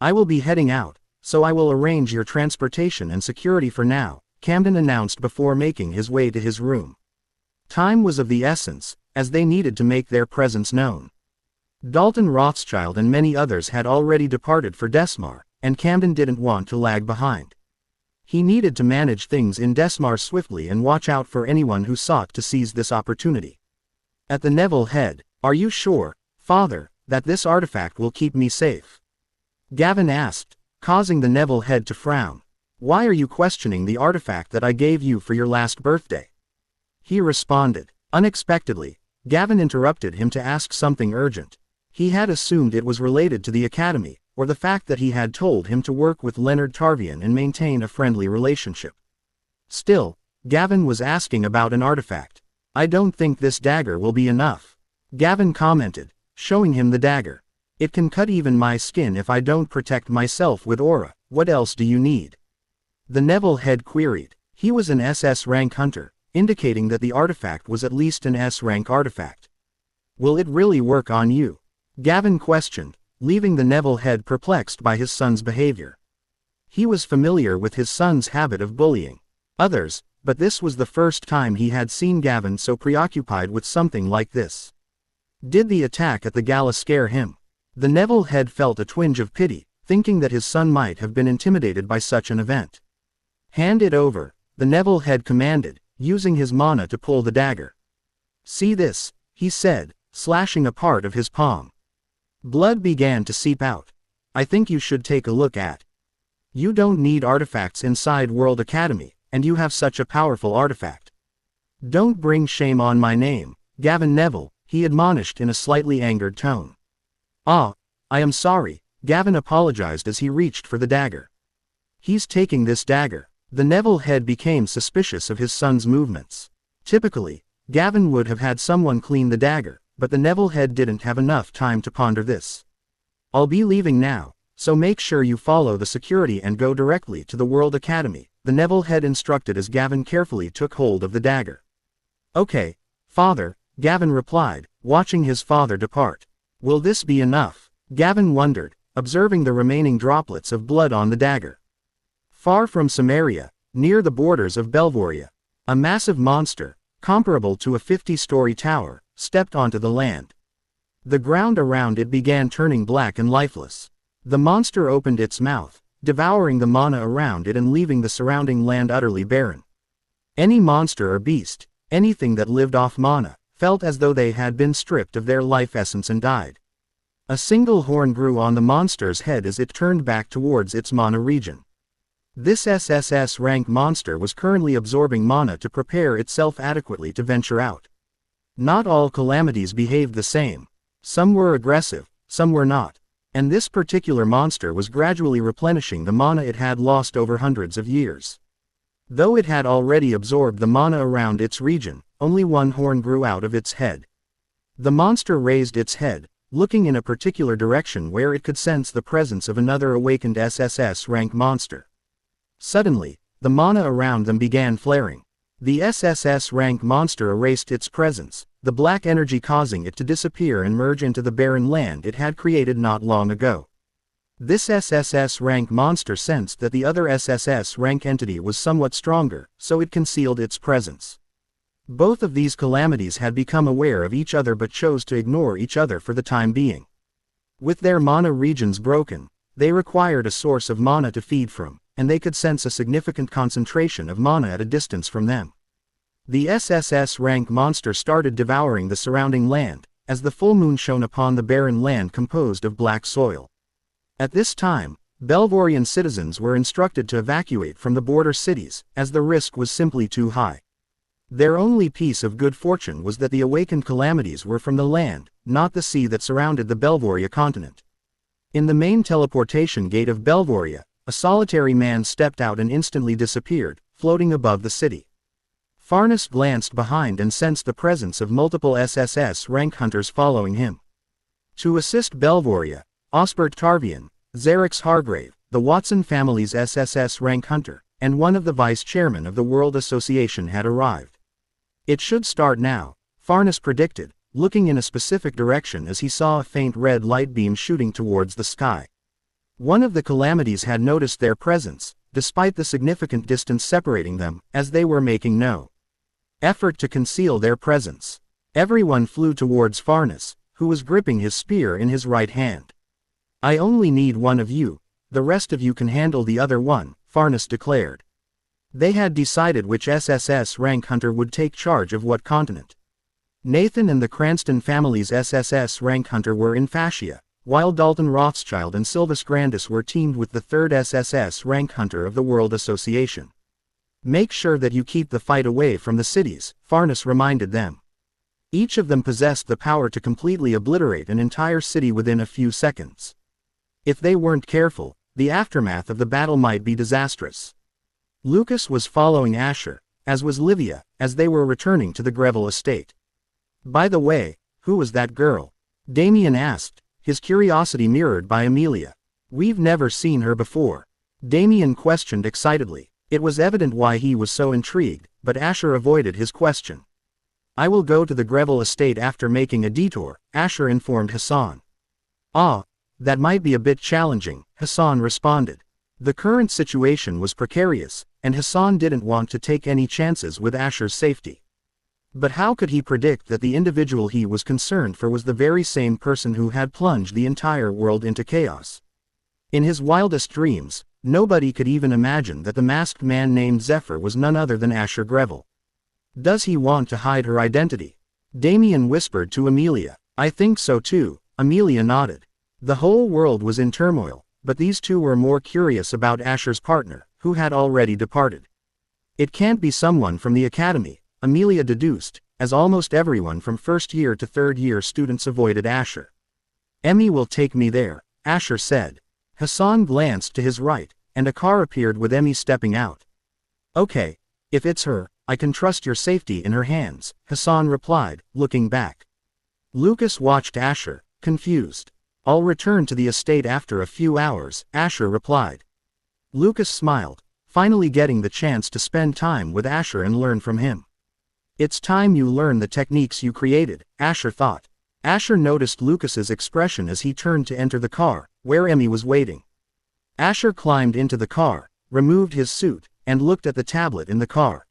Speaker 1: I will be heading out, so I will arrange your transportation and security for now, Camden announced before making his way to his room. Time was of the essence, as they needed to make their presence known. Dalton Rothschild and many others had already departed for Desmar, and Camden didn't want to lag behind. He needed to manage things in Desmar swiftly and watch out for anyone who sought to seize this opportunity. At the Neville head, are you sure, Father, that this artifact will keep me safe? Gavin asked, causing the Neville head to frown. Why are you questioning the artifact that I gave you for your last birthday? He responded. Unexpectedly, Gavin interrupted him to ask something urgent. He had assumed it was related to the academy, or the fact that he had told him to work with Leonard Tarvian and maintain a friendly relationship. Still, Gavin was asking about an artifact. I don't think this dagger will be enough, Gavin commented, showing him the dagger. "It can cut even my skin if I don't protect myself with aura. What else do you need?" The Neville head queried. He was an SS rank hunter, indicating that the artifact was at least an S rank artifact. "Will it really work on you?" Gavin questioned, leaving the Neville head perplexed by his son's behavior. He was familiar with his son's habit of bullying others, but this was the first time he had seen Gavin so preoccupied with something like this. Did the attack at the gala scare him? The Neville head felt a twinge of pity, thinking that his son might have been intimidated by such an event. "Hand it over," the Neville head commanded, using his mana to pull the dagger. "See this," he said, slashing a part of his palm. Blood began to seep out. "I think you should take a look at. You don't need artifacts inside World Academy, and you have such a powerful artifact. Don't bring shame on my name, Gavin Neville," he admonished in a slightly angered tone. "Ah, I am sorry," Gavin apologized as he reached for the dagger. "He's taking this dagger." The Neville head became suspicious of his son's movements. Typically, Gavin would have had someone clean the dagger, but the Neville head didn't have enough time to ponder this. "I'll be leaving now, so make sure you follow the security and go directly to the World Academy," the Neville head instructed as Gavin carefully took hold of the dagger. "Okay, father," Gavin replied, watching his father depart. Will this be enough? Gavin wondered, observing the remaining droplets of blood on the dagger. Far from Samaria, near the borders of Belvoria, a massive monster, comparable to a 50-story tower, stepped onto the land. The ground around it began turning black and lifeless. The monster opened its mouth, devouring the mana around it and leaving the surrounding land utterly barren. Any monster or beast, anything that lived off mana, felt as though they had been stripped of their life essence and died. A single horn grew on the monster's head as it turned back towards its mana region. This SSS rank monster was currently absorbing mana to prepare itself adequately to venture out. Not all calamities behaved the same. Some were aggressive, some were not. And this particular monster was gradually replenishing the mana it had lost over hundreds of years. Though it had already absorbed the mana around its region, only one horn grew out of its head. The monster raised its head, looking in a particular direction where it could sense the presence of another awakened SSS rank monster. Suddenly, the mana around them began flaring. The SSS rank monster erased its presence, the black energy causing it to disappear and merge into the barren land it had created not long ago. This SSS rank monster sensed that the other SSS rank entity was somewhat stronger, so it concealed its presence. Both of these calamities had become aware of each other but chose to ignore each other for the time being. With their mana regions broken, they required a source of mana to feed from, and they could sense a significant concentration of mana at a distance from them. The SSS rank monster started devouring the surrounding land, as the full moon shone upon the barren land composed of black soil. At this time, Belvorian citizens were instructed to evacuate from the border cities, as the risk was simply too high. Their only piece of good fortune was that the awakened calamities were from the land, not the sea that surrounded the Belvoria continent. In the main teleportation gate of Belvoria, a solitary man stepped out and instantly disappeared, floating above the city. Farnus glanced behind and sensed the presence of multiple SSS rank hunters following him. To assist Belvoria, Osbert Tarvian, Xerix Hargrave, the Watson family's SSS rank hunter, and one of the vice-chairmen of the World Association had arrived. It should start now, Farnus predicted, looking in a specific direction as he saw a faint red light beam shooting towards the sky. One of the calamities had noticed their presence, despite the significant distance separating them, as they were making no effort to conceal their presence. Everyone flew towards Farnus, who was gripping his spear in his right hand. "I only need one of you, the rest of you can handle the other one," Farnus declared. They had decided which SSS rank hunter would take charge of what continent. Nathan and the Cranston family's SSS rank hunter were in Fascia, while Dalton Rothschild and Silvus Grandis were teamed with the third SSS rank hunter of the World Association. "Make sure that you keep the fight away from the cities," Farnus reminded them. Each of them possessed the power to completely obliterate an entire city within a few seconds. If they weren't careful, the aftermath of the battle might be disastrous. Lucas was following Asher, as was Livia, as they were returning to the Greville estate. "By the way, who was that girl?" Damien asked, his curiosity mirrored by Amelia. We've never seen her before. Damien questioned excitedly. It was evident why he was so intrigued, but Asher avoided his question. I will go to the Greville estate after making a detour, Asher informed Hassan. Ah, that might be a bit challenging, Hassan responded. The current situation was precarious, and Hassan didn't want to take any chances with Asher's safety. But how could he predict that the individual he was concerned for was the very same person who had plunged the entire world into chaos? In his wildest dreams, nobody could even imagine that the masked man named Zephyr was none other than Asher Greville. Does he want to hide her identity? Damien whispered to Amelia. I think so too, Amelia nodded. The whole world was in turmoil, but these two were more curious about Asher's partner, who had already departed. It can't be someone from the academy, Amelia deduced, as almost everyone from first-year to third-year students avoided Asher. Emmy will take me there, Asher said. Hassan glanced to his right, and a car appeared with Emmy stepping out. Okay, if it's her, I can trust your safety in her hands, Hassan replied, looking back. Lucas watched Asher, confused. I'll return to the estate after a few hours, Asher replied. Lucas smiled, finally getting the chance to spend time with Asher and learn from him. It's time you learn the techniques you created, Asher thought. Asher noticed Lucas's expression as he turned to enter the car, where Emmy was waiting. Asher climbed into the car, removed his suit, and looked at the tablet in the car.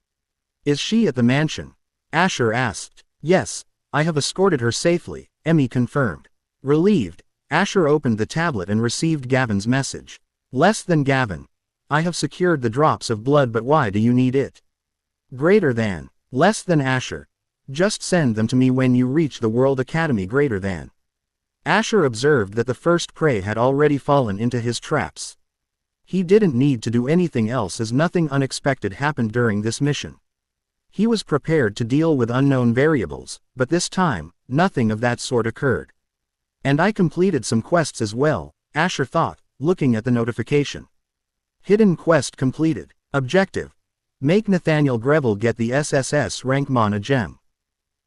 Speaker 1: Is she at the mansion? Asher asked. Yes, I have escorted her safely, Emmy confirmed. Relieved, Asher opened the tablet and received Gavin's message. Less than Gavin. I have secured the drops of blood, but why do you need it? Greater than. Less than Asher. Just send them to me when you reach the World Academy. Greater than. Asher observed that the first prey had already fallen into his traps. He didn't need to do anything else as nothing unexpected happened during this mission. He was prepared to deal with unknown variables, but this time, nothing of that sort occurred. And I completed some quests as well, Asher thought, looking at the notification. Hidden quest completed. Objective. Make Nathaniel Greville get the SSS rank Mana Gem.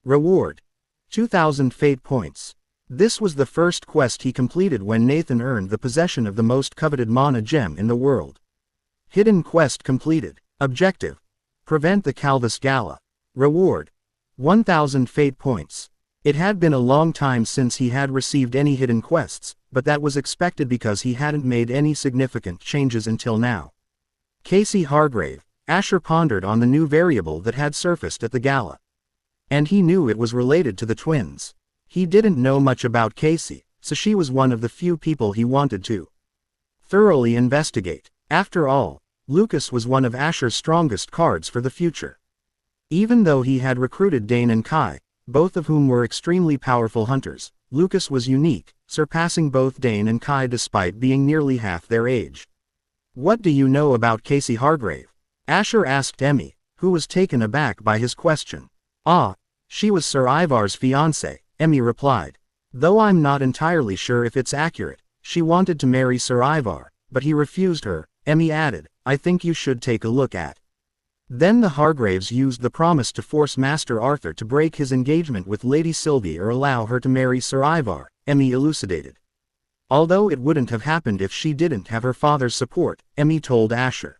Speaker 1: Reward. 2,000 fate points. This was the first quest he completed when Nathan earned the possession of the most coveted Mana Gem in the world. Hidden quest completed. Objective. Prevent the Calvus Gala. Reward. 1,000 fate points. It had been a long time since he had received any hidden quests, but that was expected because he hadn't made any significant changes until now. Casey Hargrave. Asher pondered on the new variable that had surfaced at the gala. And he knew it was related to the twins. He didn't know much about Casey, so she was one of the few people he wanted to thoroughly investigate. After all, Lucas was one of Asher's strongest cards for the future. Even though he had recruited Dane and Kai, both of whom were extremely powerful hunters, Lucas was unique, surpassing both Dane and Kai despite being nearly half their age. What do you know about Casey Hargrave? Asher asked Emmy, who was taken aback by his question. Ah, she was Sir Ivar's fiancée, Emmy replied. Though I'm not entirely sure if it's accurate, she wanted to marry Sir Ivar, but he refused her, Emmy added. I think you should take a look at. Then the Hargraves used the promise to force Master Arthur to break his engagement with Lady Sylvie or allow her to marry Sir Ivar, Emmy elucidated. Although it wouldn't have happened if she didn't have her father's support, Emmy told Asher.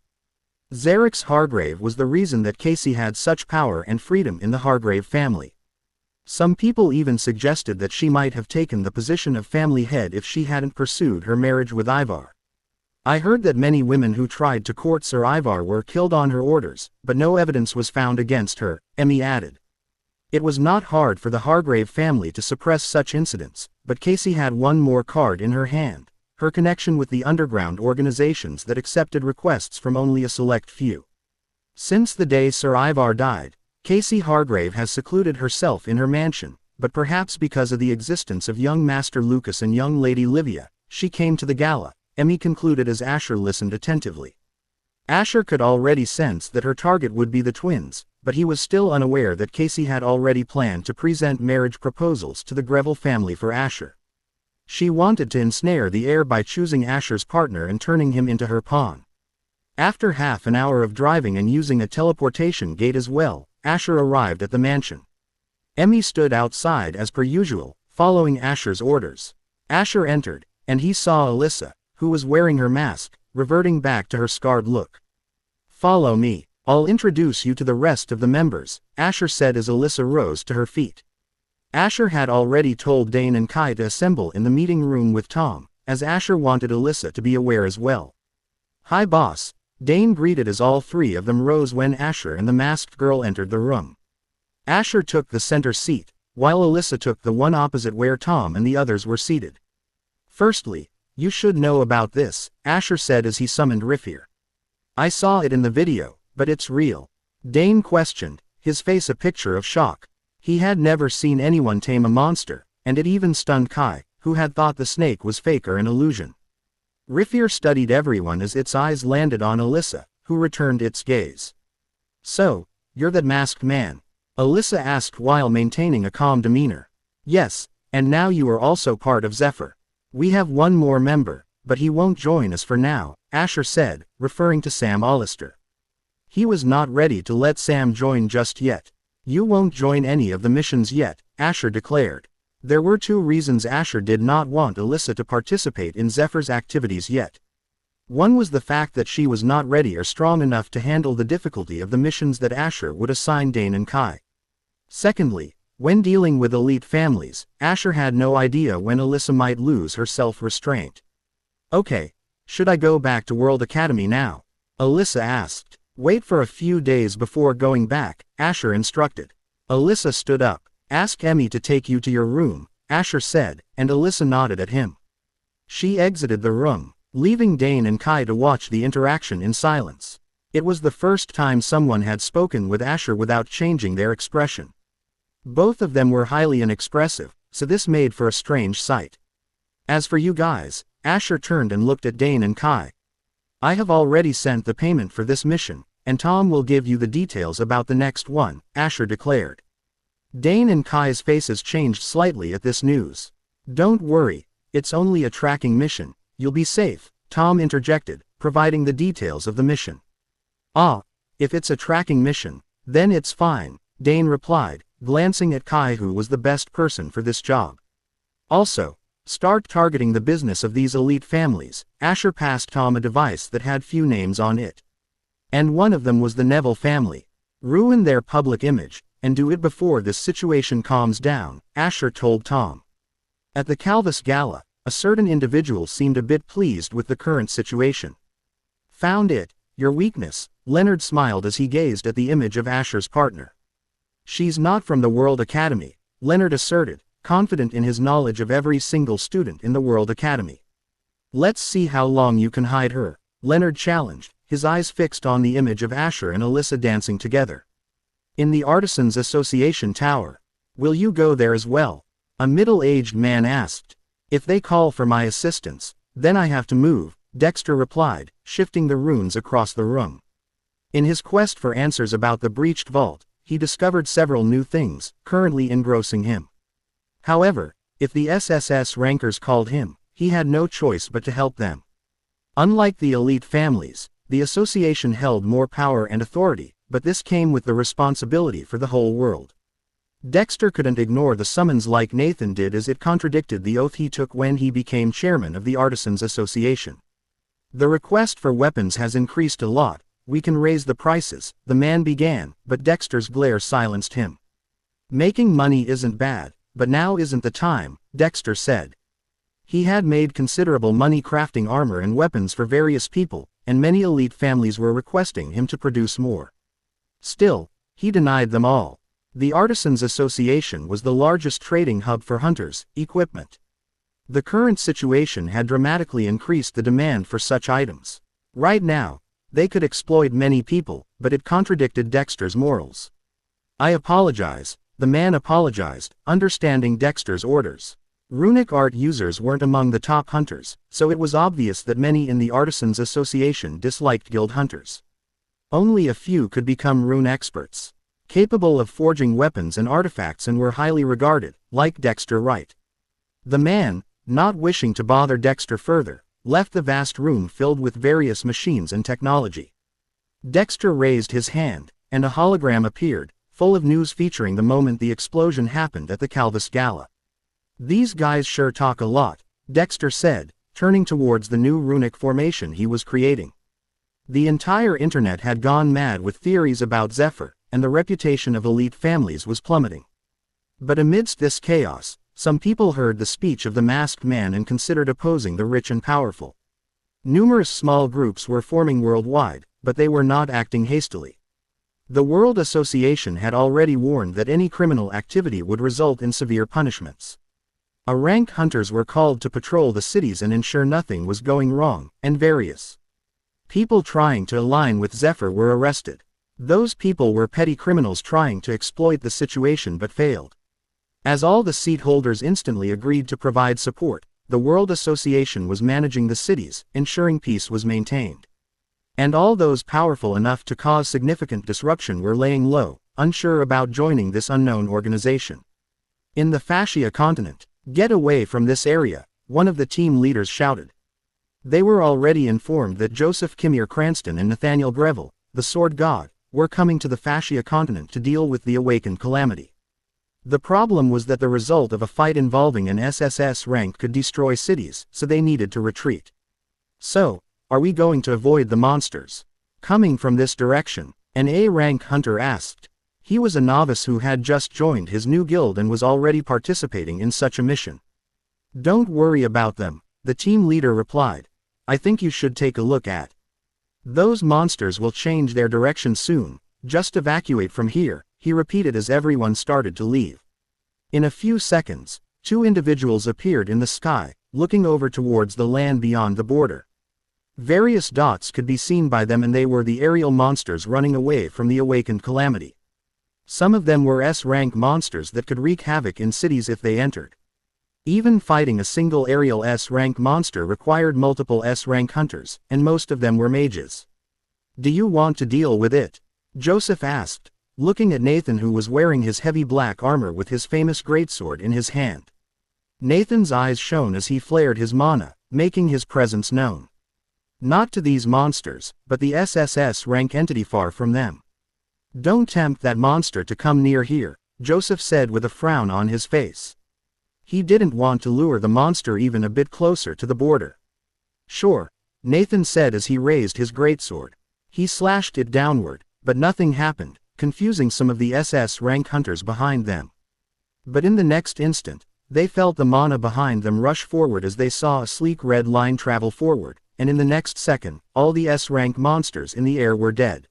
Speaker 1: Xerix Hargrave was the reason that Casey had such power and freedom in the Hargrave family. Some people even suggested that she might have taken the position of family head if she hadn't pursued her marriage with Ivar. I heard that many women who tried to court Sir Ivar were killed on her orders, but no evidence was found against her, Emmy added. It was not hard for the Hargrave family to suppress such incidents, but Casey had one more card in her hand. Her connection with the underground organizations that accepted requests from only a select few. Since the day Sir Ivar died, Casey Hargrave has secluded herself in her mansion, but perhaps because of the existence of young Master Lucas and young Lady Livia, she came to the gala, Emmy concluded as Asher listened attentively. Asher could already sense that her target would be the twins, but he was still unaware that Casey had already planned to present marriage proposals to the Greville family for Asher. She wanted to ensnare the heir by choosing Asher's partner and turning him into her pawn. After half an hour of driving and using a teleportation gate as well, Asher arrived at the mansion. Emmy stood outside as per usual, following Asher's orders. Asher entered, and he saw Alyssa, who was wearing her mask, reverting back to her scarred look. "Follow me. I'll introduce you to the rest of the members," Asher said as Alyssa rose to her feet. Asher had already told Dane and Kai to assemble in the meeting room with Tom, as Asher wanted Alyssa to be aware as well. "Hi boss," Dane greeted as all three of them rose when Asher and the masked girl entered the room. Asher took the center seat, while Alyssa took the one opposite where Tom and the others were seated. "Firstly, you should know about this," Asher said as he summoned Rifir. "I saw it in the video, but it's real?" Dane questioned, his face a picture of shock. He had never seen anyone tame a monster, and it even stunned Kai, who had thought the snake was fake or an illusion. Rifir studied everyone as its eyes landed on Alyssa, who returned its gaze. "So, you're that masked man?" Alyssa asked while maintaining a calm demeanor. "Yes, and now you are also part of Zephyr. We have one more member, but he won't join us for now," Asher said, referring to Sam Hollister. He was not ready to let Sam join just yet. "You won't join any of the missions yet," Asher declared. There were two reasons Asher did not want Alyssa to participate in Zephyr's activities yet. One was the fact that she was not ready or strong enough to handle the difficulty of the missions that Asher would assign Dane and Kai. Secondly, when dealing with elite families, Asher had no idea when Alyssa might lose her self-restraint. "Okay, should I go back to World Academy now?" Alyssa asked. "Wait for a few days before going back," Asher instructed. Alyssa stood up. "Ask Emmy to take you to your room," Asher said, and Alyssa nodded at him. She exited the room, leaving Dane and Kai to watch the interaction in silence. It was the first time someone had spoken with Asher without changing their expression. Both of them were highly inexpressive, so this made for a strange sight. "As for you guys," Asher turned and looked at Dane and Kai. "I have already sent the payment for this mission, and Tom will give you the details about the next one," Asher declared. Dane and Kai's faces changed slightly at this news. "Don't worry, it's only a tracking mission, you'll be safe," Tom interjected, providing the details of the mission. "Ah, if it's a tracking mission, then it's fine," Dane replied, glancing at Kai, who was the best person for this job. "Also, start targeting the business of these elite families." Asher passed Tom a device that had few names on it. And one of them was the Neville family. "Ruin their public image, and do it before this situation calms down," Asher told Tom. At the Calvus Gala, a certain individual seemed a bit pleased with the current situation. "Found it, your weakness," Leonard smiled as he gazed at the image of Asher's partner. "She's not from the World Academy," Leonard asserted, confident in his knowledge of every single student in the World Academy. "Let's see how long you can hide her," Leonard challenged, his eyes fixed on the image of Asher and Alyssa dancing together. "In the Artisans Association Tower. Will you go there as well?" a middle-aged man asked. "If they call for my assistance, then I have to move," Dexter replied, shifting the runes across the room. In his quest for answers about the breached vault, he discovered several new things, currently engrossing him. However, if the SSS rankers called him, he had no choice but to help them. Unlike the elite families, the association held more power and authority, but this came with the responsibility for the whole world. Dexter couldn't ignore the summons like Nathan did, as it contradicted the oath he took when he became chairman of the Artisans Association. "The request for weapons has increased a lot, we can raise the prices," the man began, but Dexter's glare silenced him. "Making money isn't bad, but now isn't the time," Dexter said. He had made considerable money crafting armor and weapons for various people, and many elite families were requesting him to produce more. Still, he denied them all. The Artisans Association was the largest trading hub for hunters' equipment. The current situation had dramatically increased the demand for such items. Right now, they could exploit many people, but it contradicted Dexter's morals. "I apologize," the man apologized, understanding Dexter's orders. Runic art users weren't among the top hunters, so it was obvious that many in the Artisans Association disliked guild hunters. Only a few could become rune experts, capable of forging weapons and artifacts, and were highly regarded, like Dexter Wright. The man, not wishing to bother Dexter further, left the vast room filled with various machines and technology. Dexter raised his hand, and a hologram appeared, full of news featuring the moment the explosion happened at the Calvus Gala. These guys sure talk a lot, Dexter said, turning towards the new runic formation he was creating. The entire internet had gone mad with theories about Zephyr, and the reputation of elite families was plummeting. But amidst this chaos, some people heard the speech of the masked man and considered opposing the rich and powerful. Numerous small groups were forming worldwide, but they were not acting hastily. The World Association had already warned that any criminal activity would result in severe punishments. Rank hunters were called to patrol the cities and ensure nothing was going wrong, and various people trying to align with Zephyr were arrested. Those people were petty criminals trying to exploit the situation but failed. As all the seat holders instantly agreed to provide support, the World Association was managing the cities, ensuring peace was maintained. And all those powerful enough to cause significant disruption were laying low, unsure about joining this unknown organization. In the Fascia continent, "Get away from this area," one of the team leaders shouted. They were already informed that Joseph Kimir Cranston and Nathaniel Greville, the Sword God, were coming to the Fascia continent to deal with the awakened calamity. The problem was that the result of a fight involving an SSS rank could destroy cities, so they needed to retreat. "So, are we going to avoid the monsters coming from this direction?" an A-rank hunter asked. He was a novice who had just joined his new guild and was already participating in such a mission. "Don't worry about them," the team leader replied. "I think you should take a look at those monsters will change their direction soon. Just evacuate from here," he repeated as everyone started to leave. In a few seconds, two individuals appeared in the sky, looking over towards the land beyond the border. Various dots could be seen by them, and they were the aerial monsters running away from the awakened calamity. Some of them were S-rank monsters that could wreak havoc in cities if they entered. Even fighting a single aerial S-rank monster required multiple S-rank hunters, and most of them were mages. "Do you want to deal with it?" Joseph asked, looking at Nathan, who was wearing his heavy black armor with his famous greatsword in his hand. Nathan's eyes shone as he flared his mana, making his presence known. Not to these monsters, but the SSS rank entity far from them. "Don't tempt that monster to come near here," Joseph said with a frown on his face. He didn't want to lure the monster even a bit closer to the border. "Sure," Nathan said as he raised his greatsword. He slashed it downward, but nothing happened, confusing some of the SS rank hunters behind them. But in the next instant, they felt the mana behind them rush forward as they saw a sleek red line travel forward, and in the next second, all the S-rank monsters in the air were dead.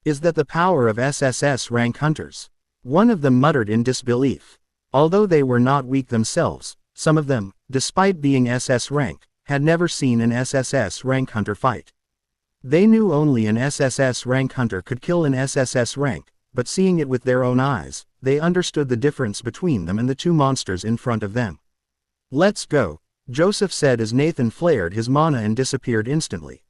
Speaker 1: "Is that the power of SSS rank hunters?" one of them muttered in disbelief. Although they were not weak themselves, some of them, despite being SS rank, had never seen an SSS rank hunter fight. They knew only an SSS rank hunter could kill an SSS rank, but seeing it with their own eyes, they understood the difference between them and the two monsters in front of them. "Let's go," Joseph said as Nathan flared his mana and disappeared instantly.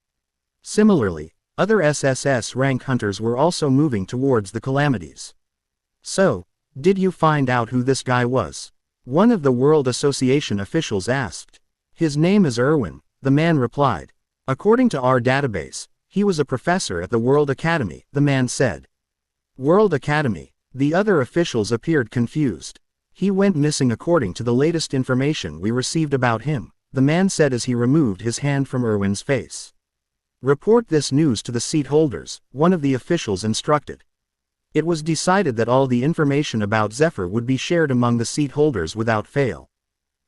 Speaker 1: Similarly, other SSS rank hunters were also moving towards the calamities. "So, did you find out who this guy was?" one of the World Association officials asked. "His name is Irwin," the man replied. "According to our database, he was a professor at the World Academy," the man said. "World Academy?" The other officials appeared confused. "He went missing according to the latest information we received about him," the man said as he removed his hand from Irwin's face. "Report this news to the seat holders," one of the officials instructed. It was decided that all the information about Zephyr would be shared among the seat holders without fail.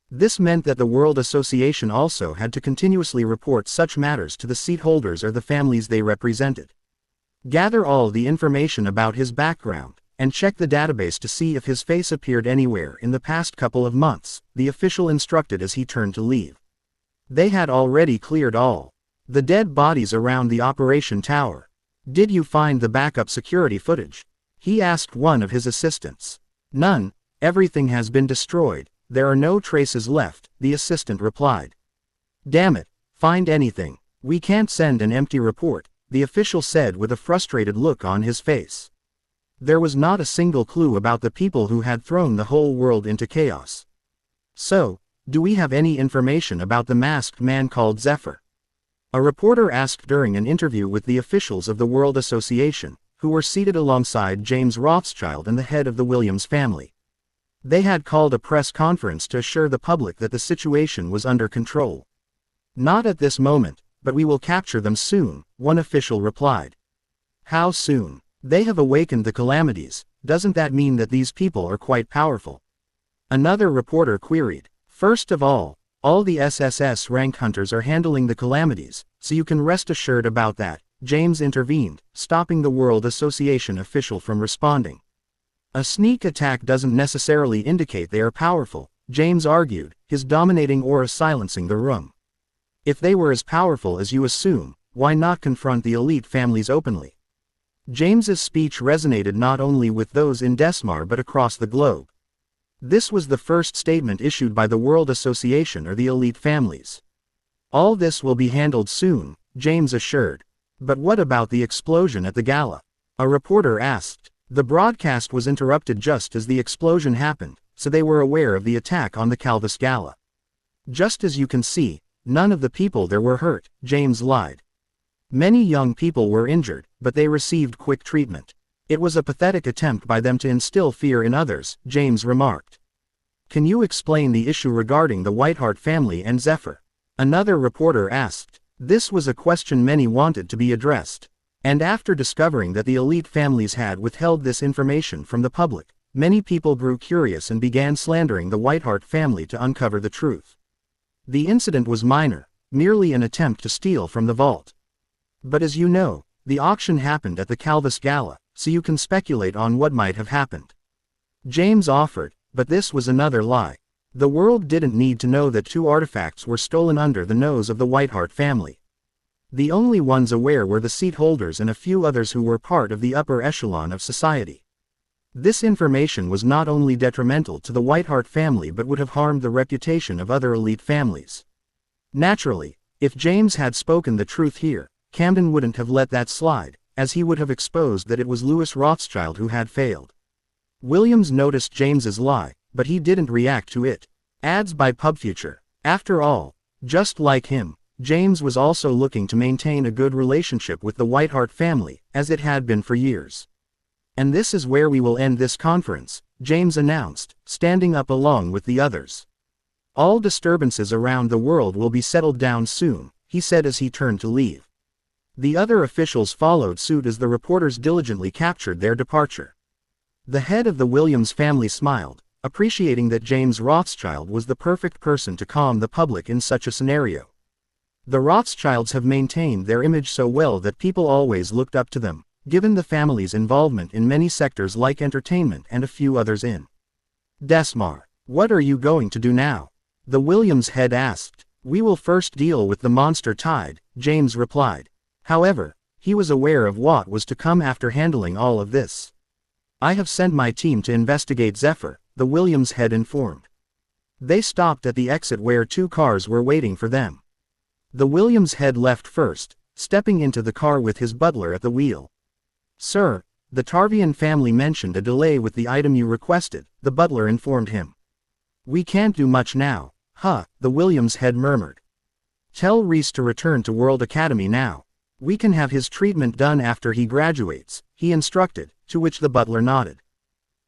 Speaker 1: This meant that the World Association also had to continuously report such matters to the seat holders or the families they represented. "Gather all the information about his background, and check the database to see if his face appeared anywhere in the past couple of months," the official instructed as he turned to leave. They had already cleared all the dead bodies around the operation tower. "Did you find the backup security footage?" he asked one of his assistants. "None, everything has been destroyed, there are no traces left," the assistant replied. "Damn it, find anything. We can't send an empty report," the official said with a frustrated look on his face. There was not a single clue about the people who had thrown the whole world into chaos. "So, do we have any information about the masked man called Zephyr?" a reporter asked during an interview with the officials of the World Association, who were seated alongside James Rothschild and the head of the Williams family. They had called a press conference to assure the public that the situation was under control. Not at this moment, but we will capture them soon, one official replied. How soon? They have awakened the calamities. Doesn't that mean that these people are quite powerful? Another reporter queried. First of all the SSS rank hunters are handling the calamities, so you can rest assured about that, James intervened, stopping the World Association official from responding. A sneak attack doesn't necessarily indicate they are powerful, James argued, his dominating aura silencing the room. If they were as powerful as you assume, why not confront the elite families openly? James's speech resonated not only with those in Desmar but across the globe. This was the first statement issued by the World Association or the elite families. All this will be handled soon, James assured. But what about the explosion at the gala? A reporter asked. The broadcast was interrupted just as the explosion happened, so they were aware of the attack on the Calvus Gala. Just as you can see, none of the people there were hurt, James lied. Many young people were injured, but they received quick treatment. It was a pathetic attempt by them to instill fear in others, James remarked. Can you explain the issue regarding the Whiteheart family and Zephyr? Another reporter asked. This was a question many wanted to be addressed. And after discovering that the elite families had withheld this information from the public, many people grew curious and began slandering the Whiteheart family to uncover the truth. The incident was minor, merely an attempt to steal from the vault. But as you know, the auction happened at the Calvus Gala, so you can speculate on what might have happened. James offered, but this was another lie. The world didn't need to know that 2 artifacts were stolen under the nose of the Whiteheart family. The only ones aware were the seat holders and a few others who were part of the upper echelon of society. This information was not only detrimental to the Whiteheart family but would have harmed the reputation of other elite families. Naturally, if James had spoken the truth here, Camden wouldn't have let that slide, as he would have exposed that it was Louis Rothschild who had failed. Williams noticed James's lie, but he didn't react to it. Ads by PubFuture. After all, just like him, James was also looking to maintain a good relationship with the Whiteheart family, as it had been for years. And this is where we will end this conference, James announced, standing up along with the others. All disturbances around the world will be settled down soon, he said as he turned to leave. The other officials followed suit as the reporters diligently captured their departure. The head of the Williams family smiled, appreciating that James Rothschild was the perfect person to calm the public in such a scenario. The Rothschilds have maintained their image so well that people always looked up to them, given the family's involvement in many sectors like entertainment and a few others in Desmar. What are you going to do now? The Williams head asked. We will first deal with the monster tide, James replied. However, he was aware of what was to come after handling all of this. I have sent my team to investigate Zephyr, the Williams head informed. They stopped at the exit where 2 cars were waiting for them. The Williams head left first, stepping into the car with his butler at the wheel. Sir, the Tarvian family mentioned a delay with the item you requested, the butler informed him. We can't do much now, the Williams head murmured. Tell Reese to return to World Academy now. We can have his treatment done after he graduates, he instructed, to which the butler nodded.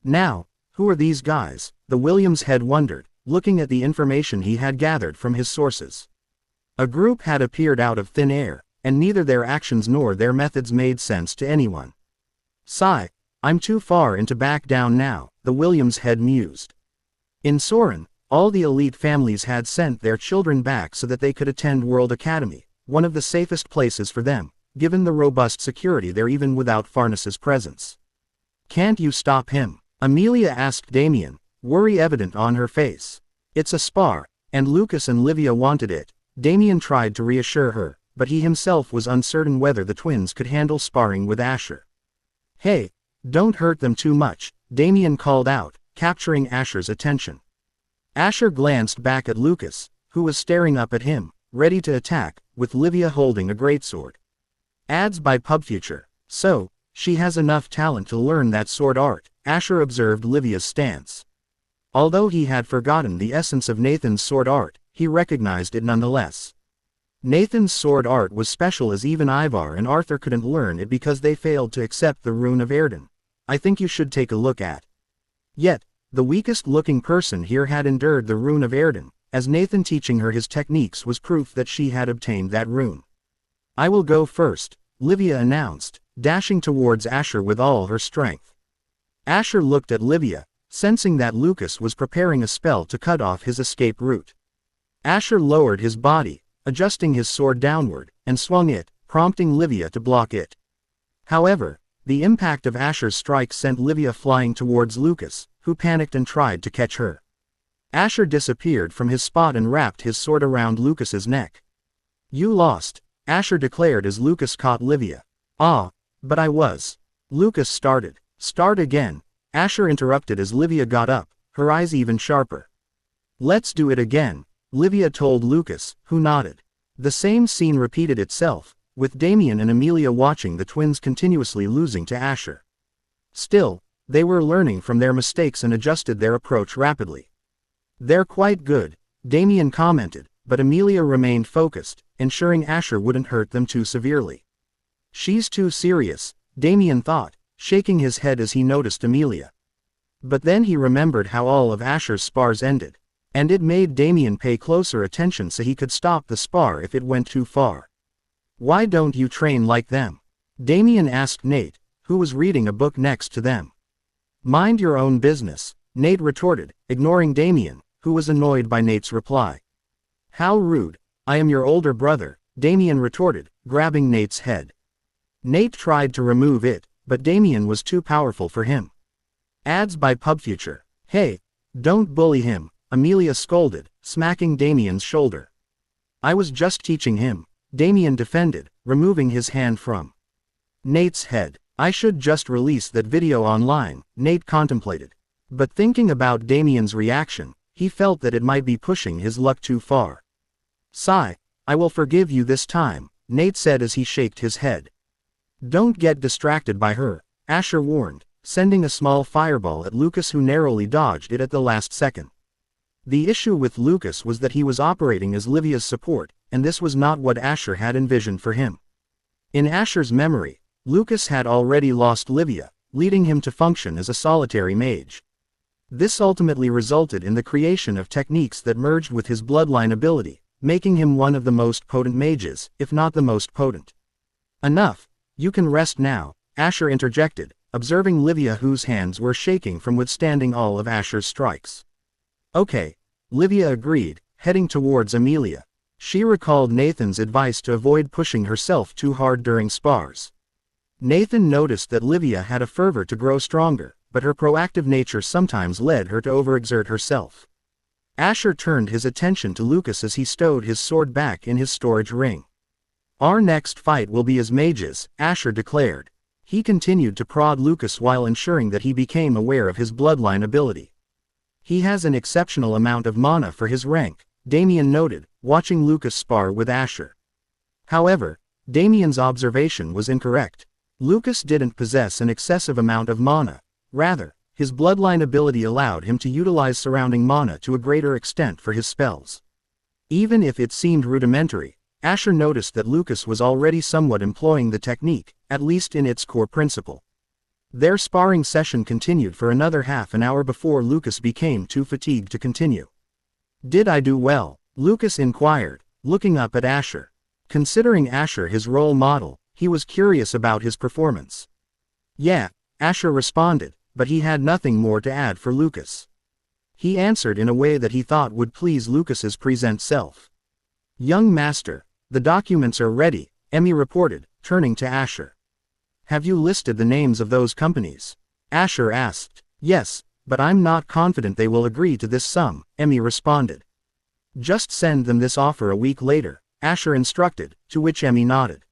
Speaker 1: Now, who are these guys? The Williams head wondered, looking at the information he had gathered from his sources. A group had appeared out of thin air, and neither their actions nor their methods made sense to anyone. Sigh, I'm too far in to back down now, the Williams head mused. In Soren, all the elite families had sent their children back so that they could attend World Academy, one of the safest places for them, given the robust security there even without Farnes's presence. Can't you stop him? Amelia asked Damien, worry evident on her face. It's a spar, and Lucas and Livia wanted it. Damien tried to reassure her, but he himself was uncertain whether the twins could handle sparring with Asher. Hey, don't hurt them too much, Damien called out, capturing Asher's attention. Asher glanced back at Lucas, who was staring up at him, ready to attack, with Livia holding a greatsword. Ads by PubFuture. So, she has enough talent to learn that sword art, Asher observed Livia's stance. Although he had forgotten the essence of Nathan's sword art, he recognized it nonetheless. Nathan's sword art was special as even Ivar and Arthur couldn't learn it because they failed to accept the Rune of Erden. I think you should take a look at. Yet, The weakest-looking person here had endured the rune of Erden, as Nathan teaching her his techniques was proof that she had obtained that rune. "I will go first," Livia announced, dashing towards Asher with all her strength. Asher looked at Livia, sensing that Lucas was preparing a spell to cut off his escape route. Asher lowered his body, adjusting his sword downward, and swung it, prompting Livia to block it. However, the impact of Asher's strike sent Livia flying towards Lucas, who panicked and tried to catch her. Asher disappeared from his spot and wrapped his sword around Lucas's neck. "You lost," Asher declared as Lucas caught Livia. "Ah, but I was." Lucas started. "Start again," Asher interrupted as Livia got up, her eyes even sharper. "Let's do it again," Livia told Lucas, who nodded. The same scene repeated itself, with Damien and Amelia watching the twins continuously losing to Asher. Still, they were learning from their mistakes and adjusted their approach rapidly. "They're quite good," Damien commented, but Amelia remained focused, ensuring Asher wouldn't hurt them too severely. "She's too serious," Damien thought, shaking his head as he noticed Amelia. But then he remembered how all of Asher's spars ended, and it made Damien pay closer attention so he could stop the spar if it went too far. "Why don't you train like them?" Damien asked Nate, who was reading a book next to them. "Mind your own business," Nate retorted, ignoring Damien, who was annoyed by Nate's reply. "How rude, I am your older brother," Damien retorted, grabbing Nate's head. Nate tried to remove it, but Damien was too powerful for him. Ads by PubFuture. "Hey, don't bully him," Amelia scolded, smacking Damien's shoulder. "I was just teaching him," Damien defended, removing his hand from Nate's head. "I should just release that video online," Nate contemplated. But thinking about Damien's reaction, he felt that it might be pushing his luck too far. "Sigh, I will forgive you this time," Nate said as he shook his head. "Don't get distracted by her," Asher warned, sending a small fireball at Lucas, who narrowly dodged it at the last second. The issue with Lucas was that he was operating as Livia's support, and this was not what Asher had envisioned for him. In Asher's memory, Lucas had already lost Livia, leading him to function as a solitary mage. This ultimately resulted in the creation of techniques that merged with his bloodline ability, making him one of the most potent mages, if not the most potent. "Enough, you can rest now," Asher interjected, observing Livia, whose hands were shaking from withstanding all of Asher's strikes. "Okay," Livia agreed, heading towards Amelia. She recalled Nathan's advice to avoid pushing herself too hard during spars. Nathan noticed that Livia had a fervor to grow stronger, but her proactive nature sometimes led her to overexert herself. Asher turned his attention to Lucas as he stowed his sword back in his storage ring. "Our next fight will be as mages," Asher declared. He continued to prod Lucas while ensuring that he became aware of his bloodline ability. "He has an exceptional amount of mana for his rank," Damien noted, watching Lucas spar with Asher. However, Damien's observation was incorrect. Lucas didn't possess an excessive amount of mana. Rather, his bloodline ability allowed him to utilize surrounding mana to a greater extent for his spells. Even if it seemed rudimentary, Asher noticed that Lucas was already somewhat employing the technique, at least in its core principle. Their sparring session continued for another half an hour before Lucas became too fatigued to continue. "Did I do well?" Lucas inquired, looking up at Asher. Considering Asher his role model, he was curious about his performance. "Yeah," Asher responded, but he had nothing more to add for Lucas. He answered in a way that he thought would please Lucas's present self. "Young master, the documents are ready," Emmy reported, turning to Asher. "Have you listed the names of those companies?" Asher asked. "Yes, but I'm not confident they will agree to this sum," Emmy responded. "Just send them this offer a week later," Asher instructed, to which Emmy nodded.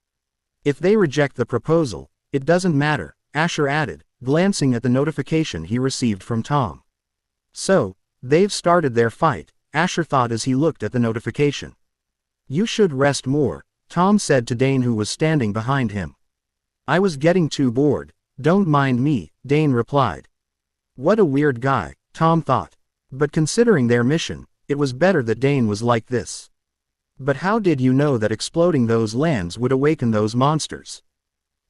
Speaker 1: "If they reject the proposal, it doesn't matter," Asher added, glancing at the notification he received from Tom. "So, they've started their fight," Asher thought as he looked at the notification. "You should rest more," Tom said to Dane, who was standing behind him. "I was getting too bored." "Don't mind me," Dane replied. What a weird guy, Tom thought. But considering their mission, it was better that Dane was like this. "But how did you know that exploding those lands would awaken those monsters?"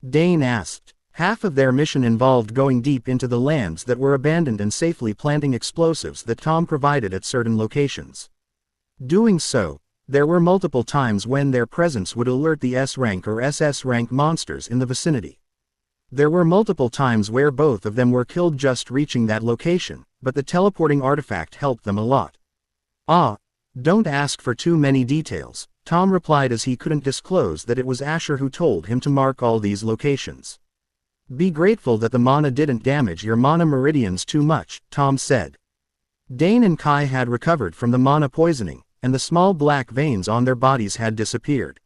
Speaker 1: Dane asked. Half of their mission involved going deep into the lands that were abandoned and safely planting explosives that Tom provided at certain locations. Doing so, there were multiple times when their presence would alert the S-rank or SS-rank monsters in the vicinity. There were multiple times where both of them were killed just reaching that location, but the teleporting artifact helped them a lot. Don't ask for too many details, Tom replied as he couldn't disclose that it was Asher who told him to mark all these locations. Be grateful that the mana didn't damage your mana meridians too much, Tom said. Dane and Kai had recovered from the mana poisoning, and the small black veins on their bodies had disappeared.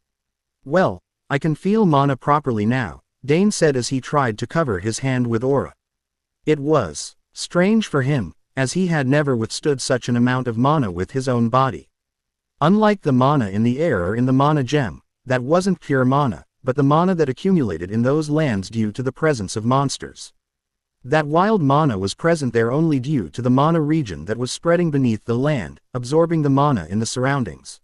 Speaker 1: Well, I can feel mana properly now, Dane said as he tried to cover his hand with aura. It was strange for him, as he had never withstood such an amount of mana with his own body. Unlike the mana in the air or in the mana gem, that wasn't pure mana, but the mana that accumulated in those lands due to the presence of monsters. That wild mana was present there only due to the mana region that was spreading beneath the land, absorbing the mana in the surroundings.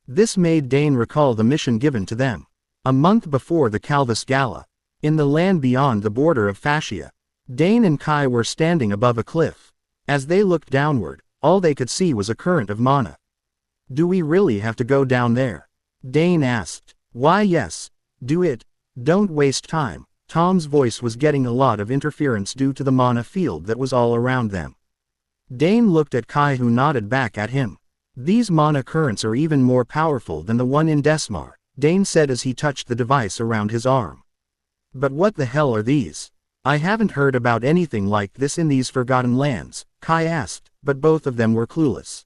Speaker 1: This made Dane recall the mission given to them a month before the Calvus Gala. In the land beyond the border of Fascia, Dane and Kai were standing above a cliff. As they looked downward, all they could see was a current of mana. Do we really have to go down there? Dane asked. Why yes, do it. Don't waste time. Tom's voice was getting a lot of interference due to the mana field that was all around them. Dane looked at Kai who nodded back at him. These mana currents are even more powerful than the one in Desmar, Dane said as he touched the device around his arm. But what the hell are these? I haven't heard about anything like this in these Forgotten Lands, Kai asked, but both of them were clueless.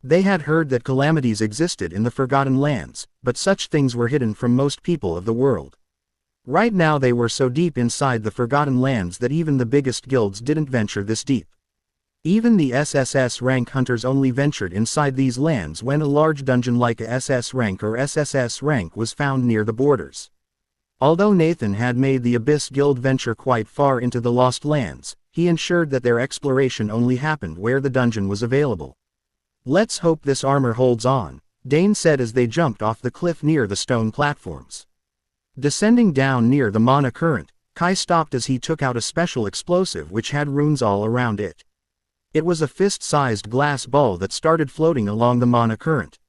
Speaker 1: They had heard that calamities existed in the Forgotten Lands, but such things were hidden from most people of the world. Right now they were so deep inside the Forgotten Lands that even the biggest guilds didn't venture this deep. Even the SSS rank hunters only ventured inside these lands when a large dungeon like a SS rank or SSS rank was found near the borders. Although Nathan had made the Abyss Guild venture quite far into the Lost Lands, he ensured that their exploration only happened where the dungeon was available. Let's hope this armor holds on, Dane said as they jumped off the cliff near the stone platforms. Descending down near the mana current, Kai stopped as he took out a special explosive which had runes all around it. It was a fist-sized glass ball that started floating along the mana current.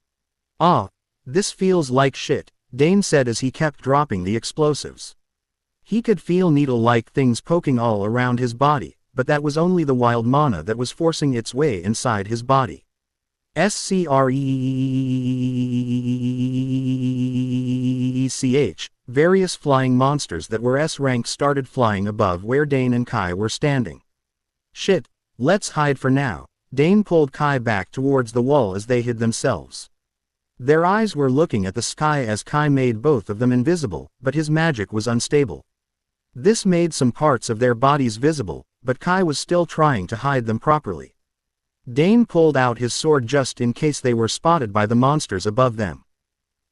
Speaker 1: This feels like shit, Dane said as he kept dropping the explosives. He could feel needle-like things poking all around his body, but that was only the wild mana that was forcing its way inside his body. SCREECH, various flying monsters that were S-rank started flying above where Dane and Kai were standing. Shit, let's hide for now, Dane pulled Kai back towards the wall as they hid themselves. Their eyes were looking at the sky as Kai made both of them invisible, but his magic was unstable. This made some parts of their bodies visible, but Kai was still trying to hide them properly. Dane pulled out his sword just in case they were spotted by the monsters above them.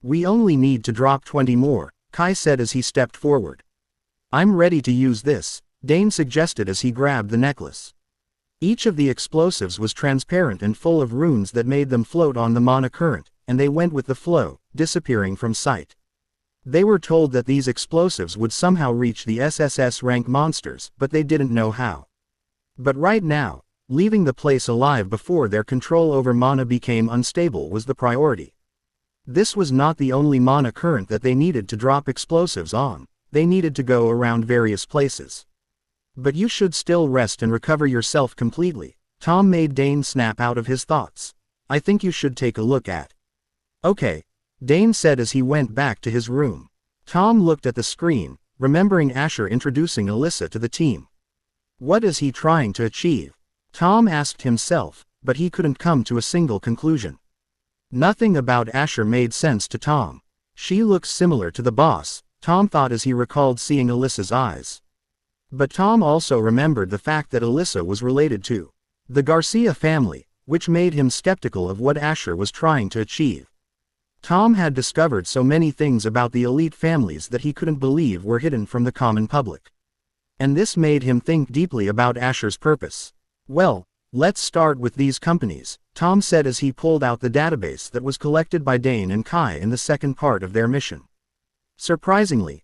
Speaker 1: We only need to drop 20 more, Kai said as he stepped forward. I'm ready to use this, Dane suggested as he grabbed the necklace. Each of the explosives was transparent and full of runes that made them float on the mana current, and they went with the flow, disappearing from sight. They were told that these explosives would somehow reach the SSS rank monsters, but they didn't know how. But right now, leaving the place alive before their control over mana became unstable was the priority. This was not the only mana current that they needed to drop explosives on, they needed to go around various places. But you should still rest and recover yourself completely, Tom made Dane snap out of his thoughts. I think you should take a look at. Okay, Dane said as he went back to his room. Tom looked at the screen, remembering Asher introducing Alyssa to the team. What is he trying to achieve? Tom asked himself, but he couldn't come to a single conclusion. Nothing about Asher made sense to Tom. She looks similar to the boss, Tom thought as he recalled seeing Alyssa's eyes. But Tom also remembered the fact that Alyssa was related to the Garcia family, which made him skeptical of what Asher was trying to achieve. Tom had discovered so many things about the elite families that he couldn't believe were hidden from the common public. And this made him think deeply about Asher's purpose. Well, let's start with these companies, Tom said as he pulled out the database that was collected by Dane and Kai in the second part of their mission. Surprisingly,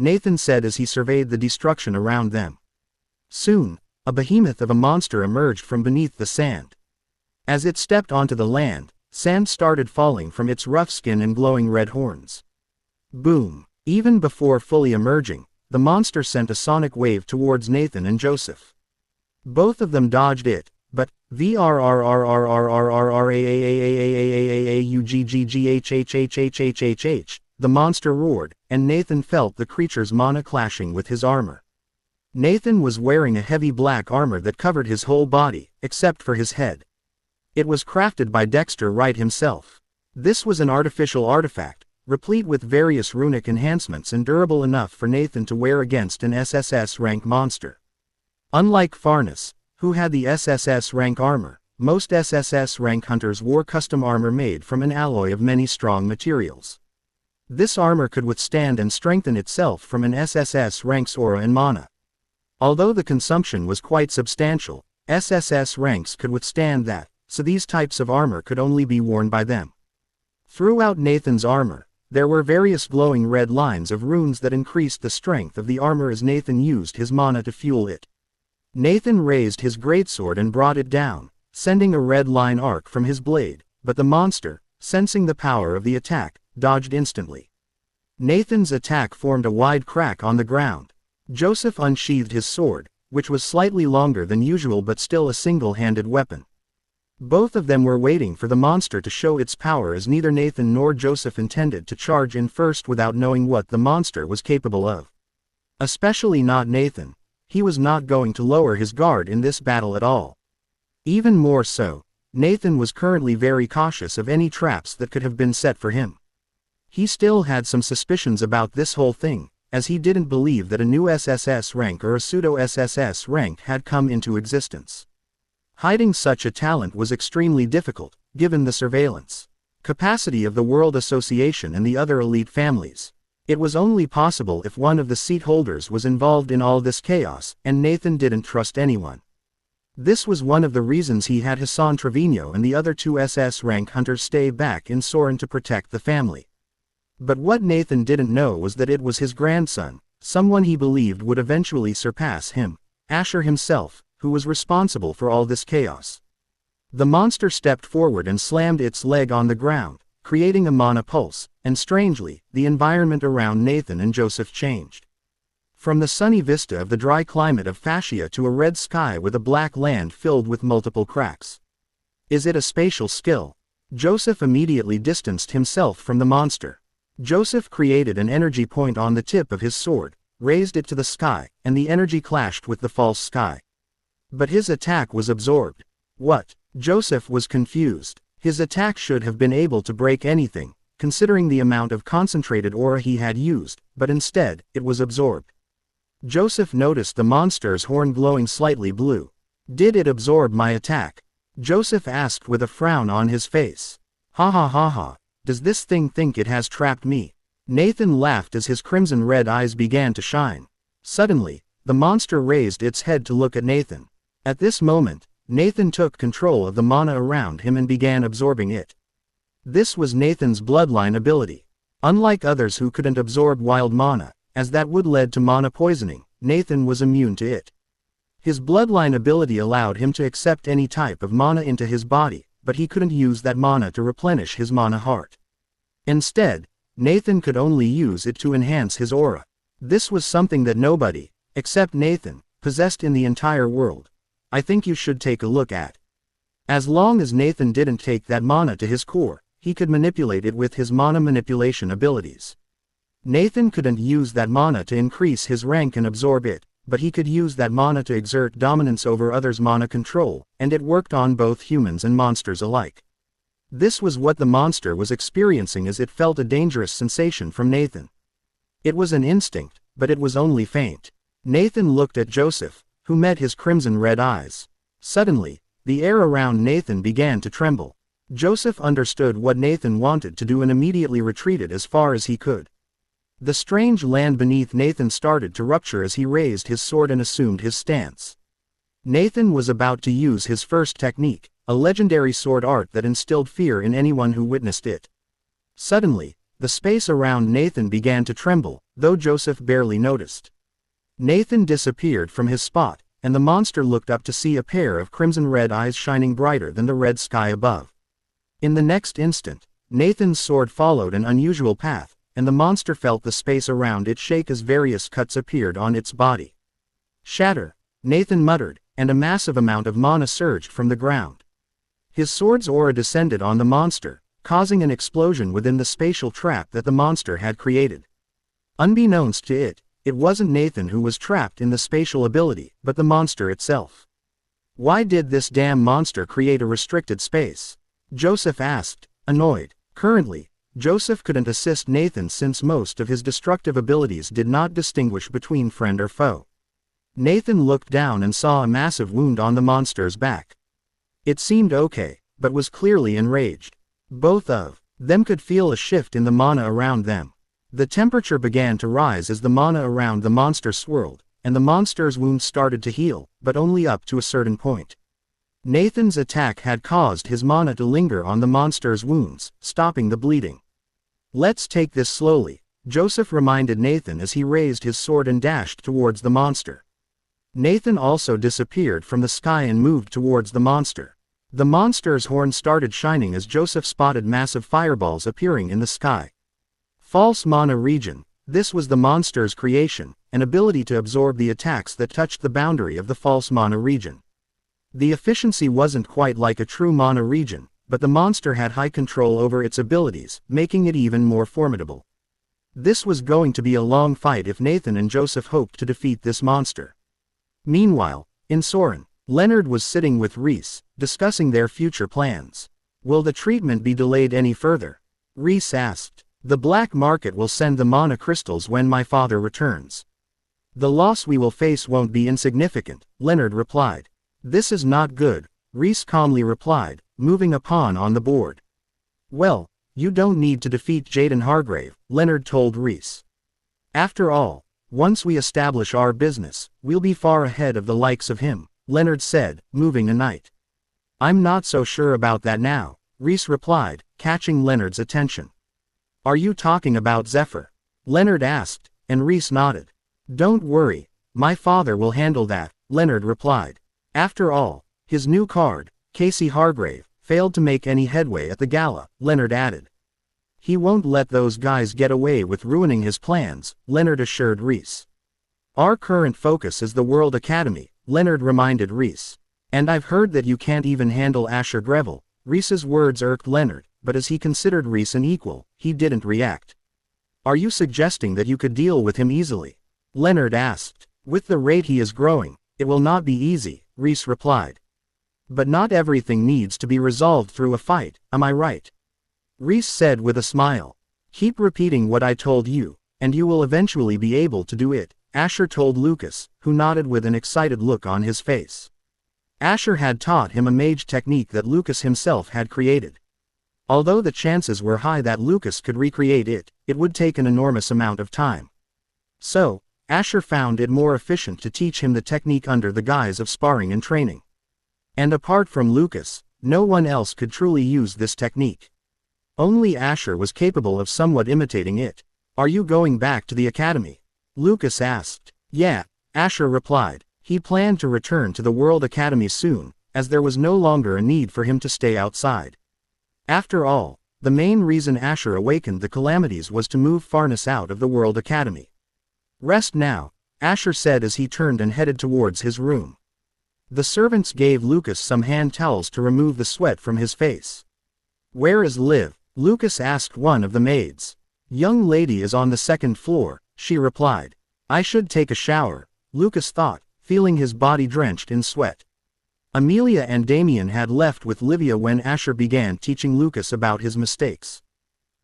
Speaker 1: Nathan said as he surveyed the destruction around them. Soon, a behemoth of a monster emerged from beneath the sand. As it stepped onto the land, sand started falling from its rough skin and glowing red horns. Boom! Even before fully emerging, the monster sent a sonic wave towards Nathan and Joseph. Both of them dodged it, but the monster roared, and Nathan felt the creature's mana clashing with his armor. Nathan was wearing a heavy black armor that covered his whole body, except for his head. It was crafted by Dexter Wright himself. This was an artificial artifact, replete with various runic enhancements and durable enough for Nathan to wear against an SSS rank monster. Unlike Farnus, who had the SSS rank armor, most SSS rank hunters wore custom armor made from an alloy of many strong materials. This armor could withstand and strengthen itself from an SSS rank's aura and mana. Although the consumption was quite substantial, SSS ranks could withstand that, so these types of armor could only be worn by them. Throughout Nathan's armor, there were various glowing red lines of runes that increased the strength of the armor as Nathan used his mana to fuel it. Nathan raised his greatsword and brought it down, sending a red line arc from his blade, but the monster, sensing the power of the attack, dodged instantly. Nathan's attack formed a wide crack on the ground. Joseph unsheathed his sword, which was slightly longer than usual but still a single-handed weapon. Both of them were waiting for the monster to show its power as neither Nathan nor Joseph intended to charge in first without knowing what the monster was capable of. Especially not Nathan. He was not going to lower his guard in this battle at all. Even more so, Nathan was currently very cautious of any traps that could have been set for him. He still had some suspicions about this whole thing, as he didn't believe that a new SSS rank or a pseudo-SSS rank had come into existence. Hiding such a talent was extremely difficult, given the surveillance capacity of the World Association and the other elite families. It was only possible if one of the seat holders was involved in all this chaos, and Nathan didn't trust anyone. This was one of the reasons he had Hassan Trevino and the other two SS rank hunters stay back in Soren to protect the family. But what Nathan didn't know was that it was his grandson, someone he believed would eventually surpass him, Asher himself, who was responsible for all this chaos. The monster stepped forward and slammed its leg on the ground, creating a mana pulse, and strangely, the environment around Nathan and Joseph changed. From the sunny vista of the dry climate of Fascia to a red sky with a black land filled with multiple cracks. Is it a spatial skill? Joseph immediately distanced himself from the monster. Joseph created an energy point on the tip of his sword, raised it to the sky, and the energy clashed with the false sky. But his attack was absorbed. What? Joseph was confused. His attack should have been able to break anything, considering the amount of concentrated aura he had used, but instead, it was absorbed. Joseph noticed the monster's horn glowing slightly blue. Did it absorb my attack? Joseph asked with a frown on his face. Ha ha ha ha, does this thing think it has trapped me? Nathan laughed as his crimson red eyes began to shine. Suddenly, the monster raised its head to look at Nathan. At this moment, Nathan took control of the mana around him and began absorbing it. This was Nathan's bloodline ability. Unlike others who couldn't absorb wild mana, as that would lead to mana poisoning, Nathan was immune to it. His bloodline ability allowed him to accept any type of mana into his body, but he couldn't use that mana to replenish his mana heart. Instead, Nathan could only use it to enhance his aura. This was something that nobody, except Nathan, possessed in the entire world. I think you should take a look at. As long as Nathan didn't take that mana to his core, he could manipulate it with his mana manipulation abilities. Nathan couldn't use that mana to increase his rank and absorb it, but he could use that mana to exert dominance over others' mana control, and it worked on both humans and monsters alike. This was what the monster was experiencing as it felt a dangerous sensation from Nathan. It was an instinct, but it was only faint. Nathan looked at Joseph, who met his crimson red eyes. Suddenly, the air around Nathan began to tremble. Joseph understood what Nathan wanted to do and immediately retreated as far as he could. The strange land beneath Nathan started to rupture as he raised his sword and assumed his stance. Nathan was about to use his first technique, a legendary sword art that instilled fear in anyone who witnessed it. Suddenly, the space around Nathan began to tremble, though Joseph barely noticed. Nathan disappeared from his spot, and the monster looked up to see a pair of crimson-red eyes shining brighter than the red sky above. In the next instant, Nathan's sword followed an unusual path, and the monster felt the space around it shake as various cuts appeared on its body. "Shatter," Nathan muttered, and a massive amount of mana surged from the ground. His sword's aura descended on the monster, causing an explosion within the spatial trap that the monster had created. Unbeknownst to it, it wasn't Nathan who was trapped in the spatial ability, but the monster itself. Why did this damn monster create a restricted space? Joseph asked, annoyed. Currently, Joseph couldn't assist Nathan since most of his destructive abilities did not distinguish between friend or foe. Nathan looked down and saw a massive wound on the monster's back. It seemed okay, but was clearly enraged. Both of them could feel a shift in the mana around them. The temperature began to rise as the mana around the monster swirled, and the monster's wound started to heal, but only up to a certain point. Nathan's attack had caused his mana to linger on the monster's wounds, stopping the bleeding. "Let's take this slowly," Joseph reminded Nathan as he raised his sword and dashed towards the monster. Nathan also disappeared from the sky and moved towards the monster. The monster's horn started shining as Joseph spotted massive fireballs appearing in the sky. False Mana Region. This was the monster's creation, an ability to absorb the attacks that touched the boundary of the False Mana Region. The efficiency wasn't quite like a true Mana Region, but the monster had high control over its abilities, making it even more formidable. This was going to be a long fight if Nathan and Joseph hoped to defeat this monster. Meanwhile, in Soren, Leonard was sitting with Reese, discussing their future plans. "Will the treatment be delayed any further?" Reese asked. "The black market will send the mana crystals when my father returns. The loss we will face won't be insignificant," Leonard replied. "This is not good," Reese calmly replied, moving a pawn on the board. "Well, you don't need to defeat Jaden Hargrave," Leonard told Reese. "After all, once we establish our business, we'll be far ahead of the likes of him," Leonard said, moving a knight. "I'm not so sure about that now," Reese replied, catching Leonard's attention. "Are you talking about Zephyr?" Leonard asked, and Reese nodded. "Don't worry, my father will handle that," Leonard replied. After all, his new card, Casey Hargrave, failed to make any headway at the gala, Leonard added. "He won't let those guys get away with ruining his plans," Leonard assured Reese. "Our current focus is the World Academy," Leonard reminded Reese. "And I've heard that you can't even handle Asher Greville." Reese's words irked Leonard, but as he considered Reese an equal, he didn't react. "Are you suggesting that you could deal with him easily?" Leonard asked. "With the rate he is growing, it will not be easy," Reese replied. "But not everything needs to be resolved through a fight, am I right?" Reese said with a smile. "Keep repeating what I told you, and you will eventually be able to do it," Asher told Lucas, who nodded with an excited look on his face. Asher had taught him a mage technique that Lucas himself had created. Although the chances were high that Lucas could recreate it, it would take an enormous amount of time. So, Asher found it more efficient to teach him the technique under the guise of sparring and training. And apart from Lucas, no one else could truly use this technique. Only Asher was capable of somewhat imitating it. "Are you going back to the academy?" Lucas asked. "Yeah," Asher replied. He planned to return to the World Academy soon, as there was no longer a need for him to stay outside. After all, the main reason Asher awakened the calamities was to move Farnus out of the World Academy. "Rest now," Asher said as he turned and headed towards his room. The servants gave Lucas some hand towels to remove the sweat from his face. "Where is Liv?" Lucas asked one of the maids. "Young lady is on the second floor," she replied. "I should take a shower," Lucas thought, feeling his body drenched in sweat. Amelia and Damien had left with Livia when Asher began teaching Lucas about his mistakes.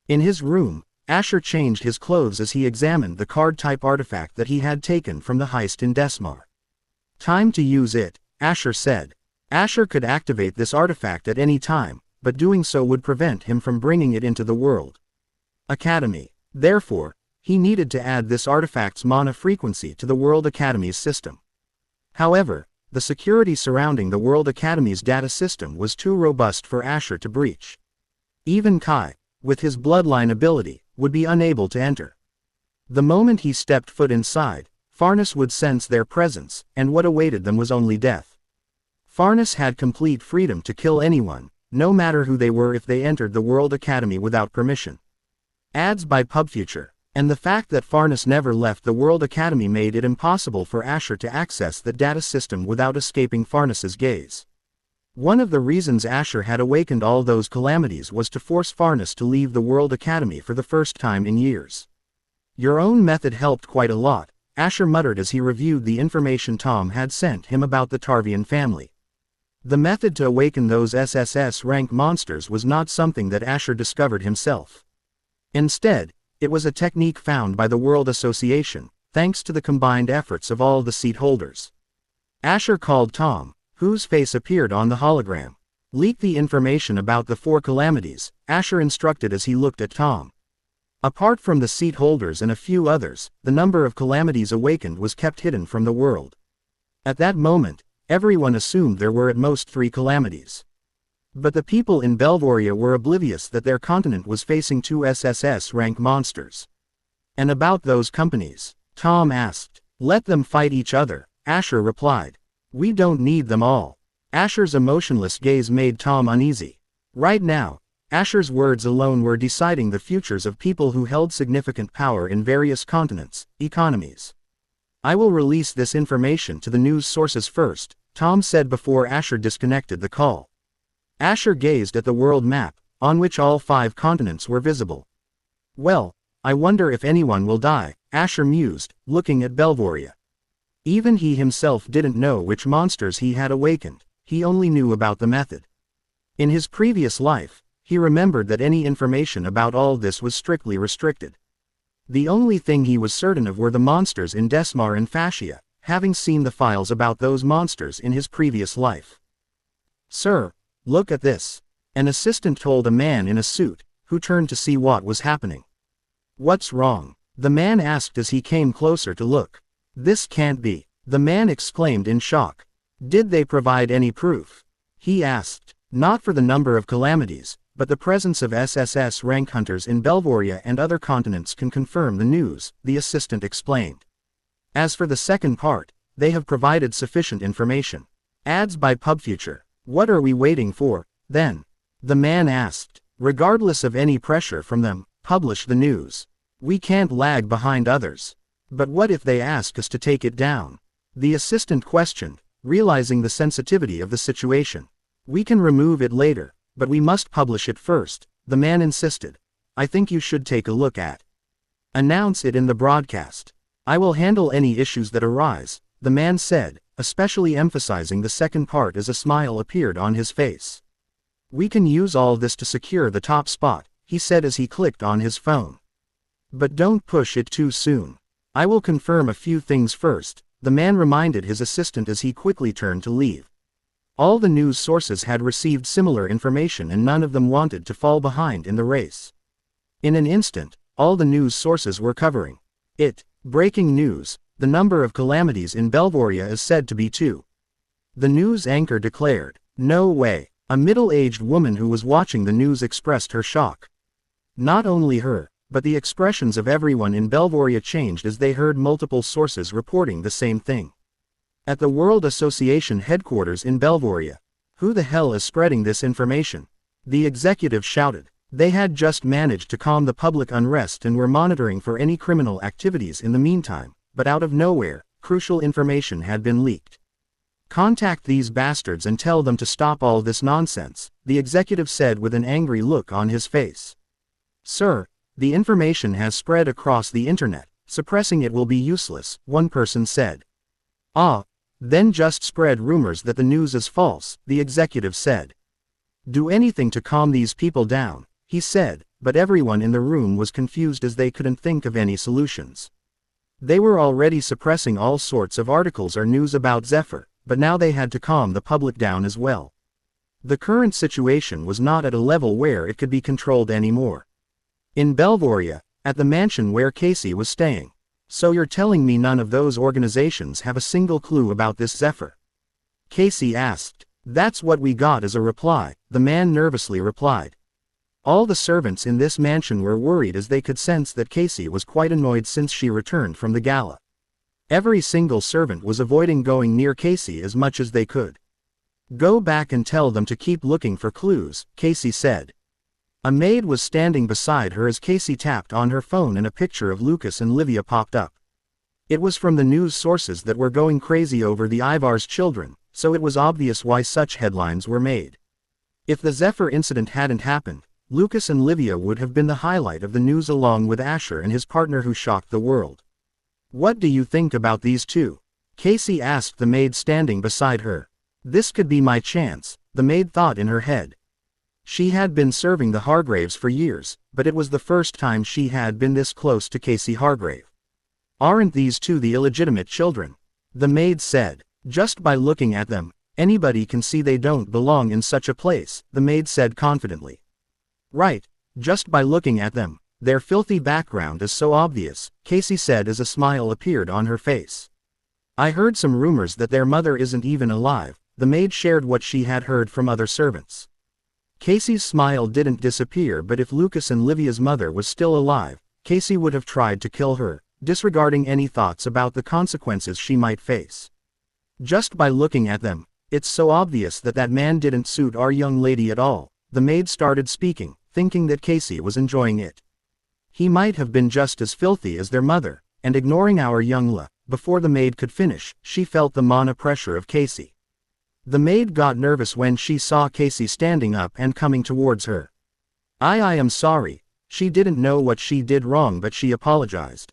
Speaker 1: In his room, Asher changed his clothes as he examined the card-type artifact that he had taken from the heist in Desmar. "Time to use it," Asher said. Asher could activate this artifact at any time, but doing so would prevent him from bringing it into the World Academy. Therefore, he needed to add this artifact's mana frequency to the World Academy's system. However, the security surrounding the World Academy's data system was too robust for Asher to breach. Even Kai, with his bloodline ability, would be unable to enter. The moment he stepped foot inside, Farnus would sense their presence, and what awaited them was only death. Farnus had complete freedom to kill anyone, no matter who they were, if they entered the World Academy without permission. Ads by PubFuture. And the fact that Farnus never left the World Academy made it impossible for Asher to access the data system without escaping Farnus's gaze. One of the reasons Asher had awakened all those calamities was to force Farnus to leave the World Academy for the first time in years. Your own method helped quite a lot, Asher muttered as he reviewed the information Tom had sent him about the Tarvian family. The method to awaken those SSS rank monsters was not something that Asher discovered himself. Instead, it was a technique found by the World Association, thanks to the combined efforts of all the seat holders. Asher called Tom, whose face appeared on the hologram. Leak the information about the 4 calamities, Asher instructed as he looked at Tom. Apart from the seat holders and a few others, the number of calamities awakened was kept hidden from the world. At that moment, everyone assumed there were at most 3 calamities. But the people in Belvoria were oblivious that their continent was facing 2 SSS rank monsters. And about those companies, Tom asked. Let them fight each other, Asher replied. We don't need them all. Asher's emotionless gaze made Tom uneasy. Right now, Asher's words alone were deciding the futures of people who held significant power in various continents, economies. I will release this information to the news sources first, Tom said before Asher disconnected the call. Asher gazed at the world map, on which all 5 continents were visible. Well, I wonder if anyone will die, Asher mused, looking at Belvoria. Even he himself didn't know which monsters he had awakened, he only knew about the method. In his previous life, he remembered that any information about all this was strictly restricted. The only thing he was certain of were the monsters in Desmar and Fascia, having seen the files about those monsters in his previous life. Sir, look at this, an assistant told a man in a suit, who turned to see what was happening. What's wrong? The man asked as he came closer to look. This can't be, the man exclaimed in shock. Did they provide any proof? He asked. Not for the number of calamities, but the presence of SSS rank hunters in Belvoria and other continents can confirm the news, the assistant explained. As for the second part, they have provided sufficient information. Ads by PubFuture. What are we waiting for, then? The man asked. Regardless of any pressure from them, publish the news. We can't lag behind others. But what if they ask us to take it down? The assistant questioned, realizing the sensitivity of the situation. We can remove it later, but we must publish it first, the man insisted. I think you should take a look at. Announce it in the broadcast. I will handle any issues that arise, the man said, especially emphasizing the second part as a smile appeared on his face. We can use all this to secure the top spot, he said as he clicked on his phone. But don't push it too soon. I will confirm a few things first, the man reminded his assistant as he quickly turned to leave. All the news sources had received similar information and none of them wanted to fall behind in the race. In an instant, all the news sources were covering it. Breaking news, the number of calamities in Belvoria is said to be 2. The news anchor declared, no way. A middle-aged woman who was watching the news expressed her shock. Not only her, but the expressions of everyone in Belvoria changed as they heard multiple sources reporting the same thing. At the World Association headquarters in Belvoria. Who the hell is spreading this information? The executive shouted. They had just managed to calm the public unrest and were monitoring for any criminal activities in the meantime, but out of nowhere, crucial information had been leaked. Contact these bastards and tell them to stop all this nonsense, the executive said with an angry look on his face. Sir, the information has spread across the internet, suppressing it will be useless, one person said. Ah, then just spread rumors that the news is false, the executive said. Do anything to calm these people down, he said, but everyone in the room was confused as they couldn't think of any solutions. They were already suppressing all sorts of articles or news about Zephyr, but now they had to calm the public down as well. The current situation was not at a level where it could be controlled anymore. In Belvoria, at the mansion where Casey was staying. So you're telling me none of those organizations have a single clue about this Zephyr? Casey asked. That's what we got as a reply, the man nervously replied. All the servants in this mansion were worried as they could sense that Casey was quite annoyed since she returned from the gala. Every single servant was avoiding going near Casey as much as they could. "Go back and tell them to keep looking for clues," Casey said. A maid was standing beside her as Casey tapped on her phone and a picture of Lucas and Livia popped up. It was from the news sources that were going crazy over the Ivar's children, so it was obvious why such headlines were made. If the Zephyr incident hadn't happened, Lucas and Livia would have been the highlight of the news along with Asher and his partner who shocked the world. "What do you think about these two?" Casey asked the maid standing beside her. "This could be my chance," the maid thought in her head. She had been serving the Hargraves for years, but it was the first time she had been this close to Casey Hargrave. "Aren't these two the illegitimate children?" the maid said. "Just by looking at them, anybody can see they don't belong in such a place," the maid said confidently. "Right, just by looking at them. Their filthy background is so obvious," Casey said as a smile appeared on her face. "I heard some rumors that their mother isn't even alive," the maid shared what she had heard from other servants. Casey's smile didn't disappear, but if Lucas and Livia's mother was still alive, Casey would have tried to kill her, disregarding any thoughts about the consequences she might face. "Just by looking at them, it's so obvious that that man didn't suit our young lady at all," the maid started speaking, thinking that Casey was enjoying it. "He might have been just as filthy as their mother," and ignoring our young La, before the maid could finish, she felt the mana pressure of Casey. The maid got nervous when she saw Casey standing up and coming towards her. I am sorry," she didn't know what she did wrong but she apologized.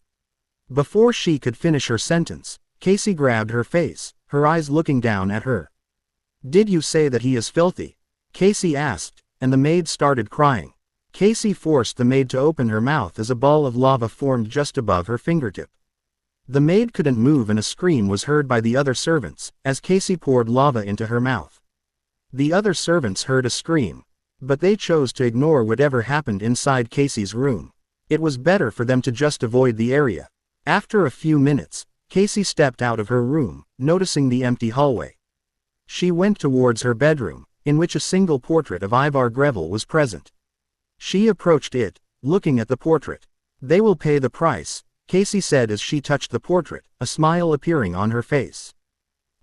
Speaker 1: Before she could finish her sentence, Casey grabbed her face, her eyes looking down at her. "Did you say that he is filthy?" Casey asked, and the maid started crying. Casey forced the maid to open her mouth as a ball of lava formed just above her fingertip. The maid couldn't move and a scream was heard by the other servants, as Casey poured lava into her mouth. The other servants heard a scream, but they chose to ignore whatever happened inside Casey's room. It was better for them to just avoid the area. After a few minutes, Casey stepped out of her room, noticing the empty hallway. She went towards her bedroom, in which a single portrait of Ivar Greville was present. She approached it, looking at the portrait. "They will pay the price," Casey said as she touched the portrait, a smile appearing on her face.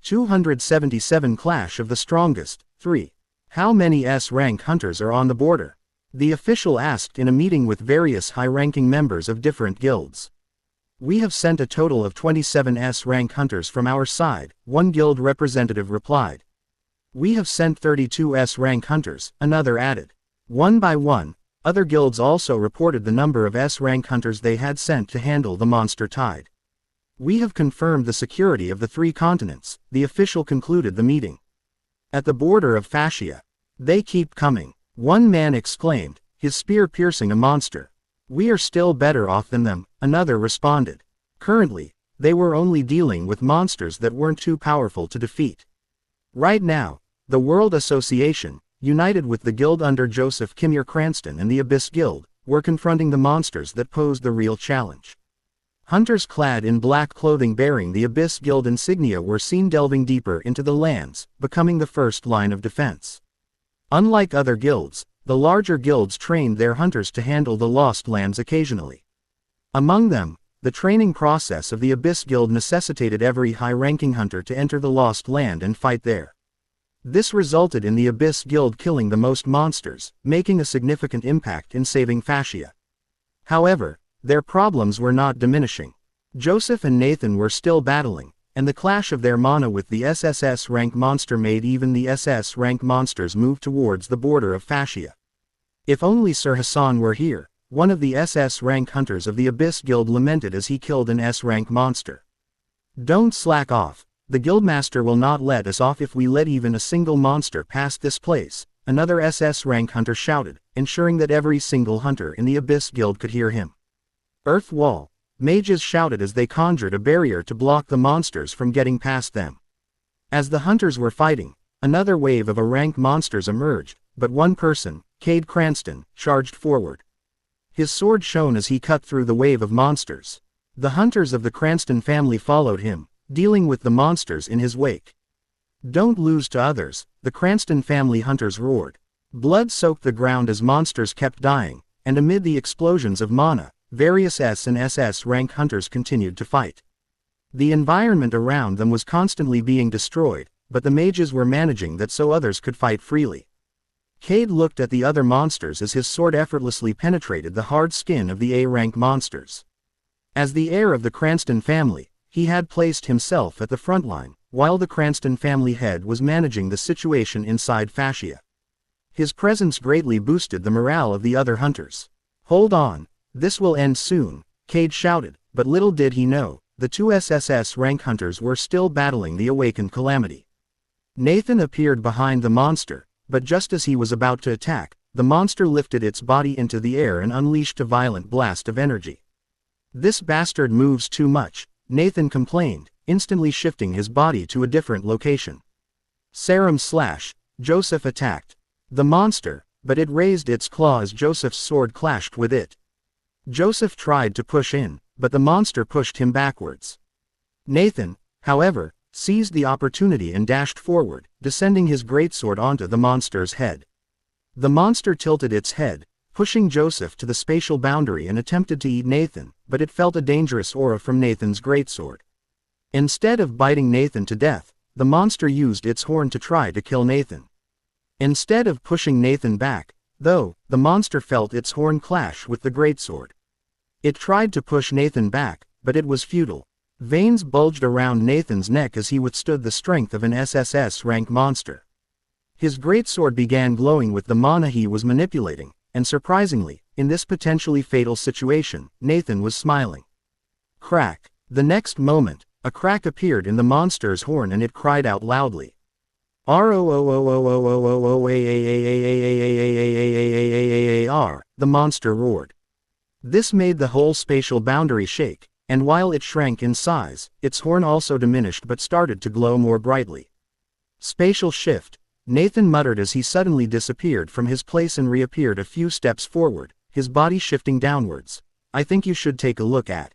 Speaker 1: 277 Clash of the Strongest, 3. How many S-rank hunters are on the border? The official asked in a meeting with various high-ranking members of different guilds. "We have sent a total of 27 S-rank hunters from our side," one guild representative replied. "We have sent 32 S-rank hunters," another added. One by one, other guilds also reported the number of S-rank hunters they had sent to handle the monster tide. "We have confirmed the security of the 3 continents," the official concluded the meeting. "At the border of Fascia. They keep coming," one man exclaimed, his spear piercing a monster. "We are still better off than them," another responded. Currently, they were only dealing with monsters that weren't too powerful to defeat. Right now, the World Association, united with the guild under Joseph Kimir Cranston and the Abyss Guild, were confronting the monsters that posed the real challenge. Hunters clad in black clothing bearing the Abyss Guild insignia were seen delving deeper into the lands, becoming the first line of defense. Unlike other guilds, the larger guilds trained their hunters to handle the Lost Lands occasionally. Among them, the training process of the Abyss Guild necessitated every high-ranking hunter to enter the Lost Land and fight there. This resulted in the Abyss Guild killing the most monsters, making a significant impact in saving Fascia. However, their problems were not diminishing. Joseph and Nathan were still battling, and the clash of their mana with the SSS rank monster made even the SS rank monsters move towards the border of Fascia. "If only Sir Hassan were here," one of the SS rank hunters of the Abyss Guild lamented as he killed an S rank monster. "Don't slack off. The guildmaster will not let us off if we let even a single monster pass this place," another SS rank hunter shouted, ensuring that every single hunter in the Abyss Guild could hear him. "Earth Wall," mages shouted as they conjured a barrier to block the monsters from getting past them. As the hunters were fighting, another wave of rank monsters emerged, but one person, Cade Cranston, charged forward. His sword shone as he cut through the wave of monsters. The hunters of the Cranston family followed him, dealing with the monsters in his wake. "Don't lose to others," the Cranston family hunters roared. Blood soaked the ground as monsters kept dying, and amid the explosions of mana, various S and SS rank hunters continued to fight. The environment around them was constantly being destroyed, but the mages were managing that so others could fight freely. Cade looked at the other monsters as his sword effortlessly penetrated the hard skin of the A-rank monsters. As the heir of the Cranston family, he had placed himself at the front line, while the Cranston family head was managing the situation inside Fascia. His presence greatly boosted the morale of the other hunters. "Hold on, this will end soon," Cade shouted, but little did he know, the two SSS rank hunters were still battling the awakened calamity. Nathan appeared behind the monster, but just as he was about to attack, the monster lifted its body into the air and unleashed a violent blast of energy. "This bastard moves too much," Nathan complained, instantly shifting his body to a different location. Serum slash, Joseph attacked the monster, but it raised its claw as Joseph's sword clashed with it. Joseph tried to push in, but the monster pushed him backwards. Nathan, however, seized the opportunity and dashed forward, descending his greatsword onto the monster's head. The monster tilted its head, pushing Joseph to the spatial boundary and attempted to eat Nathan, but it felt a dangerous aura from Nathan's greatsword. Instead of biting Nathan to death, the monster used its horn to try to kill Nathan. Instead of pushing Nathan back, though, the monster felt its horn clash with the greatsword. It tried to push Nathan back, but it was futile. Veins bulged around Nathan's neck as he withstood the strength of an SSS rank monster. His greatsword began glowing with the mana he was manipulating, and surprisingly, in this potentially fatal situation, Nathan was smiling. Crack. The next moment, a crack appeared in the monster's horn and it cried out loudly. R-O-O-O-O-O-O-O-A-A-A-A-A-A-A-A-A-A-A-A-A-A-A-A-A-R, the monster roared. This made the whole spatial boundary shake, and while it shrank in size, its horn also diminished but started to glow more brightly. Spatial shift, Nathan muttered as he suddenly disappeared from his place and reappeared a few steps forward, his body shifting downwards. "I think you should take a look at."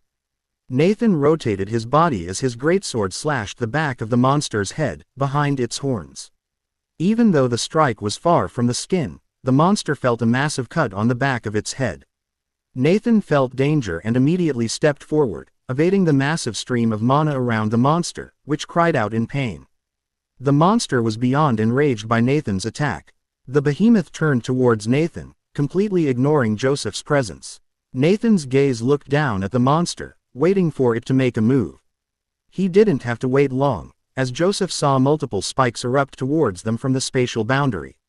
Speaker 1: Nathan rotated his body as his greatsword slashed the back of the monster's head, behind its horns. Even though the strike was far from the skin, the monster felt a massive cut on the back of its head. Nathan felt danger and immediately stepped forward, evading the massive stream of mana around the monster, which cried out in pain. The monster was beyond enraged by Nathan's attack. The behemoth turned towards Nathan, completely ignoring Joseph's presence. Nathan's gaze looked down at the monster, waiting for it to make a move. He didn't have to wait long, as Joseph saw multiple spikes erupt towards them from the spatial boundary.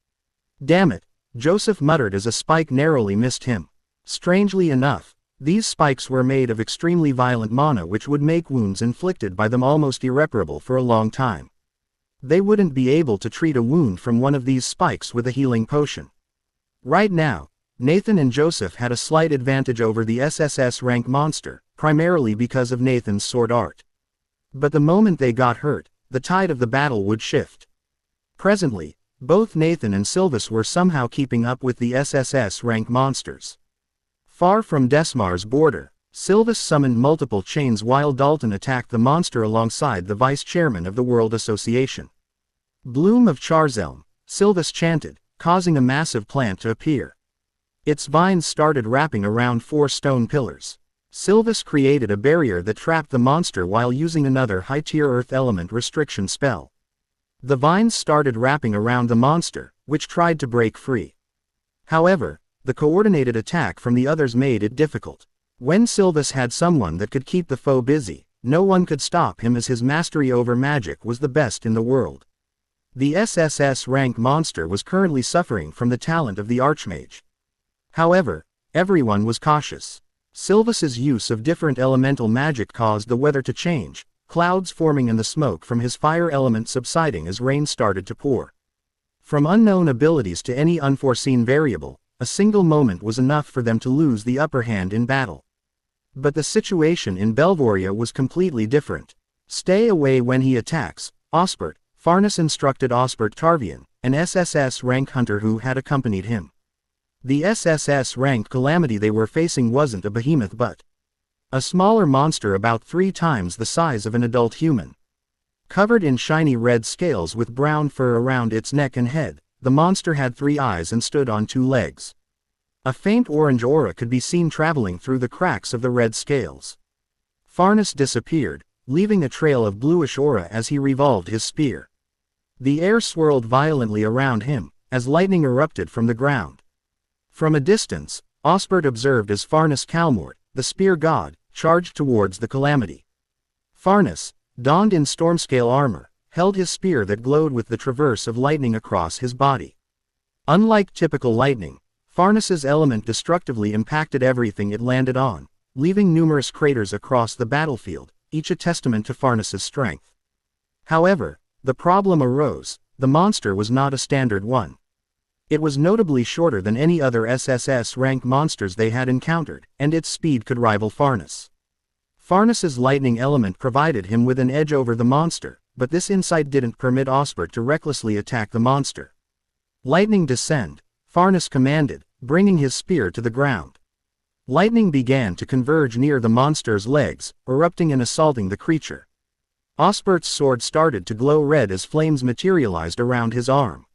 Speaker 1: "Damn it," Joseph muttered as a spike narrowly missed him. Strangely enough, these spikes were made of extremely violent mana which would make wounds inflicted by them almost irreparable for a long time. They wouldn't be able to treat a wound from one of these spikes with a healing potion. Right now, Nathan and Joseph had a slight advantage over the SSS rank monster, primarily because of Nathan's sword art. But the moment they got hurt, the tide of the battle would shift. Presently, both Nathan and Sylvis were somehow keeping up with the SSS rank monsters. Far from Desmar's border, Sylvis summoned multiple chains while Dalton attacked the monster alongside the vice-chairman of the World Association. "Bloom of Charzelm," Sylvis chanted, causing a massive plant to appear. Its vines started wrapping around 4 stone pillars. Sylvis created a barrier that trapped the monster while using another high-tier earth element restriction spell. The vines started wrapping around the monster, which tried to break free. However, the coordinated attack from the others made it difficult. When Sylvis had someone that could keep the foe busy, no one could stop him as his mastery over magic was the best in the world. The SSS rank monster was currently suffering from the talent of the Archmage. However, everyone was cautious. Sylvis's use of different elemental magic caused the weather to change, clouds forming and the smoke from his fire element subsiding as rain started to pour. From unknown abilities to any unforeseen variable, a single moment was enough for them to lose the upper hand in battle. But the situation in Belvoria was completely different. "Stay away when he attacks, Osbert," Farnes instructed Osbert Tarvian, an SSS rank hunter who had accompanied him. The SSS rank calamity they were facing wasn't a behemoth but a smaller monster about 3 times the size of an adult human. Covered in shiny red scales with brown fur around its neck and head, the monster had 3 eyes and stood on 2 legs. A faint orange aura could be seen traveling through the cracks of the red scales. Farnus disappeared, leaving a trail of bluish aura as he revolved his spear. The air swirled violently around him, as lightning erupted from the ground. From a distance, Osbert observed as Farnus Calmort, the spear god, charged towards the calamity. Farnus, donned in storm-scale armor, held his spear that glowed with the traverse of lightning across his body. Unlike typical lightning, Farnus's element destructively impacted everything it landed on, leaving numerous craters across the battlefield, each a testament to Farnus's strength. However, the problem arose: the monster was not a standard one. It was notably shorter than any other SSS-rank monsters they had encountered, and its speed could rival Farnus. Farnus's lightning element provided him with an edge over the monster, but this insight didn't permit Osbert to recklessly attack the monster. "Lightning descend," Farnus commanded, bringing his spear to the ground. Lightning began to converge near the monster's legs, erupting and assaulting the creature. Osbert's sword started to glow red as flames materialized around his arm.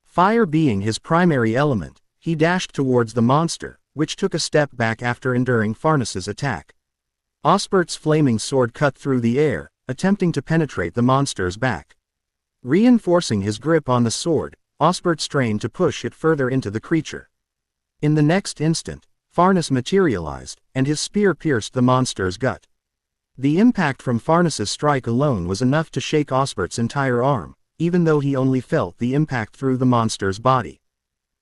Speaker 1: Fire being his primary element, he dashed towards the monster, which took a step back after enduring Farnus's attack. Osbert's flaming sword cut through the air, attempting to penetrate the monster's back. Reinforcing his grip on the sword, Osbert strained to push it further into the creature. In the next instant, Farnus materialized, and his spear pierced the monster's gut. The impact from Farnus's strike alone was enough to shake Osbert's entire arm, even though he only felt the impact through the monster's body.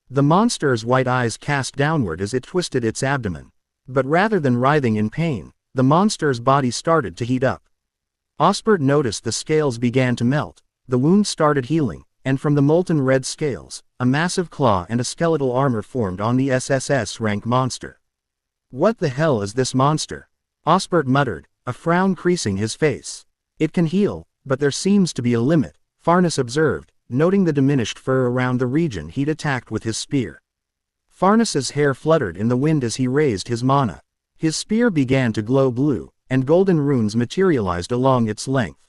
Speaker 1: The monster's white eyes cast downward as it twisted its abdomen. But rather than writhing in pain, the monster's body started to heat up. Osbert noticed the scales began to melt, the wound started healing, and from the molten red scales, a massive claw and a skeletal armor formed on the SSS-rank monster. "What the hell is this monster?" Osbert muttered, a frown creasing his face. "It can heal, but there seems to be a limit," Farnus observed, noting the diminished fur around the region he'd attacked with his spear. Farnus's hair fluttered in the wind as he raised his mana. His spear began to glow blue, and golden runes materialized along its length.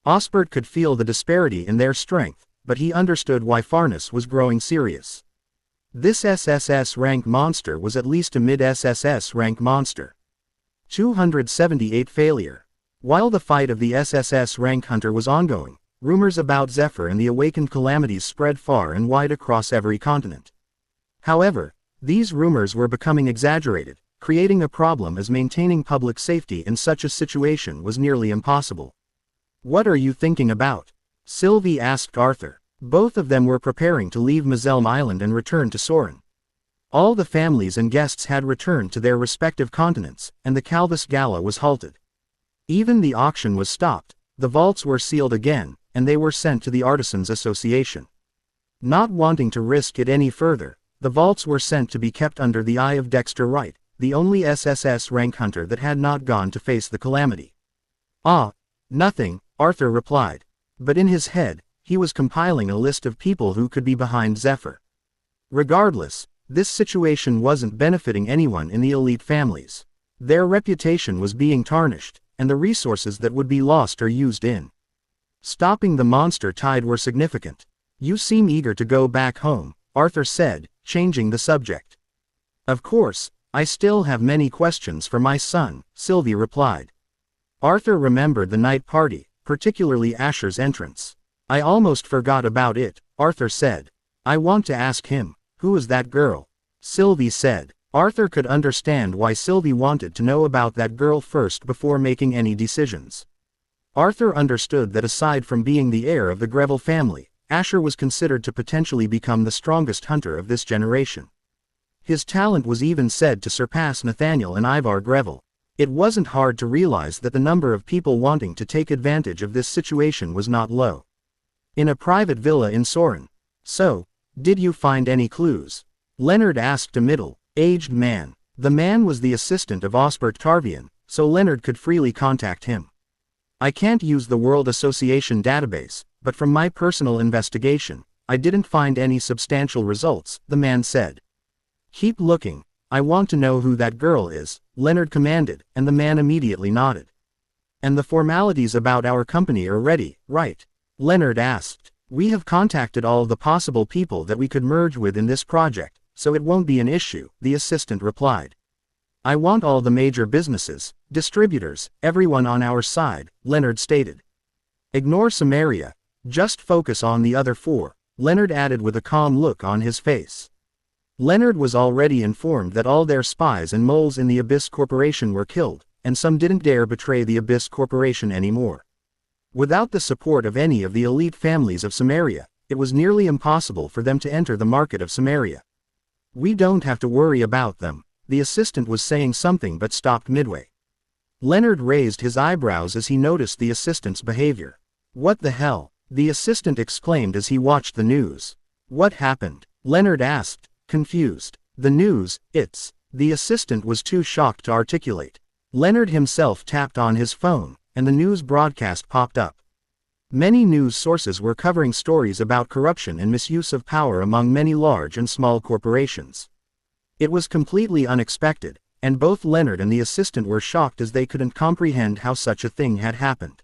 Speaker 1: Osbert could feel the disparity in their strength, but he understood why Farnus was growing serious. This SSS rank monster was at least a mid-SSS rank monster. 278 failure. While the fight of the SSS rank hunter was ongoing, rumors about Zephyr and the awakened calamities spread far and wide across every continent. However, these rumors were becoming exaggerated, creating a problem as maintaining public safety in such a situation was nearly impossible. "What are you thinking about?" Sylvie asked Arthur. Both of them were preparing to leave Mazelm Island and return to Soren. All the families and guests had returned to their respective continents, and the Calvus Gala was halted. Even the auction was stopped, the vaults were sealed again, and they were sent to the Artisans Association. Not wanting to risk it any further, the vaults were sent to be kept under the eye of Dexter Wright, the only SSS rank hunter that had not gone to face the calamity. "Ah, nothing," Arthur replied. But in his head, he was compiling a list of people who could be behind Zephyr. Regardless, this situation wasn't benefiting anyone in the elite families. Their reputation was being tarnished, and the resources that would be lost or used in stopping the monster tide were significant. "You seem eager to go back home," Arthur said, changing the subject. "Of course, I still have many questions for my son," Sylvie replied. Arthur remembered the night party, particularly Asher's entrance. "I almost forgot about it," Arthur said. "I want to ask him, who is that girl?" Sylvie said. Arthur could understand why Sylvie wanted to know about that girl first before making any decisions. Arthur understood that aside from being the heir of the Greville family, Asher was considered to potentially become the strongest hunter of this generation. His talent was even said to surpass Nathaniel and Ivar Greville. It wasn't hard to realize that the number of people wanting to take advantage of this situation was not low. In a private villa in Soren. "So, did you find any clues?" Leonard asked a middle-aged man. The man was the assistant of Osbert Tarvian, so Leonard could freely contact him. "I can't use the World Association database, but from my personal investigation, I didn't find any substantial results," the man said. "Keep looking. I want to know who that girl is," Leonard commanded, and the man immediately nodded. "And the formalities about our company are ready, right?" Leonard asked. We have contacted all of the possible people that we could merge with in this project, so it won't be an issue, the assistant replied. I want all the major businesses, distributors, everyone on our side, Leonard stated. Ignore Samaria, just focus on the other 4, Leonard added with a calm look on his face. Leonard was already informed that all their spies and moles in the Abyss Corporation were killed, and some didn't dare betray the Abyss Corporation anymore. Without the support of any of the elite families of Samaria, it was nearly impossible for them to enter the market of Samaria. We don't have to worry about them, the assistant was saying something but stopped midway. Leonard raised his eyebrows as he noticed the assistant's behavior. What the hell? The assistant exclaimed as he watched the news. What happened? Leonard asked, confused. The news, the assistant was too shocked to articulate. Leonard himself tapped on his phone, and the news broadcast popped up. Many news sources were covering stories about corruption and misuse of power among many large and small corporations. It was completely unexpected, and both Leonard and the assistant were shocked as they couldn't comprehend how such a thing had happened.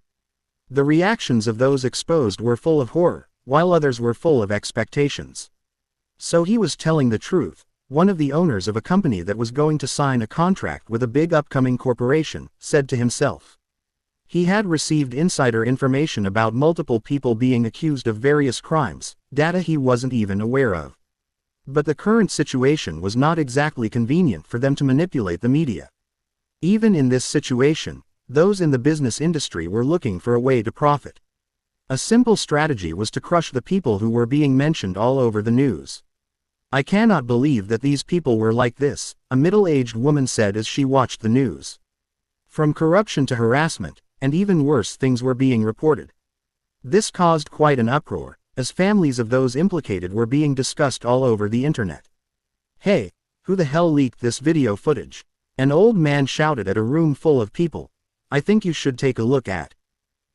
Speaker 1: The reactions of those exposed were full of horror, while others were full of expectations. So he was telling the truth. One of the owners of a company that was going to sign a contract with a big upcoming corporation said to himself. He had received insider information about multiple people being accused of various crimes, data he wasn't even aware of. But the current situation was not exactly convenient for them to manipulate the media. Even in this situation, those in the business industry were looking for a way to profit. A simple strategy was to crush the people who were being mentioned all over the news. I cannot believe that these people were like this, a middle-aged woman said as she watched the news. From corruption to harassment, and even worse things were being reported. This caused quite an uproar, as families of those implicated were being discussed all over the internet. Hey, who the hell leaked this video footage? An old man shouted at a room full of people. I think you should take a look at.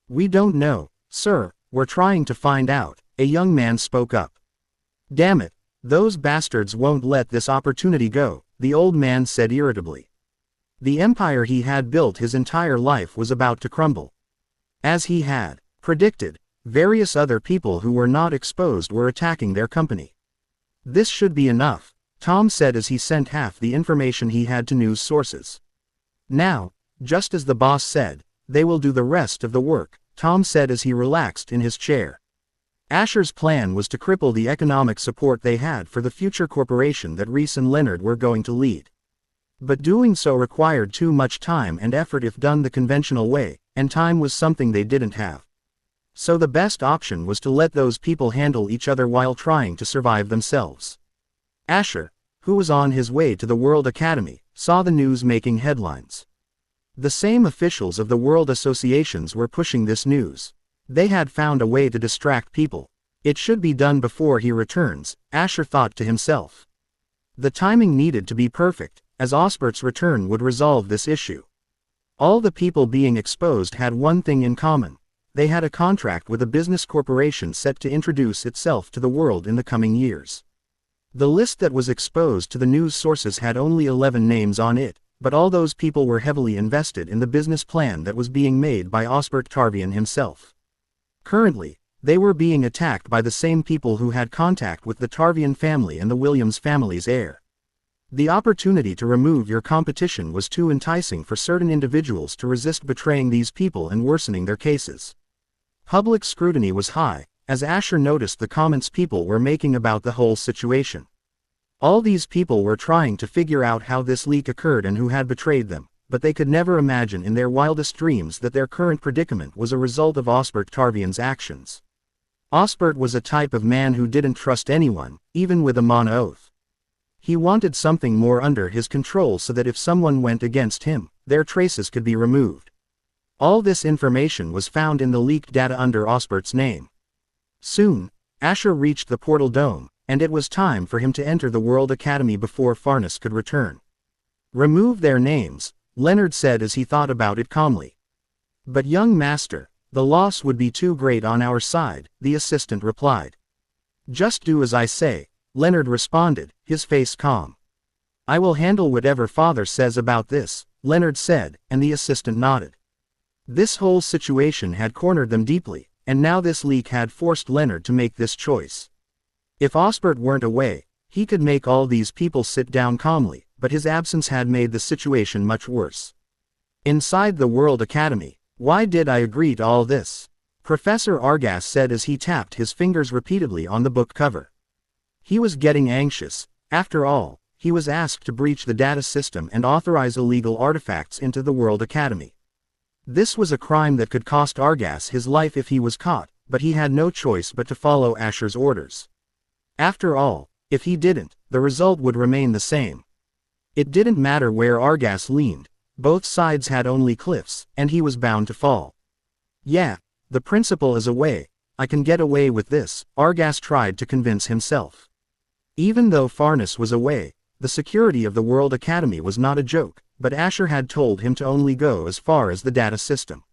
Speaker 1: We don't know, sir, we're trying to find out, a young man spoke up. Damn it, those bastards won't let this opportunity go, the old man said irritably. The empire he had built his entire life was about to crumble. As he had predicted, various other people who were not exposed were attacking their company. This should be enough, Tom said as he sent half the information he had to news sources. Now, just as the boss said, they will do the rest of the work, Tom said as he relaxed in his chair. Asher's plan was to cripple the economic support they had for the future corporation that Reese and Leonard were going to lead. But doing so required too much time and effort if done the conventional way, and time was something they didn't have. So the best option was to let those people handle each other while trying to survive themselves. Asher, who was on his way to the World Academy, saw the news making headlines. The same officials of the World Associations were pushing this news. They had found a way to distract people. It should be done before he returns, Asher thought to himself. The timing needed to be perfect, as Osbert's return would resolve this issue. All the people being exposed had one thing in common. They had a contract with a business corporation set to introduce itself to the world in the coming years. The list that was exposed to the news sources had only 11 names on it, but all those people were heavily invested in the business plan that was being made by Osbert Tarvian himself. Currently, they were being attacked by the same people who had contact with the Tarvian family and the Williams family's heir. The opportunity to remove your competition was too enticing for certain individuals to resist betraying these people and worsening their cases. Public scrutiny was high, as Asher noticed the comments people were making about the whole situation. All these people were trying to figure out how this leak occurred and who had betrayed them, but they could never imagine in their wildest dreams that their current predicament was a result of Osbert Tarvian's actions. Osbert was a type of man who didn't trust anyone, even with a Mon oath. He wanted something more under his control so that if someone went against him, their traces could be removed. All this information was found in the leaked data under Osbert's name. Soon, Asher reached the portal dome, and it was time for him to enter the World Academy before Farnus could return. Remove their names, Leonard said as he thought about it calmly. But young master, the loss would be too great on our side, the assistant replied. Just do as I say, Leonard responded, his face calm. I will handle whatever father says about this, Leonard said, and the assistant nodded. This whole situation had cornered them deeply, and now this leak had forced Leonard to make this choice. If Osbert weren't away, he could make all these people sit down calmly, but his absence had made the situation much worse. Inside the World Academy. Why did I agree to all this? Professor Argas said as he tapped his fingers repeatedly on the book cover. He was getting anxious. After all, he was asked to breach the data system and authorize illegal artifacts into the World Academy. This was a crime that could cost Argas his life if he was caught, but he had no choice but to follow Asher's orders. After all, if he didn't, the result would remain the same. It didn't matter where Argas leaned, both sides had only cliffs, and he was bound to fall. Yeah, the principal is away, I can get away with this, Argas tried to convince himself. Even though Farnes was away, the security of the World Academy was not a joke, but Asher had told him to only go as far as the data system.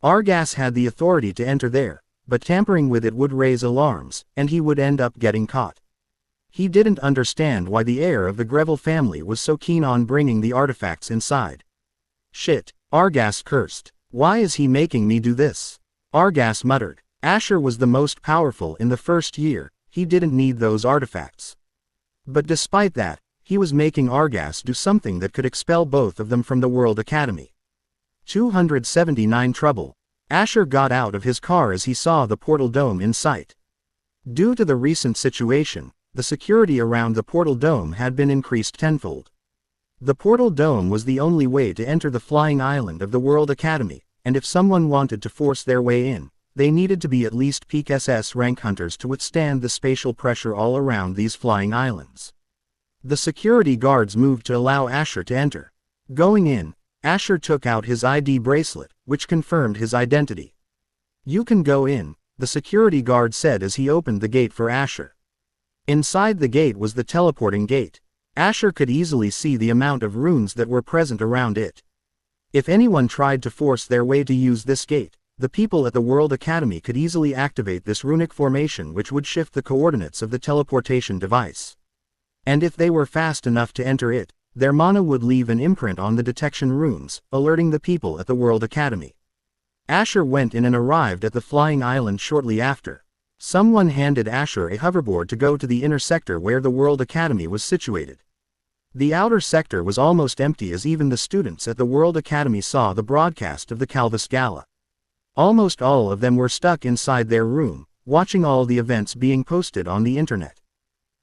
Speaker 1: Argas had the authority to enter there, but tampering with it would raise alarms, and he would end up getting caught. He didn't understand why the heir of the Greville family was so keen on bringing the artifacts inside. Shit, Argas cursed. Why is he making me do this? Argas muttered. Asher was the most powerful in the first year, he didn't need those artifacts. But despite that, he was making Argas do something that could expel both of them from the World Academy. 279 Trouble. Asher got out of his car as he saw the portal dome in sight. Due to the recent situation, the security around the portal dome had been increased tenfold. The portal dome was the only way to enter the flying island of the World Academy, and if someone wanted to force their way in, they needed to be at least peak SS rank hunters to withstand the spatial pressure all around these flying islands. The security guards moved to allow Asher to enter. Going in, Asher took out his ID bracelet, which confirmed his identity. You can go in, the security guard said as he opened the gate for Asher. Inside the gate was the teleporting gate. Asher could easily see the amount of runes that were present around it. If anyone tried to force their way to use this gate, the people at the World Academy could easily activate this runic formation which would shift the coordinates of the teleportation device. And if they were fast enough to enter it, their mana would leave an imprint on the detection runes, alerting the people at the World Academy. Asher went in and arrived at the flying island shortly after. Someone handed Asher a hoverboard to go to the inner sector where the World Academy was situated. The outer sector was almost empty as even the students at the World Academy saw the broadcast of the Calvus Gala. Almost all of them were stuck inside their room, watching all the events being posted on the internet.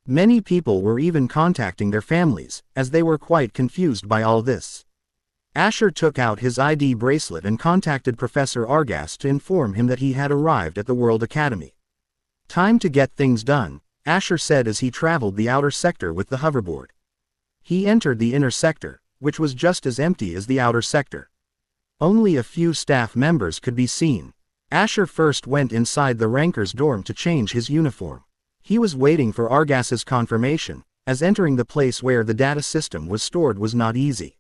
Speaker 1: Many people were even contacting their families, as they were quite confused by all this. Asher took out his ID bracelet and contacted Professor Argas to inform him that he had arrived at the World Academy. Time to get things done, Asher said as he traveled the outer sector with the hoverboard. He entered the inner sector, which was just as empty as the outer sector. Only a few staff members could be seen. Asher first went inside the ranker's dorm to change his uniform. He was waiting for Argas's confirmation, as entering the place where the data system was stored was not easy.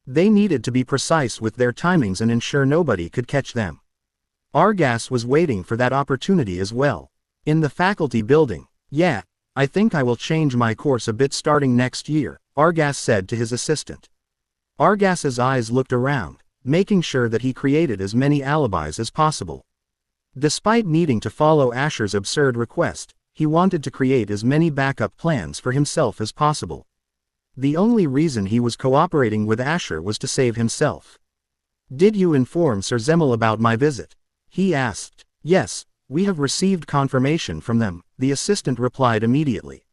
Speaker 1: They needed to be precise with their timings and ensure nobody could catch them. Argas was waiting for that opportunity as well. In the faculty building, yeah, I think I will change my course a bit starting next year, Argas said to his assistant. Argas's eyes looked around, making sure that he created as many alibis as possible. Despite needing to follow Asher's absurd request, he wanted to create as many backup plans for himself as possible. The only reason he was cooperating with Asher was to save himself. Did you inform Sir Zemel about my visit? He asked. Yes, we have received confirmation from them, the assistant replied immediately.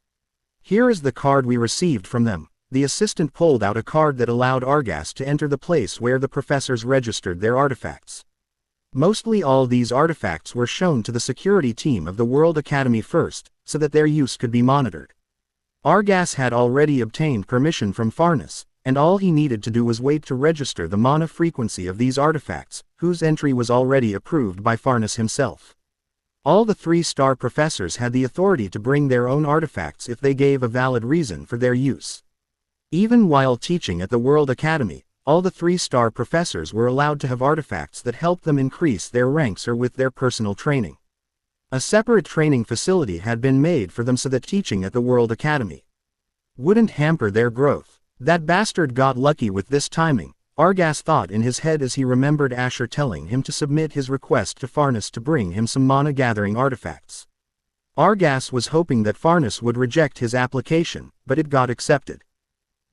Speaker 1: Here is the card we received from them. The assistant pulled out a card that allowed Argas to enter the place where the professors registered their artifacts. Mostly all these artifacts were shown to the security team of the World Academy first, so that their use could be monitored. Argas had already obtained permission from Farnes, and all he needed to do was wait to register the mana frequency of these artifacts, whose entry was already approved by Farnes himself. All the 3-star professors had the authority to bring their own artifacts if they gave a valid reason for their use. Even while teaching at the World Academy, all the 3-star professors were allowed to have artifacts that helped them increase their ranks or with their personal training. A separate training facility had been made for them so that teaching at the World Academy wouldn't hamper their growth. That bastard got lucky with this timing, Argas thought in his head as he remembered Asher telling him to submit his request to Farnus to bring him some mana-gathering artifacts. Argas was hoping that Farnus would reject his application, but it got accepted.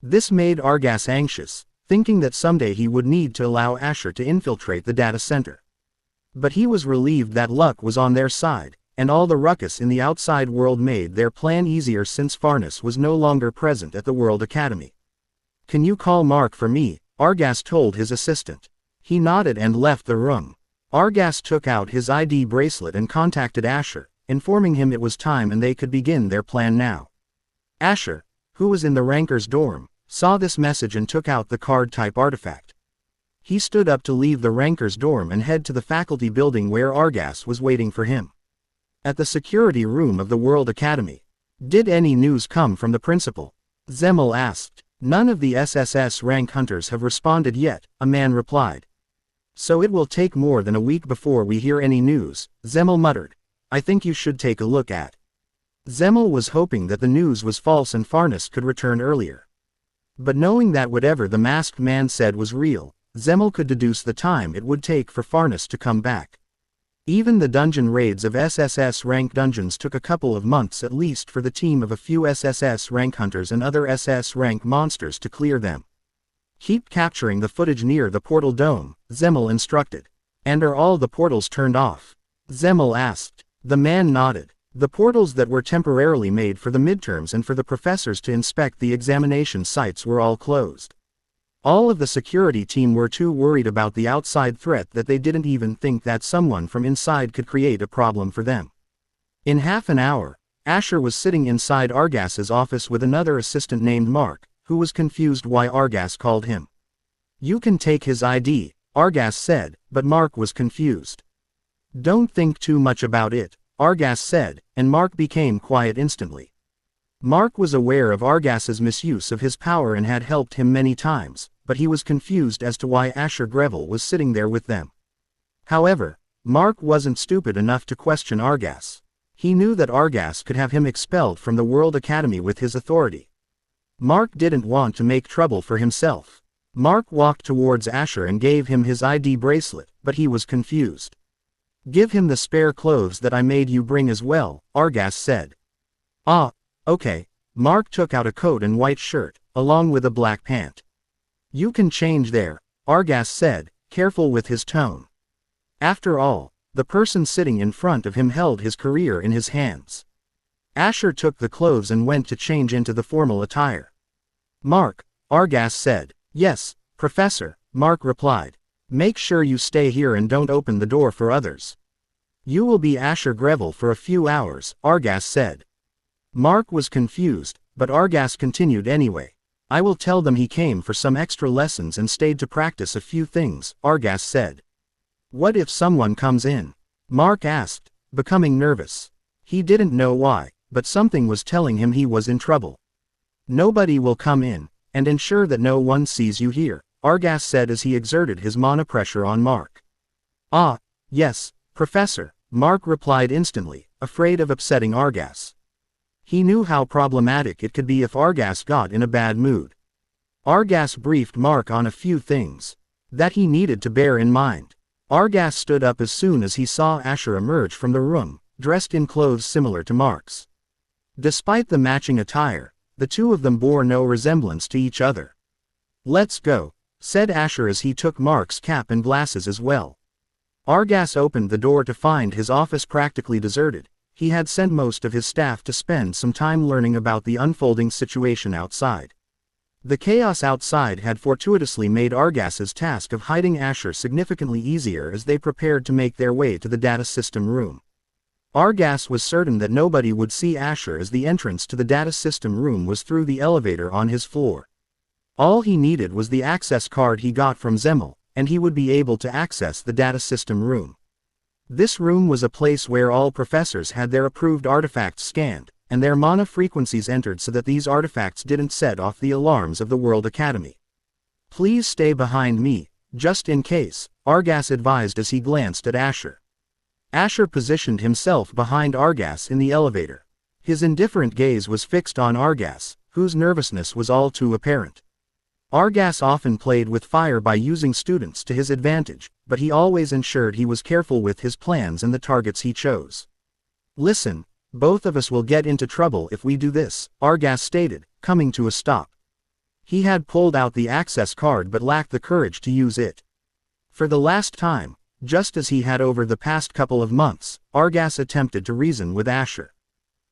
Speaker 1: This made Argas anxious, thinking that someday he would need to allow Asher to infiltrate the data center. But he was relieved that luck was on their side, and all the ruckus in the outside world made their plan easier since Farnus was no longer present at the World Academy. "Can you call Mark for me?" Argas told his assistant. He nodded and left the room. Argas took out his ID bracelet and contacted Asher, informing him it was time and they could begin their plan now. Asher, who was in the ranker's dorm, saw this message and took out the card-type artifact. He stood up to leave the ranker's dorm and head to the faculty building where Argas was waiting for him. At the security room of the World Academy. "Did any news come from the principal?" Zemel asked. "None of the SSS rank hunters have responded yet," a man replied. "So it will take more than a week before we hear any news," Zemel muttered. "I think you should take a look at." Zemel was hoping that the news was false and Farnus could return earlier. But knowing that whatever the masked man said was real, Zemel could deduce the time it would take for Farnus to come back. Even the dungeon raids of SSS rank dungeons took a couple of months at least for the team of a few SSS rank hunters and other SS rank monsters to clear them. "Keep capturing the footage near the portal dome," Zemel instructed. "And are all the portals turned off?" Zemel asked. The man nodded. The portals that were temporarily made for the midterms and for the professors to inspect the examination sites were all closed. All of the security team were too worried about the outside threat that they didn't even think that someone from inside could create a problem for them. In half an hour, Asher was sitting inside Argas's office with another assistant named Mark, who was confused why Argas called him. "You can take his ID," Argas said, but Mark was confused. "Don't think too much about it," Argas said, and Mark became quiet instantly. Mark was aware of Argas's misuse of his power and had helped him many times, but he was confused as to why Asher Greville was sitting there with them. However, Mark wasn't stupid enough to question Argas. He knew that Argas could have him expelled from the World Academy with his authority. Mark didn't want to make trouble for himself. Mark walked towards Asher and gave him his ID bracelet, but he was confused. "Give him the spare clothes that I made you bring as well," Argas said. "Ah, okay." Mark took out a coat and white shirt, along with a black pant. "You can change there," Argas said, careful with his tone. After all, the person sitting in front of him held his career in his hands. Asher took the clothes and went to change into the formal attire. "Mark," Argas said. "Yes, Professor," Mark replied. "Make sure you stay here and don't open the door for others." "You will be Asher Greville for a few hours," Argas said. Mark was confused, but Argas continued anyway. "I will tell them he came for some extra lessons and stayed to practice a few things," Argas said. "What if someone comes in?" Mark asked, becoming nervous. He didn't know why, but something was telling him he was in trouble. "Nobody will come in, and ensure that no one sees you here," Argas said as he exerted his mana pressure on Mark. "Ah, yes, Professor," Mark replied instantly, afraid of upsetting Argas. He knew how problematic it could be if Argas got in a bad mood. Argas briefed Mark on a few things that he needed to bear in mind. Argas stood up as soon as he saw Asher emerge from the room, dressed in clothes similar to Mark's. Despite the matching attire, the two of them bore no resemblance to each other. "Let's go," said Asher as he took Mark's cap and glasses as well. Argas opened the door to find his office practically deserted. He had sent most of his staff to spend some time learning about the unfolding situation outside. The chaos outside had fortuitously made Argas's task of hiding Asher significantly easier as they prepared to make their way to the data system room. Argas was certain that nobody would see Asher as the entrance to the data system room was through the elevator on his floor. All he needed was the access card he got from Zemel, and he would be able to access the data system room. This room was a place where all professors had their approved artifacts scanned, and their mana frequencies entered so that these artifacts didn't set off the alarms of the World Academy. "Please stay behind me, just in case," Argas advised as he glanced at Asher. Asher positioned himself behind Argas in the elevator. His indifferent gaze was fixed on Argas, whose nervousness was all too apparent. Argas often played with fire by using students to his advantage, but he always ensured he was careful with his plans and the targets he chose. "Listen, both of us will get into trouble if we do this," Argas stated, coming to a stop. He had pulled out the access card but lacked the courage to use it. For the last time, just as he had over the past couple of months, Argas attempted to reason with Asher.